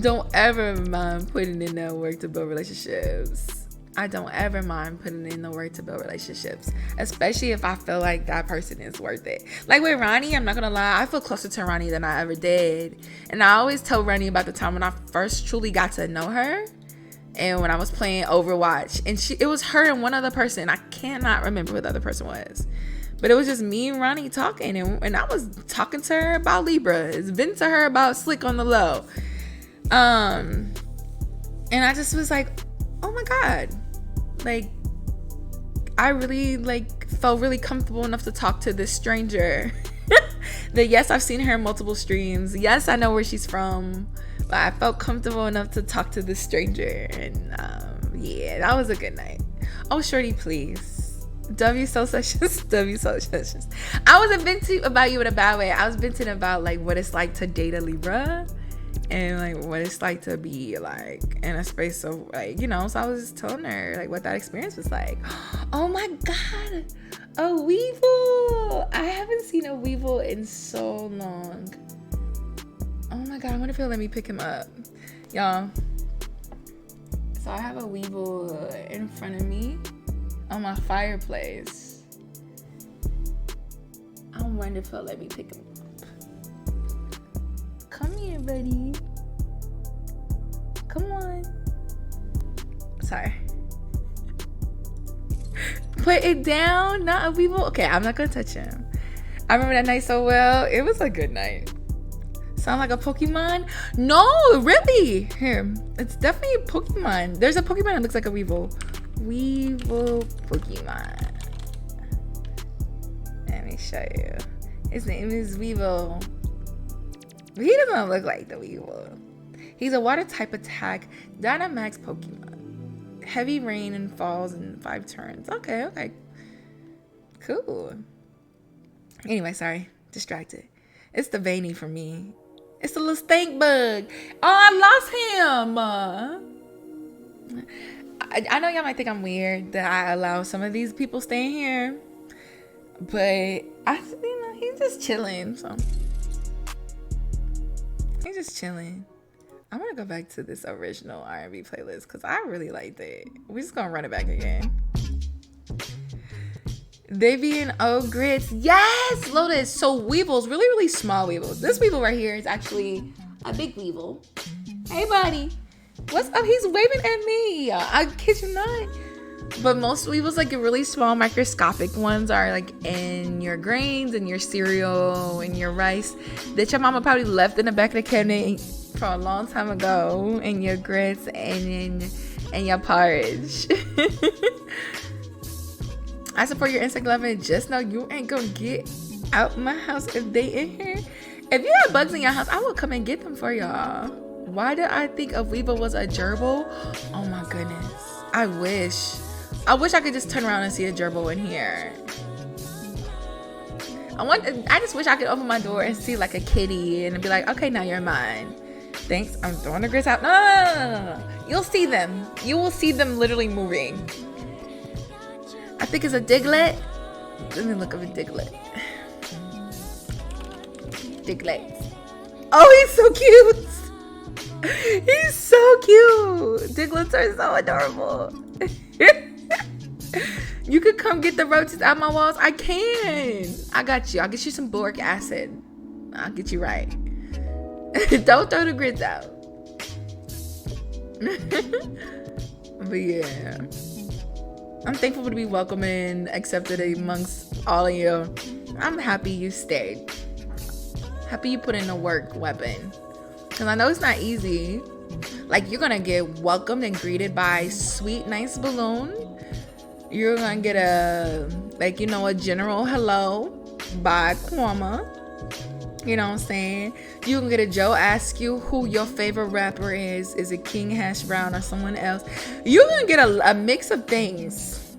Don't ever mind putting in that work to build relationships. I don't ever mind putting in the work to build relationships, especially if I feel like that person is worth it. Like with Ronnie, I'm not gonna lie, I feel closer to Ronnie than I ever did. And I always tell Ronnie about the time when I first truly got to know her, and when I was playing Overwatch, and it was her and one other person. I cannot remember who the other person was, but it was just me and Ronnie talking, and I was talking to her about Libras, venting to her about Slick on the low. And I just was like, oh my God, like, I really felt really comfortable enough to talk to this stranger. That yes, I've seen her in multiple streams. Yes, I know where she's from, but I felt comfortable enough to talk to this stranger. And yeah, that was a good night. Oh, shorty, please. W soul sessions. W soul sessions. I wasn't venting about you in a bad way. I was venting about like what it's like to date a Libra, and like what it's like to be like in a space of like, you know. So I was just telling her like what that experience was like. Oh my God, a weevil! I haven't seen a weevil in so long. Oh my God, I wonder if he'll let me pick him up, y'all. So I have a weevil in front of me on my fireplace. I wonder if he'll let me pick him up. Come here, buddy. Come on. Sorry. Put it down. Not a weevil. Okay, I'm not gonna touch him. I remember that night so well. It was a good night. Sound like a Pokemon? No, really. Here, it's definitely a Pokemon. There's a Pokemon that looks like a weevil. Weevil Pokemon. Let me show you. His name is Weevil. He doesn't look like the Weevil. He's a water type attack Dynamax Pokemon. Heavy rain and falls in 5 turns. Okay. Cool. Anyway, sorry. Distracted. It's the veiny for me. It's the little stink bug. Oh, I lost him. I know y'all might think I'm weird that I allow some of these people staying here, but he's just chilling. So he's just chilling. I'm gonna go back to this original R&B playlist because I really liked it. We're just gonna run it back again. They be in old grits. Yes, Lotus. So weevils, really, really small weevils. This weevil right here is actually a big weevil. Hey, buddy. What's up? He's waving at me. I kid you not. But most weevils, like really small, microscopic ones, are like in your grains, in your cereal, in your rice that your mama probably left in the back of the cabinet from a long time ago, in your grits and in your porridge. I support your insect loving. Just know you ain't gonna get out my house if they in here. If you have bugs in your house, I will come and get them for y'all. Why did I think a weevil was a gerbil? Oh my goodness. I wish I could just turn around and see a gerbil in here. I just wish I could open my door and see like a kitty and be like, okay, now you're mine. Thanks. I'm throwing the grits out. No. You'll see them. You will see them literally moving. I think it's a Diglett. Let me look up a Diglett. Diglett. Oh, he's so cute. He's so cute. Diglets are so adorable. You could come get the roaches out my walls. I can. I got you. I'll get you some boric acid. I'll get you right. Don't throw the grits out. But yeah. I'm thankful to be welcome and accepted amongst all of you. I'm happy you stayed. Happy you put in the work, weapon. Because I know it's not easy. Like, you're going to get welcomed and greeted by Sweet Nice Balloon. You're going to get a general hello by Kwama. You know what I'm saying? You can get a Joe ask you who your favorite rapper is. Is it King Hash Brown or someone else? You're going to get a mix of things.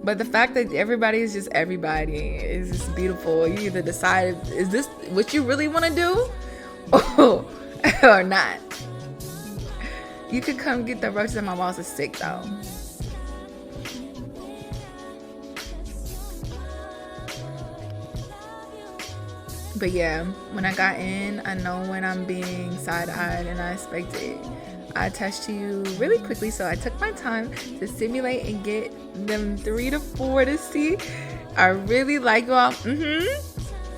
But the fact that everybody is just everybody is just beautiful. You either decide, is this what you really want to do? Or not. You could come get the roaches at my walls. Is sick though. But yeah, when I got in, I know when I'm being side-eyed and I expect it. I attached to you really quickly, so I took my time to simulate and get them 3 to 4 to see. I really like y'all.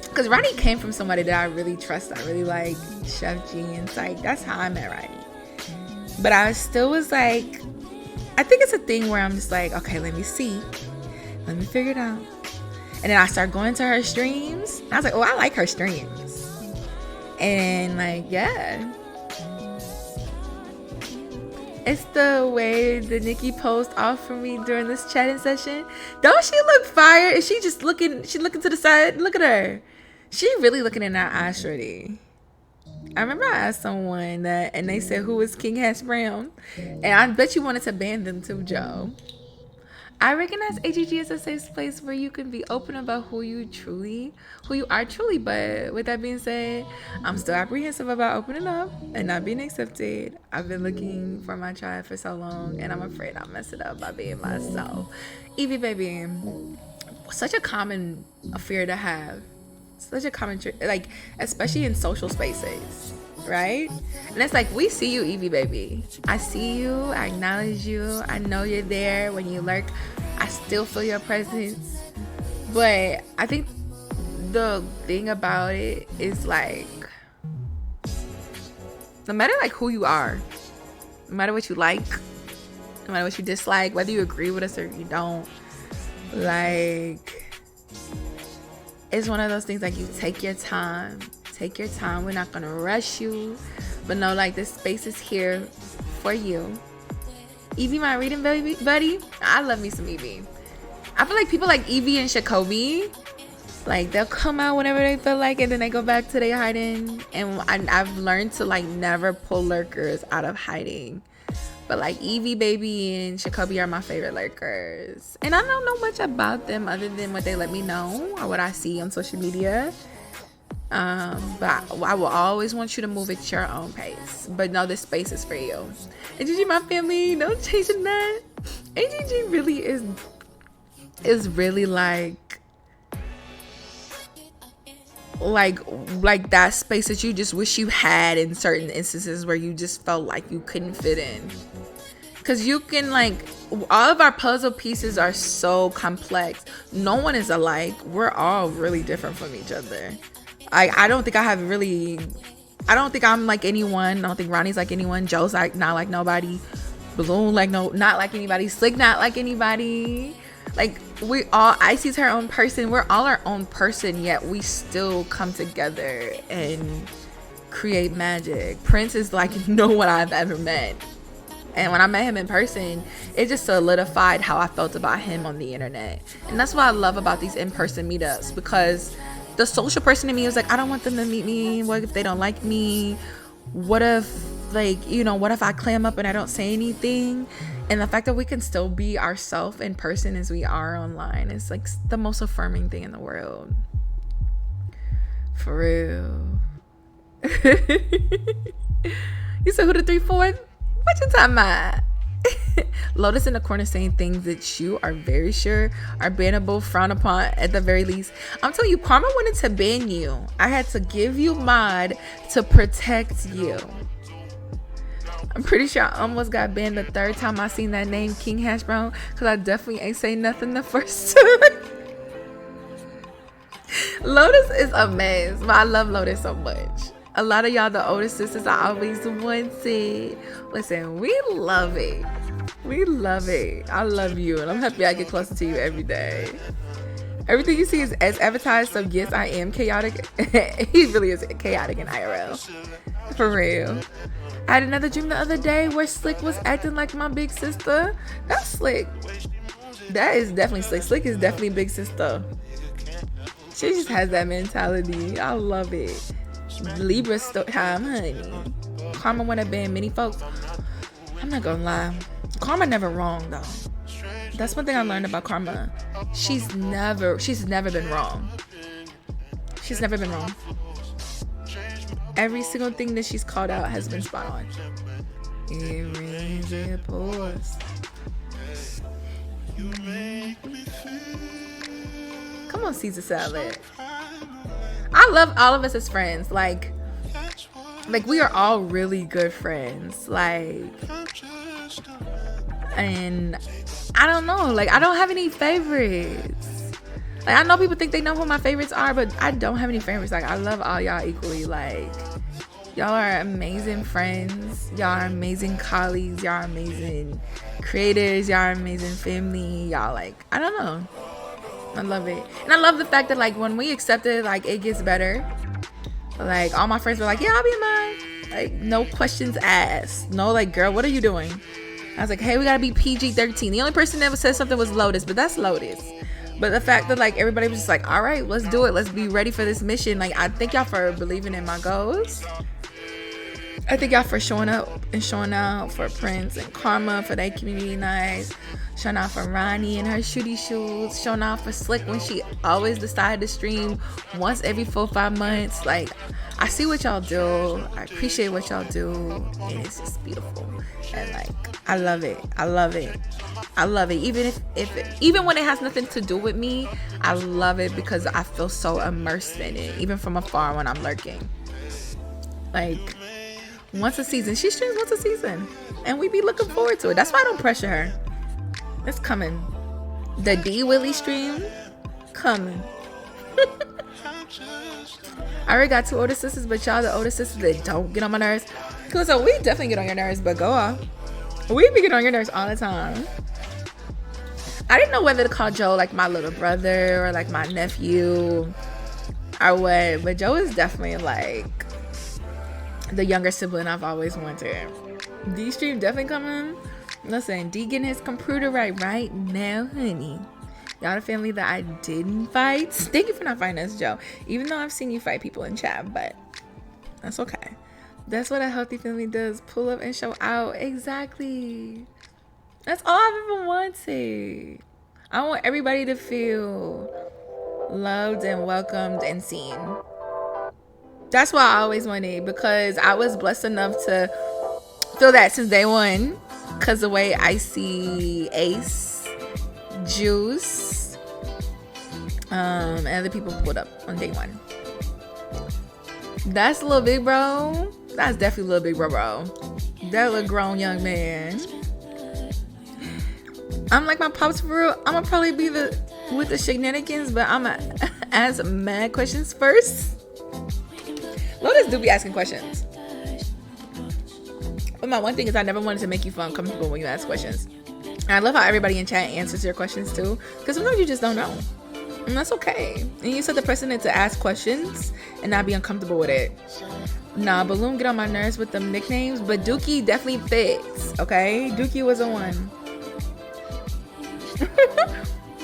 Because Ronnie came from somebody that I really trust. I really like Chef G and Psych. That's how I met Ronnie. But I still was like, I think it's a thing where I'm just like, okay, let me see. Let me figure it out. And then I start going to her streams. I was like, oh, I like her streams. And like, yeah. It's the way the Nikki posed off for me during this chatting session. Don't she look fire? Is she just looking, she looking to the side? Look at her. She really looking in that eye, shorty. I remember I asked someone that, and they said, who is King Hash Brown? And I bet you wanted to ban them too, Joe. I recognize AGG as a safe place where you can be open about who you are truly. But with that being said, I'm still apprehensive about opening up and not being accepted. I've been looking for my tribe for so long, and I'm afraid I'll mess it up by being myself. Evie, baby, such a common fear to have. Such a common, like, especially in social spaces, right? And it's like, we see you, Evie, baby. I see you, I acknowledge you, I know you're there. When you lurk, I still feel your presence. But I think the thing about it is like, no matter like who you are, no matter what you like, no matter what you dislike, whether you agree with us or you don't, like, it's one of those things like, you take your time. Take your time. We're not going to rush you. But no, like, this space is here for you. Evie, my reading buddy. I love me some Evie. I feel like people like Evie and Shakobi, like, they'll come out whenever they feel like it, and then they go back to their hiding. And I've learned to, like, never pull lurkers out of hiding. But like, Evie, baby, and Shakobi are my favorite lurkers. And I don't know much about them other than what they let me know or what I see on social media. But I will always want you to move at your own pace. But no, this space is for you. And Gigi, my family, no changing that. And Gigi really is really like that space that you just wish you had in certain instances where you just felt like you couldn't fit in. Because you can, like, all of our puzzle pieces are so complex. No one is alike. We're all really different from each other. I don't think I'm like anyone. I don't think Ronnie's like anyone. Joe's like not like nobody. Balloon not like anybody. Slick not like anybody. Like, Icy's her own person. We're all our own person, yet we still come together and create magic. Prince is like no one I've ever met. And when I met him in person, it just solidified how I felt about him on the internet. And that's what I love about these in-person meetups, because the social person in me was like, I don't want them to meet me. What if they don't like me? What if, like, what if I clam up and I don't say anything? And the fact that we can still be ourselves in person as we are online is like the most affirming thing in the world. For real. You said who the 3-4? What you talking about? Lotus in the corner saying things that you are very sure are bannable, frowned upon at the very least. I'm telling you, Karma wanted to ban you. I had to give you mod to protect you. I'm pretty sure I almost got banned the third time I seen that name, King Hash Brown, because I definitely ain't say nothing the first time. Lotus is a mess, but I love Lotus so much. A lot of y'all, the older sisters, I always wanted. Listen, we love it. We love it. I love you, and I'm happy I get closer to you every day. Everything you see is as advertised, so yes, I am chaotic. He really is chaotic in IRL. For real. I had another dream the other day where Slick was acting like my big sister. That's Slick. That is definitely Slick. Slick is definitely big sister. She just has that mentality. I love it. Libra time, honey. Karma wanna ban many folks. I'm not gonna lie. Karma never wrong though. That's one thing I learned about Karma. She's never been wrong. She's never been wrong. Every single thing that she's called out has been spot on. It rains, it pours. Come on, Caesar salad. I love all of us as friends. Like we are all really good friends. Like, and I don't know. Like, I don't have any favorites. Like, I know people think they know who my favorites are, but I don't have any favorites. Like, I love all y'all equally. Like, y'all are amazing friends. Y'all are amazing colleagues. Y'all are amazing creators. Y'all are amazing family. Y'all, like, I don't know. I love it. And I love the fact that, like, when we accept it, like, it gets better. Like, all my friends were like, yeah, I'll be in mine. Like, no questions asked. No, like, girl, what are you doing? I was like, hey, we gotta be PG-13. The only person that ever said something was Lotus, but that's Lotus. But the fact that, like, everybody was just like, all right, let's do it. Let's be ready for this mission. Like, I thank y'all for believing in my goals. I thank y'all for showing up and showing out for Prince and Karma for their community nights. Showing out for Ronnie and her shooty shoes. Showing out for Slick when she always decided to stream once every 4-5 months. Like, I see what y'all do. I appreciate what y'all do. And it's just beautiful. And, like, I love it. I love it. I love it. Even when it has nothing to do with me, I love it because I feel so immersed in it. Even from afar when I'm lurking. Like, once a season. She streams once a season. And we be looking forward to it. That's why I don't pressure her. It's coming. The D Willie stream coming. I already got 2 older sisters, but y'all the older sisters that don't get on my nerves. Cause so we definitely get on your nerves, but go off. We be getting on your nerves all the time. I didn't know whether to call Joe like my little brother or like my nephew or what, but Joe is definitely like the younger sibling I've always wanted. D stream definitely coming. Listen, D getting his computer right now, honey. Y'all the family that I didn't fight. Thank you for not fighting us, Joe. Even though I've seen you fight people in chat, but that's okay. That's what a healthy family does. Pull up and show out. Exactly. That's all I've ever wanted. I want everybody to feel loved and welcomed and seen. That's what I always wanted because I was blessed enough to feel that since day one. Because the way I see Ace, Juice, and other people pulled up on day one. That's a little big bro. That's definitely a little big bro. That little grown young man. I'm like my pops for real. I'm gonna probably be with the shenanigans, but I'm gonna ask mad questions first. Lotus do be asking questions. But my one thing is I never wanted to make you feel uncomfortable when you ask questions. And I love how everybody in chat answers your questions too. Because sometimes you just don't know. And that's okay. And you set the precedent to ask questions and not be uncomfortable with it. Nah, Balloon get on my nerves with them nicknames. But Dookie definitely fits. Okay? Dookie was a one.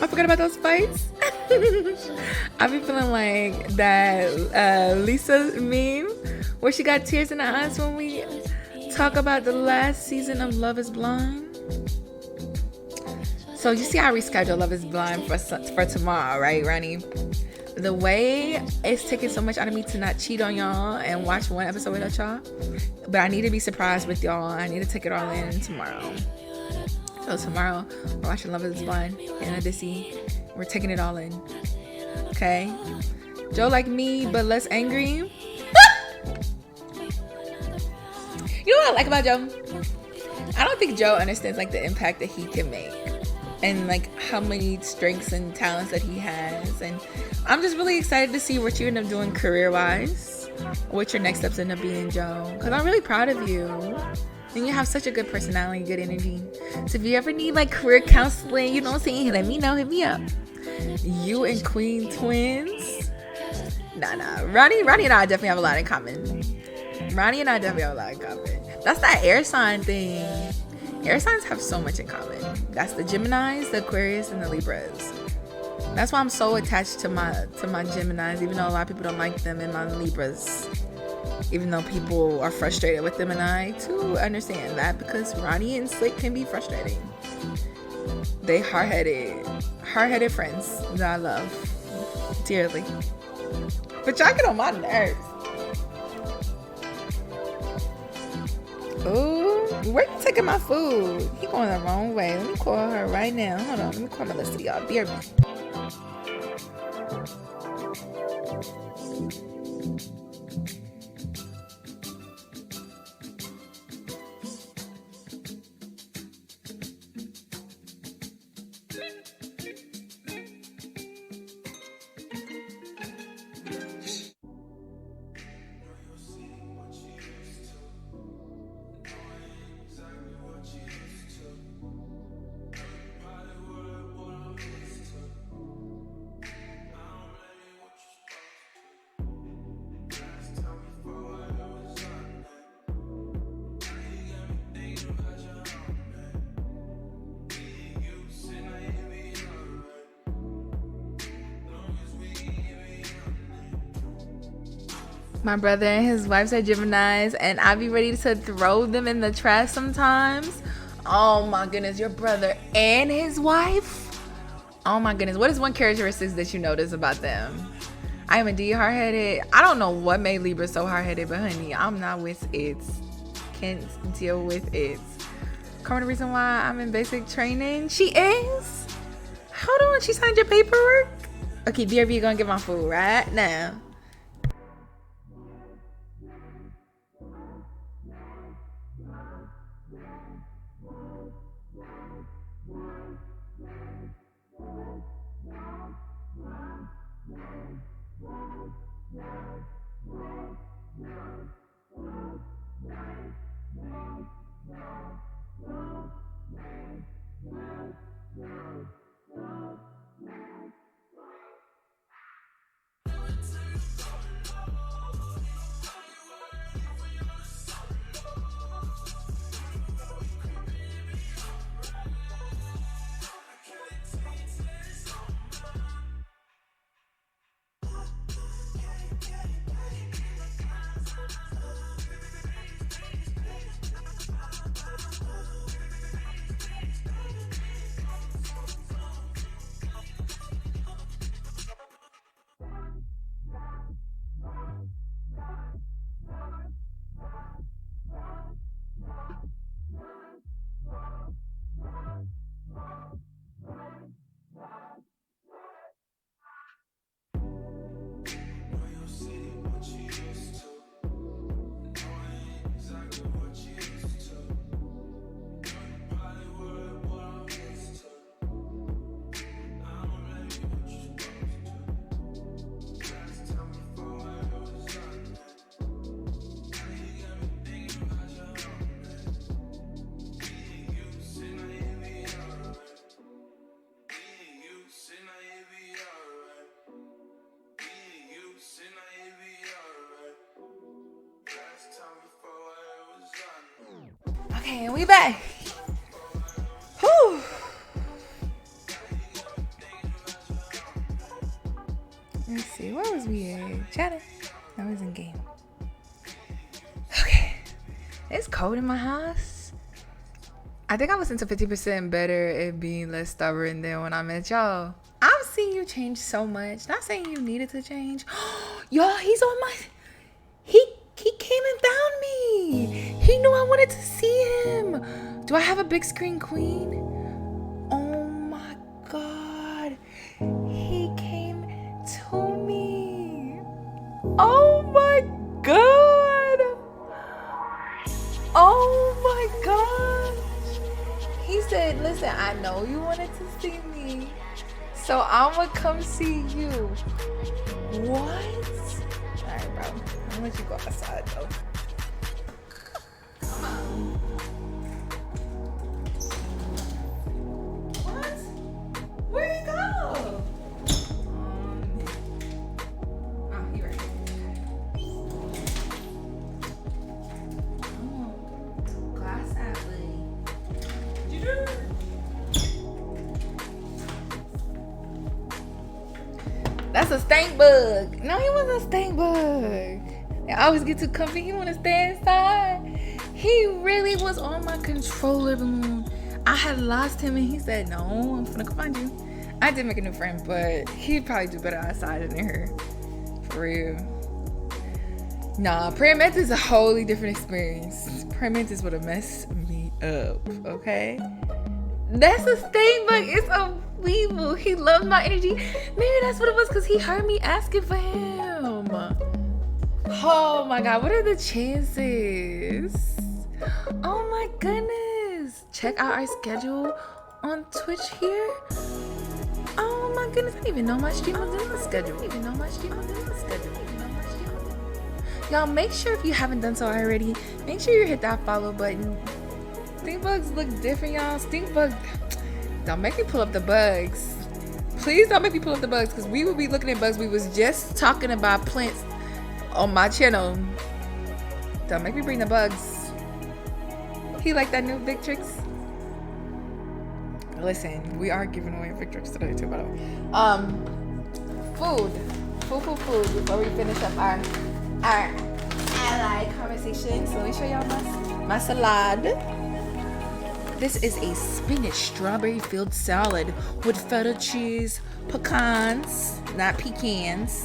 I forgot about those fights. I be feeling like that Lisa meme where she got tears in her eyes when we talk about the last season of Love is Blind. So you see I rescheduled Love is Blind for tomorrow, right, Ronnie? The way it's taking so much out of me to not cheat on y'all and watch one episode without y'all, but I need to be surprised with y'all. I need to take it all in tomorrow. So tomorrow we're watching Love is Blind in Odyssey. We're taking it all in. Okay? Joe like me, but less angry. You know what I like about Joe? I don't think Joe understands like the impact that he can make and like how many strengths and talents that he has. And I'm just really excited to see what you end up doing career-wise, what your next steps end up being, Joe. Because I'm really proud of you. And you have such a good personality, good energy. So if you ever need like career counseling, you know what I'm saying, let me know, hit me up. You and Queen twins. Nah. Ronnie and I definitely have a lot in common. That's that air sign thing. Air signs have so much in common. That's the Geminis, the Aquarius, and the Libras. That's why I'm so attached to my Geminis, even though a lot of people don't like them, and my Libras. Even though people are frustrated with them, and I too understand that because Ronnie and Slick can be frustrating. They hard-headed friends that I love dearly. But y'all get on my nerves. Ooh, where you taking my food? He going the wrong way. Let me call her right now. Hold on, let me call Melissa, y'all. BRB. My brother and his wives are Geminis, and I be ready to throw them in the trash sometimes. Oh my goodness, your brother and his wife? Oh my goodness, what is one characteristic that you notice about them? I am indeed hard-headed. I don't know what made Libra so hard-headed, but honey, I'm not with it. Can't deal with it. Come the reason why I'm in basic training. She is? Hold on, she signed your paperwork? Okay, BRB, you're gonna get my food right now. Okay, we back. Whew. Let's see, where was we at? Chatting? No, I was in game. Okay. It's cold in my house. I think I was into 50% better at being less stubborn than when I met y'all. I've seen you change so much. Not saying you needed to change. Y'all, he's on my... He came and found me. He knew I wanted to see him. Do I have a big screen queen? Oh my God. He came to me. Oh my God. Oh my God. He said, listen, I know you wanted to see me, so I'm gonna come see you. What? Alright, bro. I'm gonna let you go outside though. Come on. What? Where'd he go? Oh, he right here. Oh, glass alley. Did you do it? That's a stink bug. No, he wasn't a stink bug. I always get too comfy. He want to stay inside. He really was on my controller balloon. I had lost him and he said, no, I'm finna come find you. I did make a new friend, but he'd probably do better outside than in here. For real. Nah, prayer mantis is a wholly different experience. Prayer mantis would have messed me up, okay? That's a stink bug. It's a weevil. He loves my energy. Maybe that's what it was because he heard me asking for him. Oh my God, what are the chances? Oh my goodness. Check out our schedule on Twitch here. Oh my goodness, I didn't even know my stream was in the schedule. Y'all, make sure if you haven't done so already, make sure you hit that follow button. Stink bugs look different, y'all. Stink bugs. Don't make me pull up the bugs. Please don't make me pull up the bugs because we will be looking at bugs. We was just talking about plants on my channel. Don't make me bring the bugs. He like that new Victrix. Listen, we are giving away Victrix today too, by the way. Food before we finish up our Alright, ally conversation. So let me show y'all my salad. This is a spinach strawberry filled salad with feta cheese, pecans, not pecans,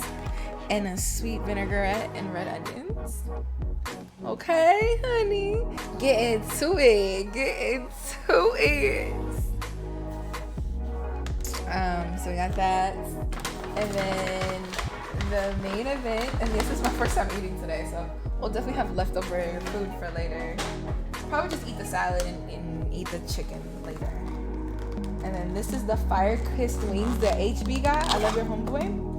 and a sweet vinaigrette and red onions. Okay, honey. Get into it. So we got that. And then the main event, and this is my first time eating today, so we'll definitely have leftover food for later. Probably just eat the salad and eat the chicken later. And then this is the fire kissed wings that HB got. I love your homeboy.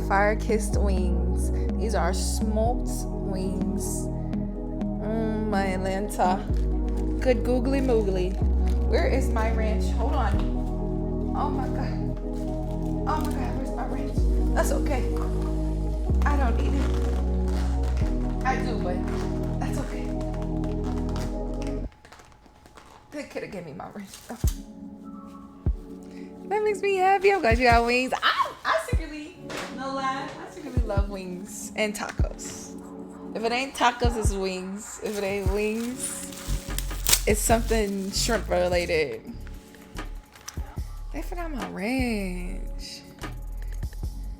Fire kissed wings. These are smoked wings. My Atlanta. Good googly moogly. Where is my ranch? Hold on. Oh my god. Where's my ranch? That's okay. I don't need it. I do, but that's okay. They could have given me my ranch stuff. That makes me happy. I'm glad you got wings. I secretly, no lie, I secretly love wings and tacos. If it ain't tacos, it's wings. If it ain't wings, it's something shrimp related. They forgot my ranch.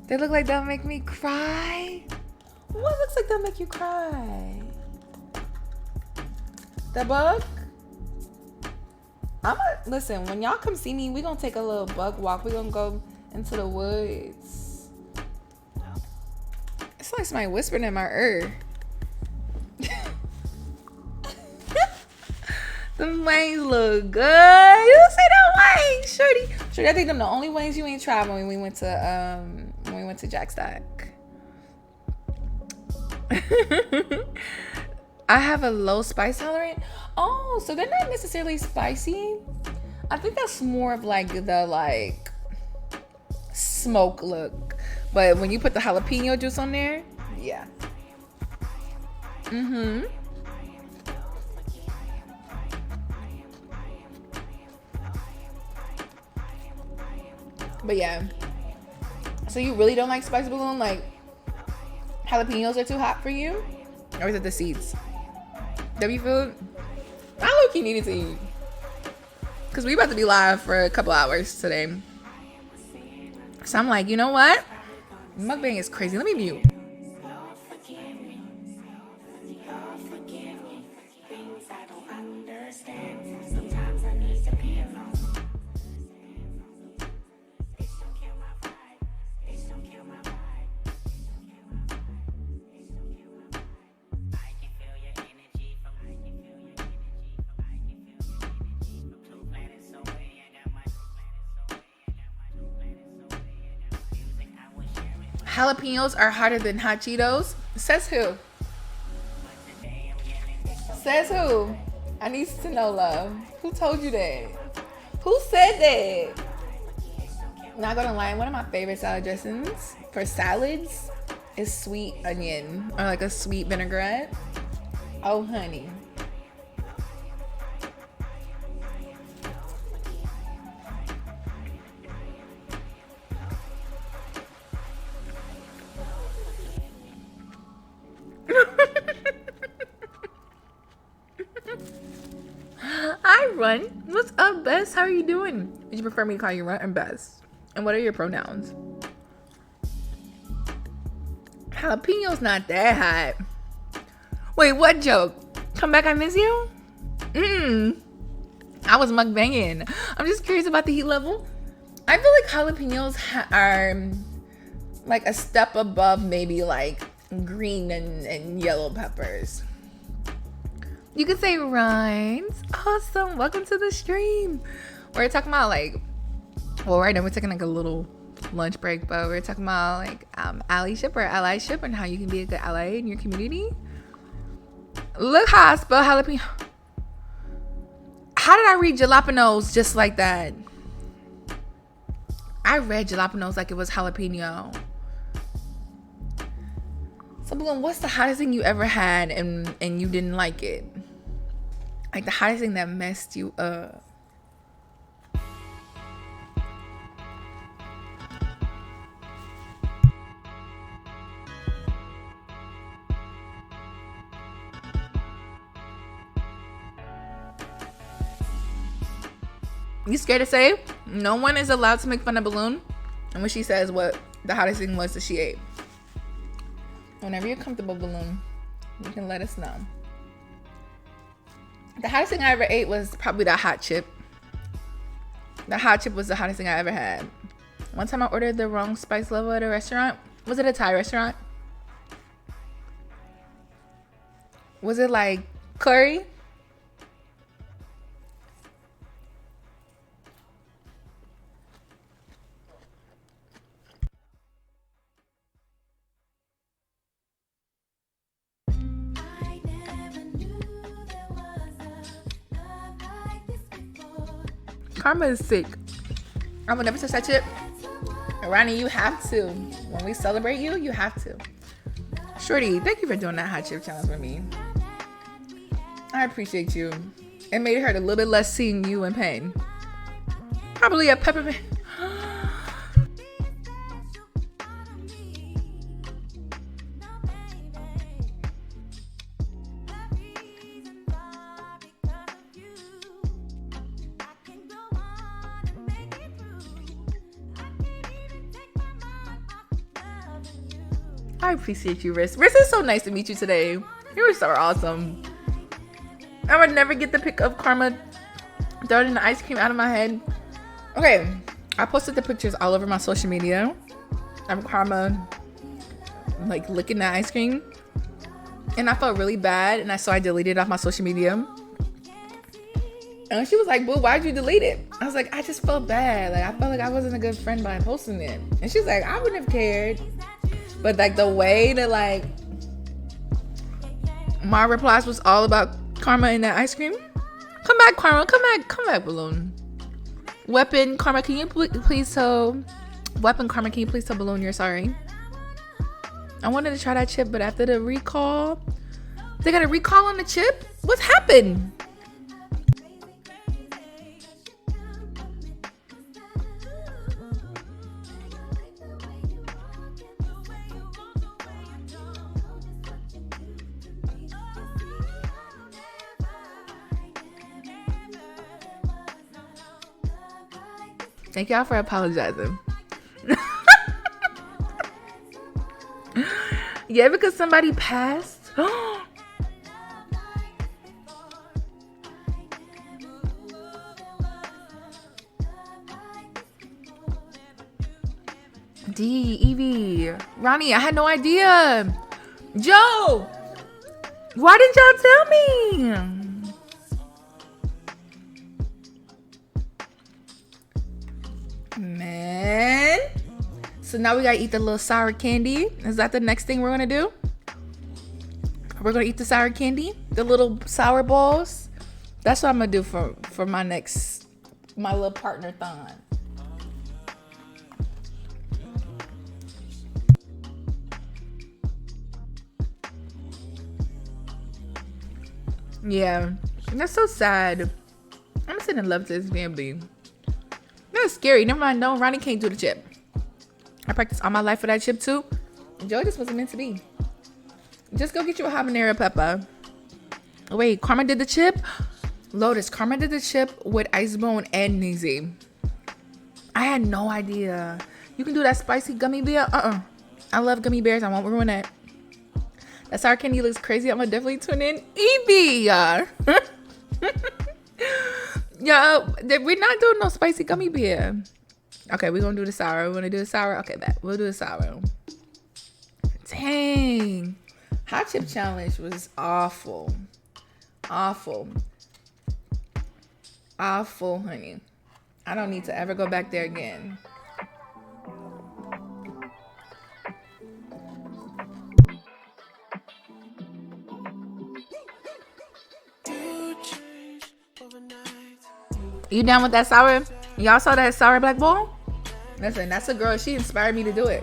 They look like they'll make me cry. What looks like they'll make you cry? The bug? Listen, when y'all come see me, we gonna take a little bug walk. We gonna go into the woods. It's like somebody whispering in my ear. Them wings look good. You see them wings, shorty? Shorty, I think them the only wings you ain't tried when we went to Jack Stack. I have a low spice tolerance. Oh, so they're not necessarily spicy. I think that's more of like the smoke look. But when you put the jalapeno juice on there, yeah. But yeah. So you really don't like spicy balloon? Like jalapenos are too hot for you? Or is it the seeds? W food? I low-key needed to eat. Because we about to be live for a couple hours today. So I'm like, you know what? Mukbang is crazy. Let me mute. Jalapenos are hotter than hot Cheetos. Says who? Says who? I need to know, love. Who told you that? Who said that? Not gonna lie, one of my favorite salad dressings for salads is sweet onion or like a sweet vinaigrette. Oh, honey. Hi, Run. What's up, Bess? How are you doing? Would you prefer me to call you Run or Bess? And what are your pronouns? Jalapeno's not that hot. Wait, what joke? Come back, I miss you? I was mukbanging. I'm just curious about the heat level. I feel like jalapenos are like a step above maybe like green and yellow peppers. You could say Rhymes. Awesome. Welcome to the stream. We're talking about right now we're taking like a little lunch break, but we're talking about like allyship or allyship and how you can be a good ally in your community. Look how I spell jalapeno. How did I read jalapenos just like that? I read jalapenos like it was jalapeno. So, Bloom, what's the hottest thing you ever had and you didn't like it? Like the hottest thing that messed you up. You scared to say? No one is allowed to make fun of Balloon. And when she says what the hottest thing was that she ate. Whenever you're comfortable, Balloon, you can let us know. The hottest thing I ever ate was probably the hot chip. The hot chip was the hottest thing I ever had. One time I ordered the wrong spice level at a restaurant. Was it a Thai restaurant? Was it like curry? Karma is sick. I will never touch that chip. Ronnie, you have to. When we celebrate you, you have to. Shorty, thank you for doing that hot chip challenge with me. I appreciate you. It made it hurt a little bit less seeing you in pain. Probably a peppermint. I appreciate you, Riz. Riz, is so nice to meet you today. You were so awesome. I would never get the pic of Karma throwing the ice cream out of my head. Okay, I posted the pictures all over my social media of Karma like licking the ice cream, and I felt really bad, and so I deleted it off my social media. And she was like, "Boo, why'd you delete it?" I was like, "I just felt bad. Like I felt like I wasn't a good friend by posting it." And she's like, "I wouldn't have cared." But like the way that like my replies was all about Karma and that ice cream. Come back, Karma. Come back, Balloon. Weapon, Karma, can you please tell Karma, can you please tell Balloon you're sorry? I wanted to try that chip, but after the recall, they got a recall on the chip? What's happened? Thank y'all for apologizing. Yeah, because somebody passed. D, Evie, Ronnie, I had no idea. Joe, why didn't y'all tell me? Man. So now we gotta eat the little sour candy. Is that the next thing we're gonna do? We're gonna eat the sour candy, the little sour balls. That's what I'm gonna do for my little partner thon. Yeah, that's so sad. I'm sending love to his family. That's scary. Never mind. No, Ronnie can't do the chip. I practiced all my life for that chip too. Joe just wasn't meant to be. Just go get you a habanero pepper. Wait, Karma did the chip? Lotus, Karma did the chip with Icebone and Neezy. I had no idea. You can do that spicy gummy bear? I love gummy bears. I won't ruin it. That sour candy looks crazy. I'm gonna definitely tune in. Evie! Yeah, we're not doing no spicy gummy bear. Okay, we're gonna do the sour. We're gonna do the sour. Okay, bet. We'll do the sour. Dang. Hot chip challenge was awful. Awful, honey. I don't need to ever go back there again. You down with that sour? Y'all saw that sour black ball? Listen, that's a girl. She inspired me to do it.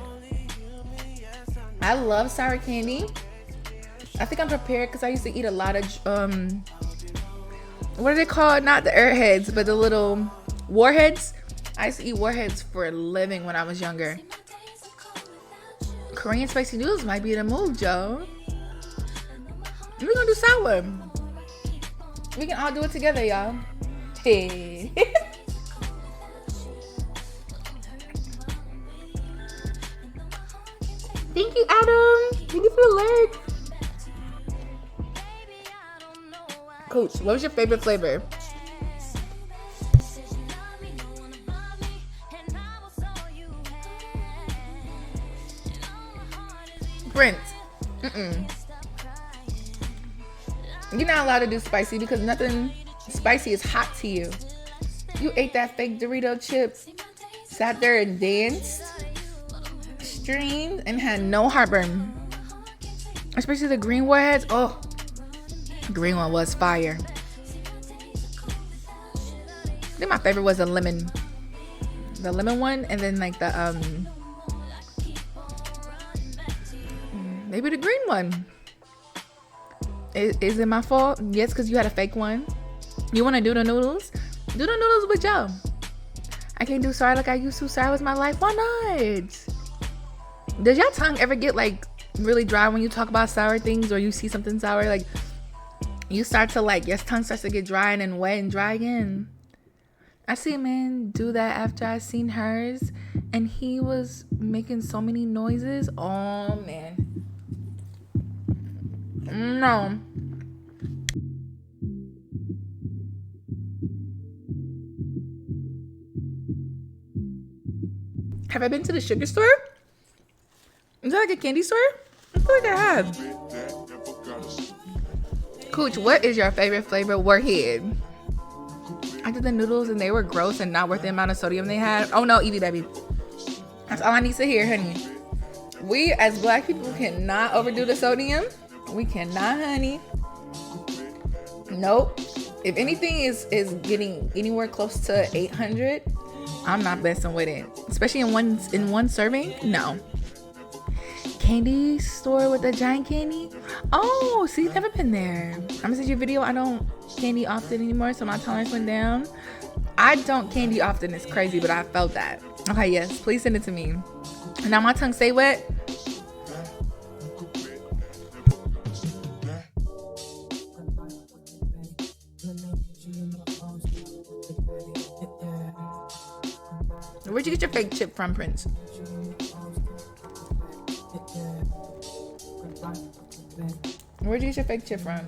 I love sour candy. I think I'm prepared because I used to eat a lot of what are they called? Not the airheads, but the little warheads. I used to eat warheads for a living when I was younger. Korean spicy noodles might be the move, Joe. We're gonna do sour. We can all do it together, y'all. Hey. Thank you, Adam. Thank you for the alert. Coach, what was your favorite flavor? Prince. You're not allowed to do spicy because nothing spicy is hot to you. You ate that fake Dorito chips, sat there and danced, streamed, and had no heartburn. Especially the green warheads. Oh, the green one was fire. I think my favorite was the lemon one, and then like the maybe the green one. Is it my fault? Yes, because you had a fake one. You want to do the noodles? Do the noodles with Joe. I can't do sorry like I used to. Sorry was my life. Why not? Does your tongue ever get like really dry when you talk about sour things, or you see something sour? Like you start to like, your tongue starts to get dry and then wet and dry again. I see a man do that after I seen hers, and he was making so many noises. Oh man. No. Have I been to the sugar store? Is that like a candy store? I feel like I have. Cooch, what is your favorite flavor? Warhead. I did the noodles and they were gross and not worth the amount of sodium they had. Oh no, Evie baby. That's all I need to hear, honey. We as black people cannot overdo the sodium. We cannot, honey. Nope. If anything is getting anywhere close to 800, I'm not messing with it. Especially in one serving. No. Candy store with the giant candy. Oh, see, never been there. I'm gonna send you a video. I don't candy often anymore, so my tolerance went down. I don't candy often. It's crazy, but I felt that. Okay, yes, please send it to me. Now my tongue stay wet. Where'd you get your fake chip from, Prince? Where'd you get your fake chip from?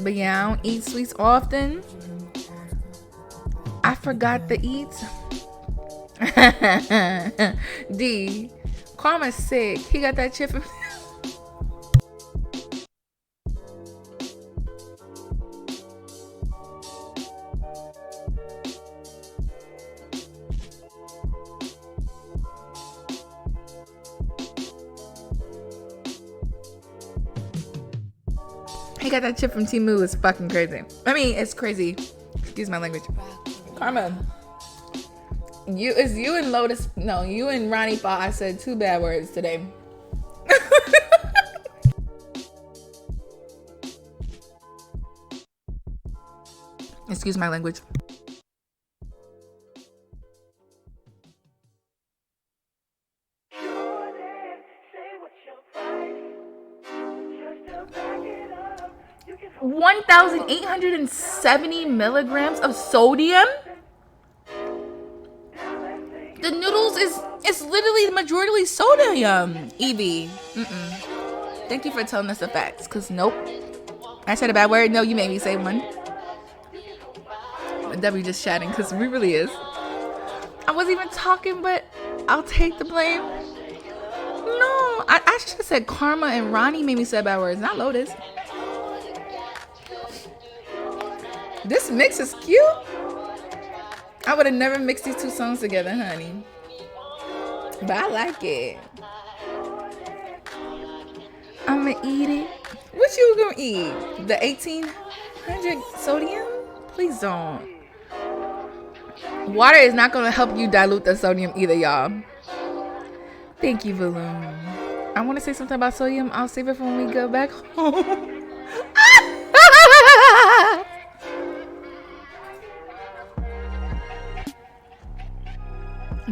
But yeah, I don't eat sweets often. I forgot to eat. D. Karma's sick. He got that chip from... He got that chip from Timu. It's fucking crazy. I mean, it's crazy. Excuse my language. Karma. You and Lotus. No, you and Ronnie thought I said 2 bad words today. Excuse my language. $1,870 milligrams of sodium. The noodles it's literally majority sodium. Evie. Thank you for telling us the facts. Cause nope. I said a bad word. No, you made me say one. W just chatting because we really is. I wasn't even talking, but I'll take the blame. No, I should have said Karma and Ronnie made me say bad words, not Lotus. This mix is cute. I would have never mixed these 2 songs together, honey. But I like it. I'ma eat it. What you gonna eat? The 1800 sodium? Please don't. Water is not gonna help you dilute the sodium either, y'all. Thank you, Balloon. I want to say something about sodium. I'll save it for when we go back home.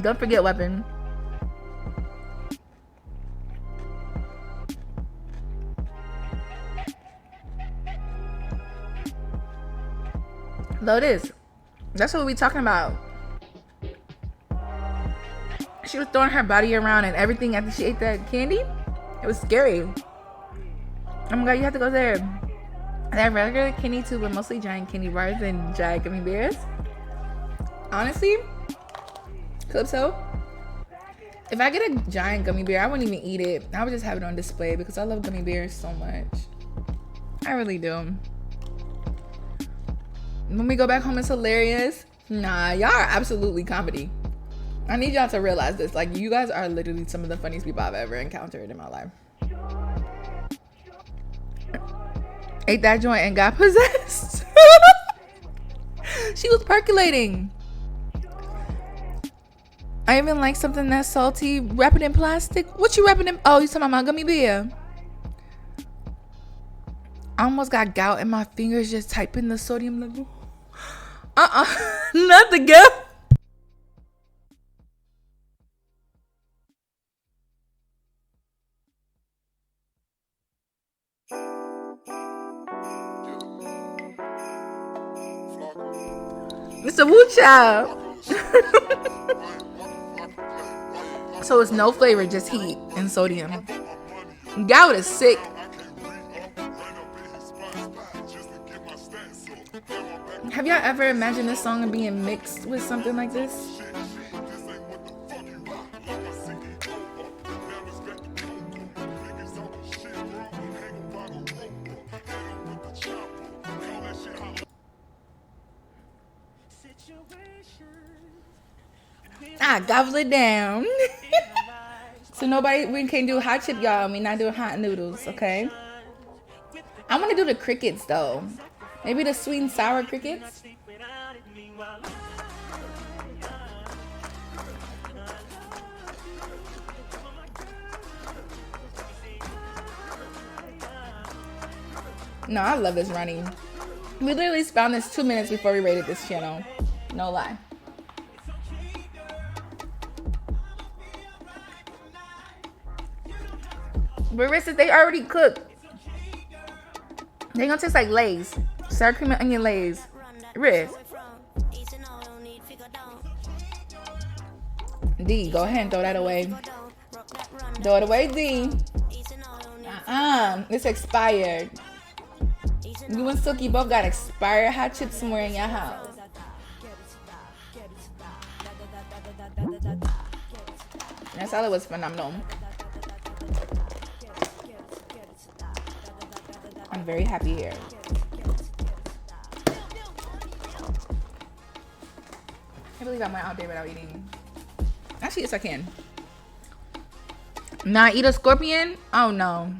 Don't forget weapon. Lotus. That's what we talking about. She was throwing her body around and everything after she ate that candy. It was scary. Oh my god, you have to go there. They have regular candy too, but mostly giant candy bars and giant gummy bears. Honestly, Calypso, if I get a giant gummy bear, I wouldn't even eat it. I would just have it on display because I love gummy bears so much. I really do. When we go back home, it's hilarious. Nah, y'all are absolutely comedy. I need y'all to realize this. Like, you guys are literally some of the funniest people I've ever encountered in my life. Ate that joint and got possessed. She was percolating. I even like something that's salty. Wrap it in plastic. What you wrapping in? Oh, you talking about my gummy bear? I almost got gout in my fingers just typing the sodium level. Not the gout. It's a woo child. So it's no flavor, just heat and sodium. Gout is sick. Have y'all ever imagined this song being mixed with something like this? I gobble it down. So we can't do hot chip, y'all. We not doing hot noodles, okay? I want to do the crickets though. Maybe the sweet and sour crickets. No, I love this running. We literally found this 2 minutes before we rated this channel. No lie. Barista, they already cooked. They gonna taste like Lay's. Sour cream and onion Lay's. Riz. D, go ahead and throw that away. Throw it away, D. It's expired. You and Silky both got expired hot chips somewhere in your house. That salad was phenomenal. I'm very happy here. I believe I went out there without eating. Actually, yes, I can. Not eat a scorpion? Oh no.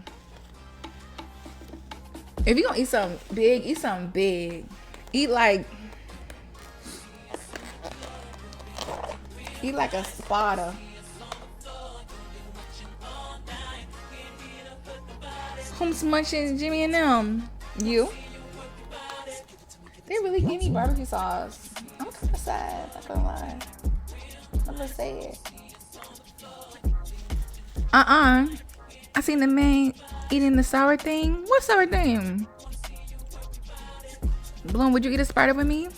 If you gonna eat something big, eat something big. Eat like a Sparta. Who's munching Jimmy and them? You? They really give me barbecue sauce. I'm kind of sad. Not gonna lie. I'm gonna say it. I seen the man eating the sour thing. What sour thing? Bloom, would you eat a spider with me?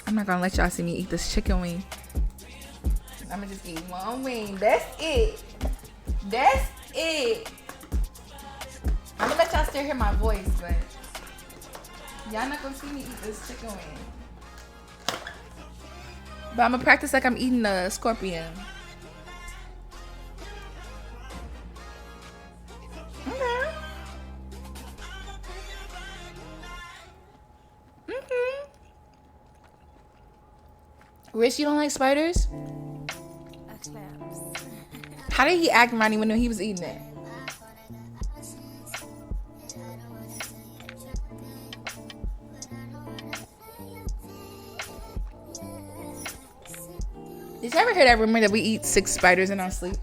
I'm not gonna let y'all see me eat this chicken wing. I'm gonna just eat one wing. That's it. That's it. I'm gonna let y'all still hear my voice, but y'all not gonna see me eat this chicken wing. But I'm gonna practice like I'm eating a scorpion. Okay. Rich, you don't like spiders? How did he act, Ronnie, when he was eating it? Did you ever hear that rumor that we eat 6 spiders in our sleep?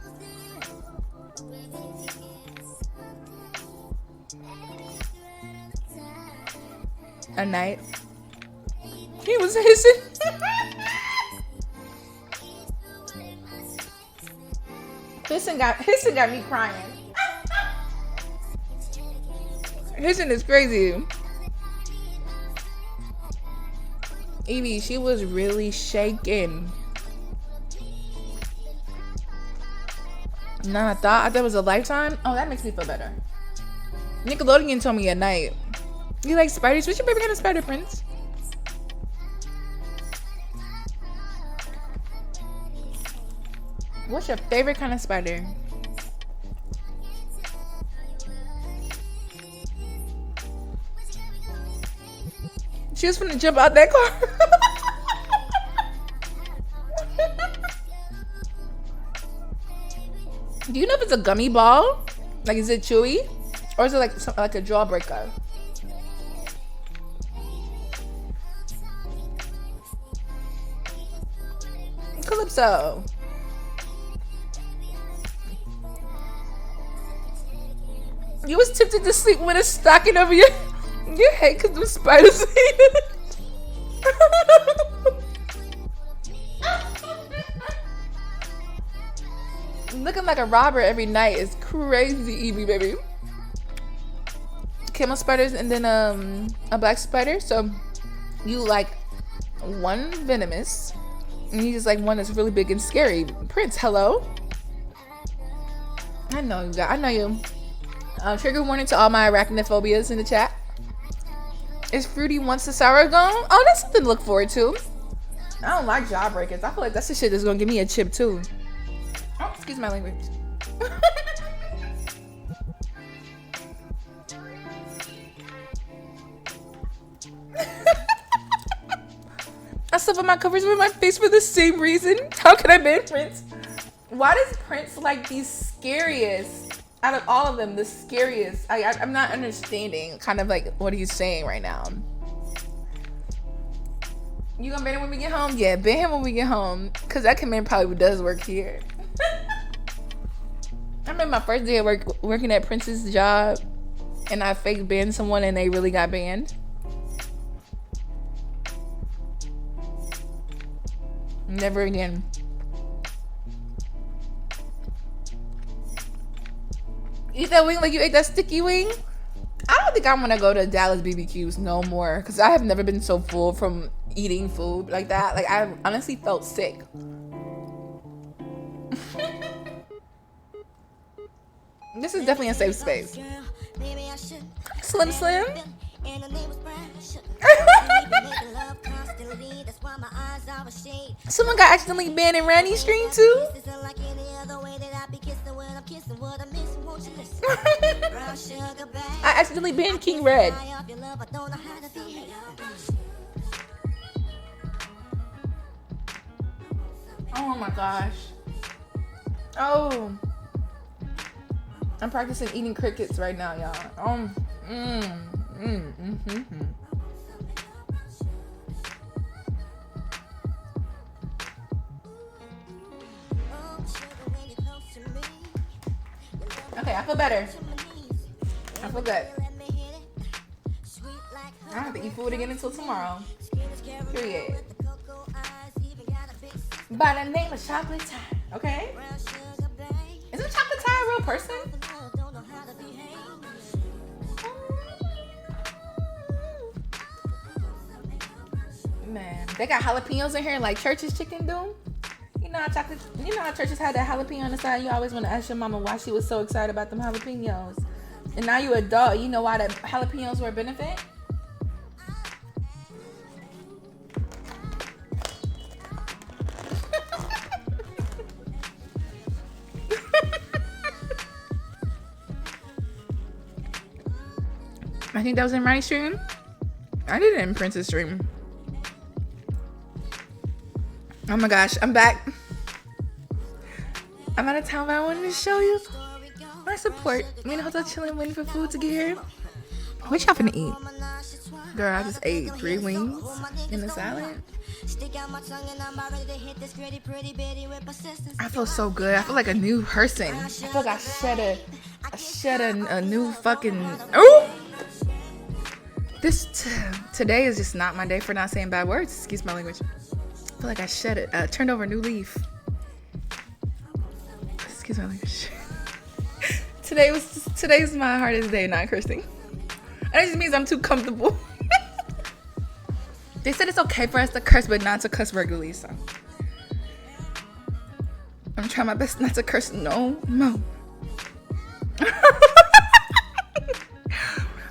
A night. He was hissing. Hissing got me crying. Hissing is crazy. Evie, she was really shaking. None I thought it was a Lifetime. Oh, that makes me feel better. Nickelodeon told me at night. You like spiders? What's your favorite kind of spider, Prince? What's your favorite kind of spider? She was finna jump out that car. Do you know if it's a gummy ball? Like, is it chewy? Or is it like a jawbreaker? Calypso. You was tempted to sleep with a stocking over your head because the spiders ate it. Looking like a robber every night is crazy, Evie, baby. Camel spiders and then a black spider. So you like one venomous and you just like one that's really big and scary. Prince, hello. I know you. I know you. Trigger warning to all my arachnophobias in the chat. Is Fruity wants the sour gone? Oh, that's something to look forward to. I don't like jawbreakers. I feel like that's the shit that's gonna give me a chip too. Oh, excuse my language. I suffer my covers with my face for the same reason. How can I ban Prince? Why does Prince like the scariest out of all of them? The scariest. I'm not understanding kind of like what he's saying right now. You gonna ban him when we get home? Yeah, ban him when we get home. Cause that command probably does work here. I remember my first day at work working at Prince's job and I fake banned someone and they really got banned. Never again. Eat that wing like you ate that sticky wing? I don't think I'm gonna go to Dallas BBQs no more because I have never been so full from eating food like that. Like, I honestly felt sick. This is definitely a safe space. Slim Slim. Someone got accidentally banned in Randy's stream too. I accidentally banned King Red. Oh my gosh. Oh. I'm practicing eating crickets right now, y'all. Okay, I feel better. I feel good. I don't have to eat food again until tomorrow. Period. By the name of Chocolate Tie, okay? Isn't Chocolate Tie a real person? Man, they got jalapenos in here like Church's chicken do. You know how Church's had that jalapeno on the side. You always want to ask your mama why she was so excited about them jalapenos. And now you adult, you know why the jalapenos were a benefit? I think that was in my stream. I did it in Prince's stream. Oh my gosh, I'm back. I'm out of town, but I wanted to show you my support. Me in the hotel chilling, waiting for food to get here. What y'all finna eat? Girl, I just ate 3 wings and a salad. I feel so good. I feel like a new person. I feel like I shed a new fucking. Oh! Today is just not my day for not saying bad words. Excuse my language. I feel like I shed it. Turned over a new leaf. Excuse my language. Today's my hardest day not cursing. And it just means I'm too comfortable. They said it's okay for us to curse, but not to cuss regularly. So I'm try my best not to curse no more.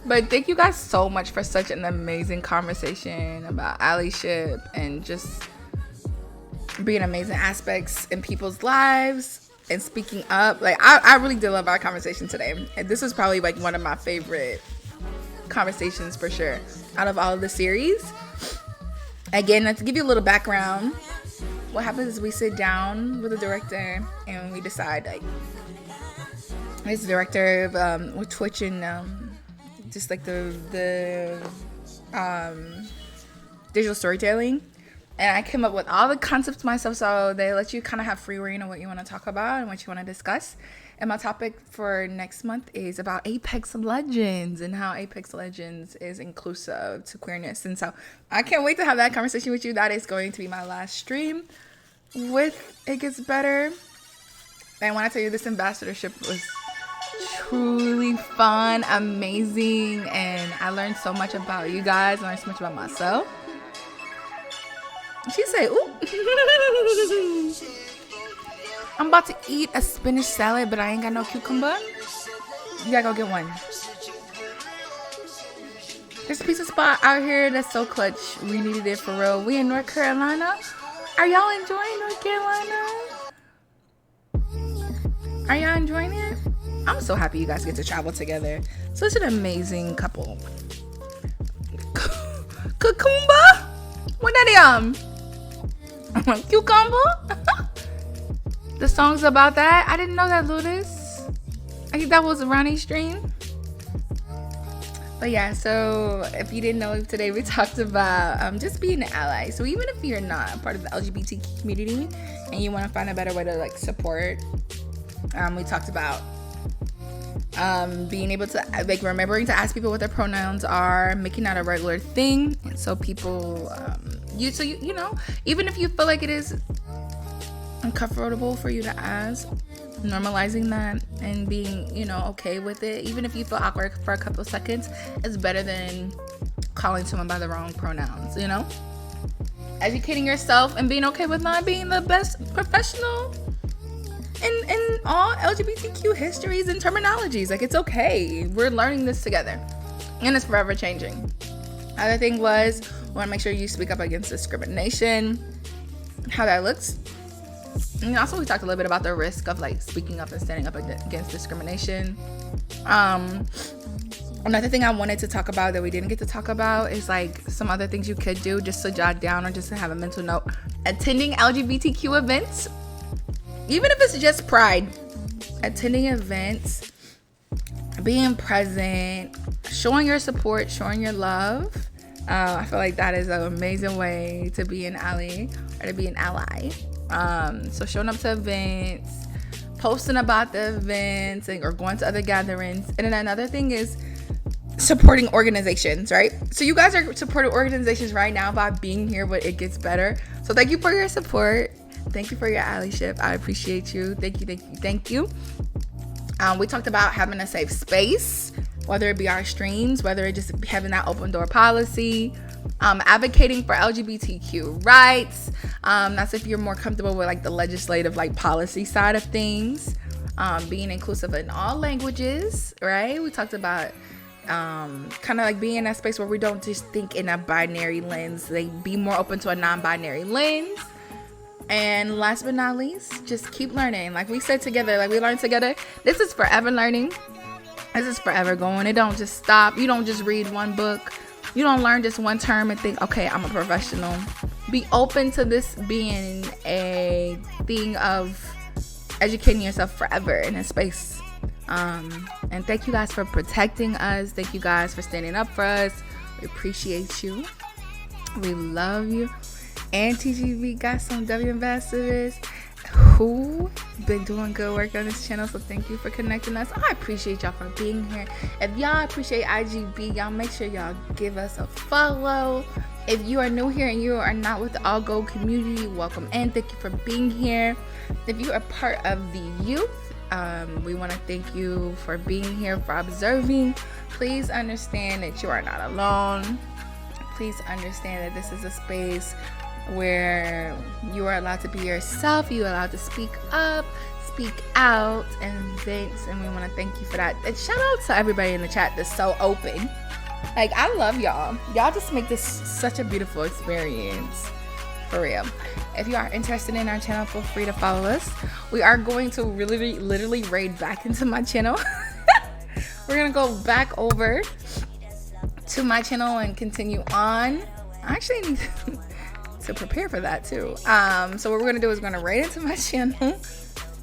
But thank you guys so much for such an amazing conversation about allyship and just being amazing aspects in people's lives and speaking up. Like, I really did love our conversation today. And this was probably like one of my favorite conversations for sure out of all of the series. Again, to give you a little background, what happens is we sit down with the director and we decide, like, this director with Twitch and just like the digital storytelling, and I came up with all the concepts myself, so they let you kind of have free reign on what you want to talk about and what you want to discuss. And my topic for next month is about Apex Legends and how Apex Legends is inclusive to queerness. And so I can't wait to have that conversation with you. That is going to be my last stream with It Gets Better. And when I tell you, this ambassadorship was truly fun, amazing, and I learned so much about you guys. I learned so much about myself. She say, ooh. I'm about to eat a spinach salad, but I ain't got no cucumber. You gotta go get one. There's a pizza spot out here that's so clutch. We needed it for real. We in North Carolina. Are y'all enjoying North Carolina? Are y'all enjoying it? I'm so happy you guys get to travel together. Such an amazing couple. Cucumber? What that cucumber? The song's about that? I didn't know that, Lotus. I think that was Ronnie's stream. But yeah, so if you didn't know, today we talked about just being an ally. So even if you're not a part of the LGBT community and you want to find a better way to like support, we talked about being able to like remembering to ask people what their pronouns are, making that a regular thing, and so people you know, even if you feel like it is uncomfortable for you to ask, normalizing that and being, you know, okay with it, even if you feel awkward for a couple of seconds, is better than calling someone by the wrong pronouns, you know. Educating yourself and being okay with not being the best professional in all LGBTQ histories and terminologies. Like, it's okay. We're learning this together, and it's forever changing. Other thing was, we want to make sure you speak up against discrimination, how that looks. And also, we talked a little bit about the risk of like speaking up and standing up against discrimination. Another thing I wanted to talk about that we didn't get to talk about is like some other things you could do just to jot down or just to have a mental note. Attending LGBTQ events, even if it's just Pride, attending events, being present, showing your support, showing your love. I feel like that is an amazing way to be an ally or to be an ally. So showing up to events, posting about the events, or going to other gatherings. And then another thing is supporting organizations, right? So you guys are supporting organizations right now by being here with It Gets Better. So thank you for your support. Thank you for your allyship. I appreciate you. Thank you. We talked about having a safe space, whether it be our streams, whether it just having that open door policy, advocating for LGBTQ rights. That's if you're more comfortable with like the legislative like policy side of things. Being inclusive in all languages, right? We talked about kind of like being in that space where we don't just think in a binary lens. Like, be more open to a non-binary lens. And last but not least, just keep learning. Like we said together, like we learned together. This is forever learning. This is forever going. It don't just stop. You don't just read one book. You don't learn just one term and think, okay, I'm a professional. Be open to this being a thing of educating yourself forever in a space. And thank you guys for protecting us. Thank you guys for standing up for us. We appreciate you. We love you. And TGV got some W ambassadors who been doing good work on this channel, so thank you for connecting us. I appreciate y'all for being here. If y'all appreciate IGB, y'all make sure y'all give us a follow. If you are new here and you are not with the All Gold community, welcome in. Thank you for being here. If you are part of the youth, we want to thank you for being here, for observing. Please understand that you are not alone. Please understand that this is a space where you are allowed to be yourself, you are allowed to speak up, speak out, and vent, and we want to thank you for that. And shout out to everybody in the chat that's so open. Like, I love y'all. Y'all just make this such a beautiful experience. For real. If you are interested in our channel, feel free to follow us. We are going to literally raid back into my channel. We're going to go back over to my channel and continue on. I actually need to prepare for that too. So what we're going to do is we're going to raid into my channel.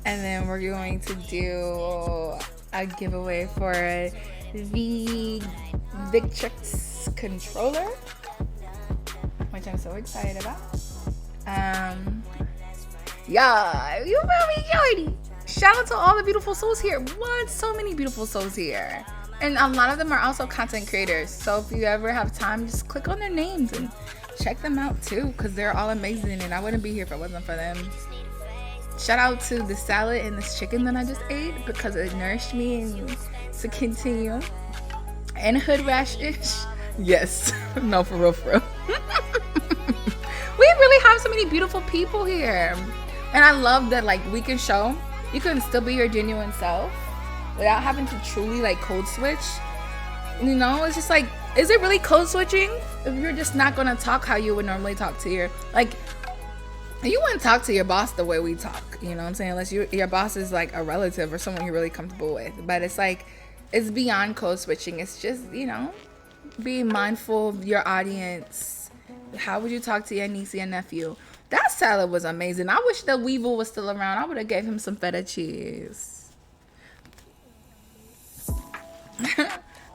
And then we're going to do a giveaway for the Victrix controller, which I'm so excited about. Yeah, you feel me, Jordy? Shout out to all the beautiful souls here. What? So many beautiful souls here. And a lot of them are also content creators. So if you ever have time, just click on their names and check them out too, because they're all amazing and I wouldn't be here if it wasn't for them. Shout out to the salad and this chicken that I just ate because it nourished me and to continue. And hood rash-ish. Yes. No, for real, for real. We really have so many beautiful people here. And I love that, like, we can show you can still be your genuine self without having to truly, like, code switch. You know, it's just like, is it really code switching if you're just not going to talk how you would normally talk to your, like, you wouldn't talk to your boss the way we talk, you know what I'm saying? Unless your boss is like a relative or someone you're really comfortable with. But it's like, it's beyond code switching. It's just, you know, being mindful of your audience. How would you talk to your niece and nephew? That salad was amazing. I wish the Weevil was still around. I would have gave him some feta cheese.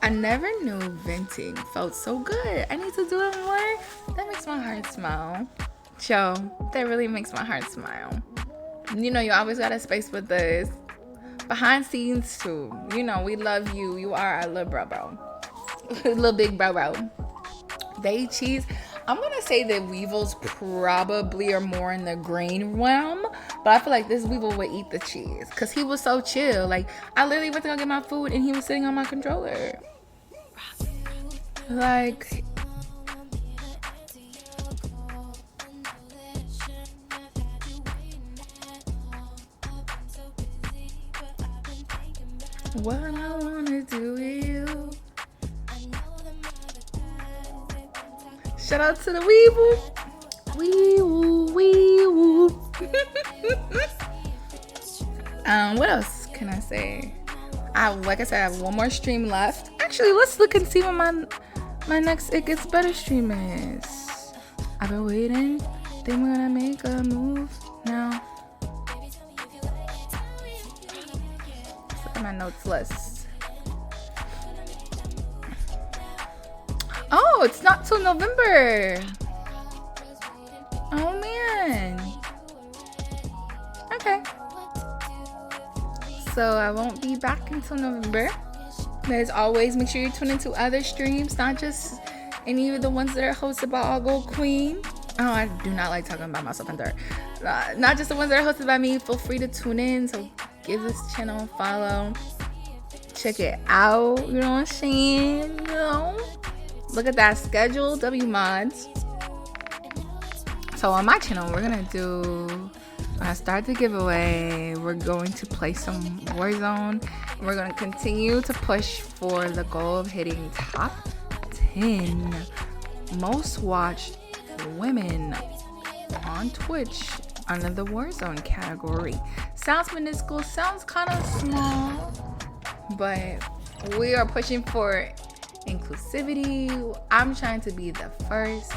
I never knew venting felt so good. I need to do it more. That makes my heart smile. Joe, that really makes my heart smile. You know, you always got a space with us. Behind scenes too. You know, we love you. You are our little bro. Little big bro. They cheese. I'm going to say that Weevils probably are more in the green realm. But I feel like this Weevil would eat the cheese. Because he was so chill. Like, I literally went to go get my food and he was sitting on my controller. Like... what I wanna do with you. Shout out to the Weevil. Wee-woo. What else can I say? Like I said, I have one more stream left. Actually, let's look and see what my next It Gets Better stream is. I've been waiting. Think we're gonna make a move now. My notes list. Oh, it's not till November. Oh man. Okay. So I won't be back until November. But as always, make sure you tune into other streams, not just any of the ones that are hosted by All Gold Queen. Oh, I do not like talking about myself in third. Not just the ones that are hosted by me. Feel free to tune in. So give this channel a follow. Check it out. You know what I'm saying? You know? Look at that schedule. W mods. So on my channel, we're going to start the giveaway. We're going to play some Warzone. We're going to continue to push for the goal of hitting top 10 most watched women on Twitch under the Warzone category. Sounds minuscule, sounds kind of small, but we are pushing for inclusivity. I'm trying to be the first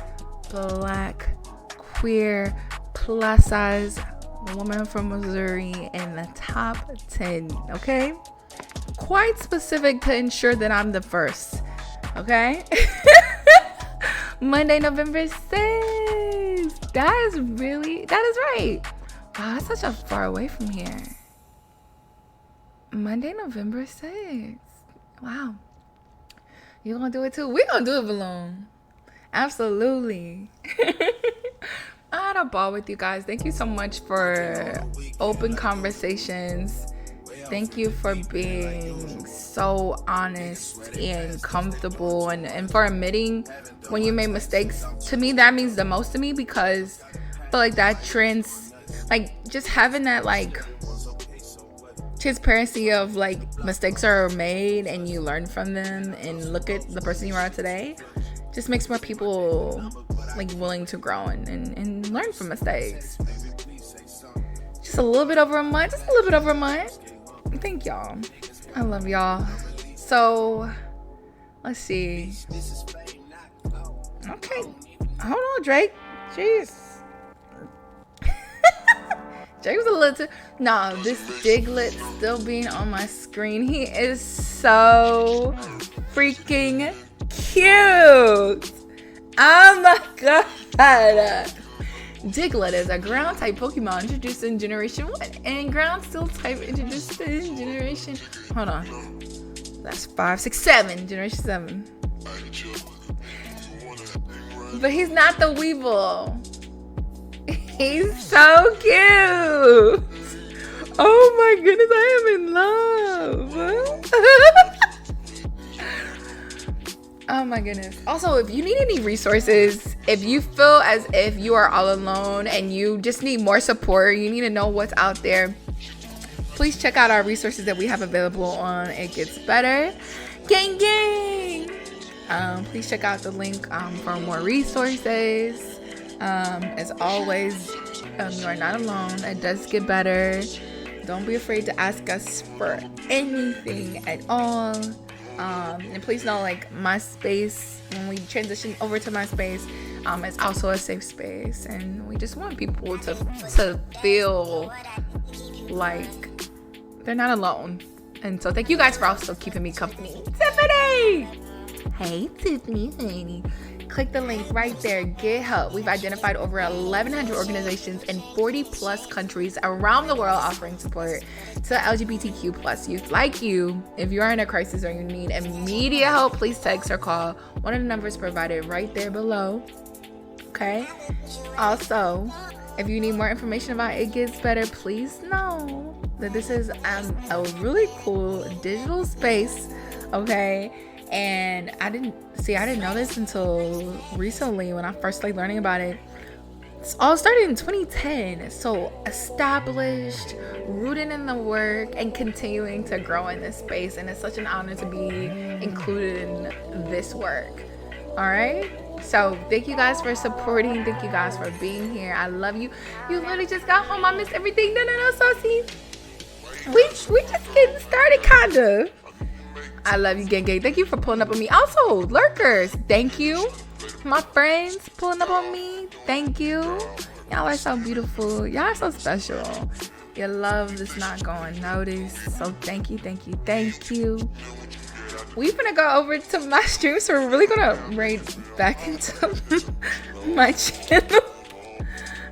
Black, queer, plus size woman from Missouri in the top 10, okay? Quite specific to ensure that I'm the first, okay? Monday, November 6th. That is right. Wow, that's such a far away from here. Monday, November 6th. Wow. You gonna do it too? We gonna do it, Balloon. Absolutely. I had a ball with you guys. Thank you so much for open conversations Thank you for being so honest and comfortable and for admitting when you made mistakes. To me, that means the most to me, because I feel like that just having that like transparency of like mistakes are made and you learn from them and look at the person you are today just makes more people like willing to grow and learn from mistakes. Just a little bit over a month. Thank y'all. I love y'all. So let's see. Okay. Hold on, Drake. Jeez. Drake was a little too. No, this Diglett still being on my screen. He is so freaking cute. Oh my god. Diglett is a ground type Pokemon introduced in Generation 1 and ground steel type introduced in Generation. Hold on. That's 5, 6, 7. Generation 7. But he's not the Weevil. He's so cute. Oh my goodness, I am in love. Oh my goodness. Also, if you need any resources, if you feel as if you are all alone and you just need more support, you need to know what's out there, please check out our resources that we have available on It Gets Better. Gang gang! Please check out the link for more resources. As always, you are not alone. It does get better. Don't be afraid to ask us for anything at all. And please know, like, my space, when we transition over to my space, it's also a safe space, and we just want people to feel like they're not alone. And so thank you guys for also keeping me company. Tiffany! Hey, Tiffany, honey. Click the link right there. Get help. We've identified over 1,100 organizations in 40 plus countries around the world offering support to LGBTQ plus youth like you. If you are in a crisis or you need immediate help, please text or call one of the numbers provided right there below. Okay? Also, if you need more information about It Gets Better, please know that this is a really cool digital space. Okay? And I didn't know this until recently when I first started learning about it. It's all started in 2010. So established, rooted in the work, and continuing to grow in this space. And it's such an honor to be included in this work. All right. So thank you guys for supporting. Thank you guys for being here. I love you. You literally just got home. I missed everything. No, Saucy. We just getting started, kinda. I love you, gang gang. Thank you for pulling up on me. Also, lurkers, thank you. My friends pulling up on me, thank you. Y'all are so beautiful. Y'all are so special. Your love is not going noticed. So thank you. We're gonna go over to my stream, so we're really gonna raid back into my channel.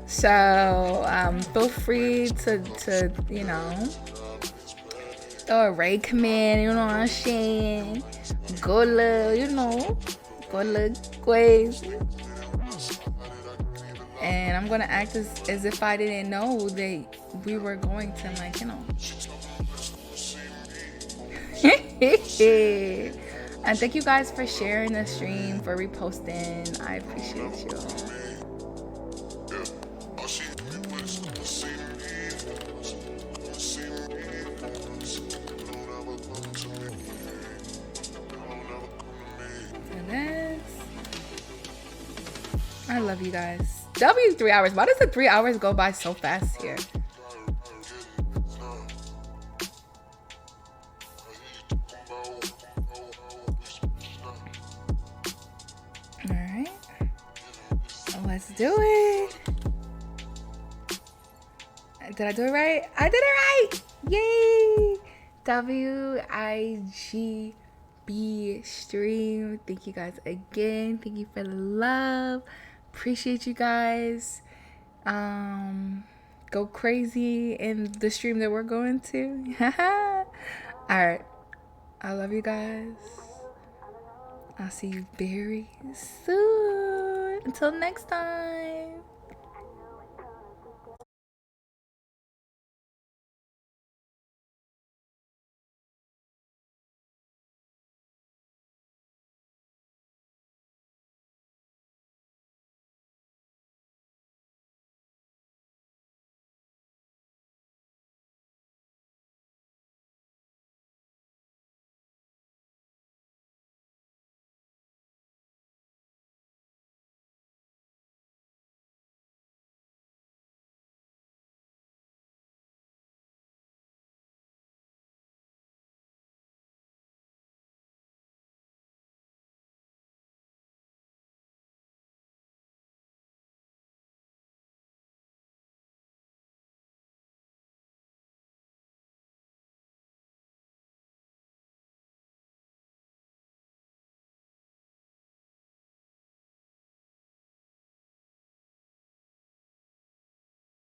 So feel free to throw a raid command, you know what I'm saying? Go look crazy. And I'm gonna act as if I didn't know that we were going to, like, And thank you guys for sharing the stream, for reposting. I appreciate you. I love you guys. W 3 hours. Why does the 3 hours go by so fast here? All right. Let's do it. Did I do it right? I did it right. Yay. WIGB stream. Thank you guys again. Thank you for the love. Appreciate you guys. Go crazy in the stream that we're going to. All right. I love you guys. I'll see you very soon. Until next time.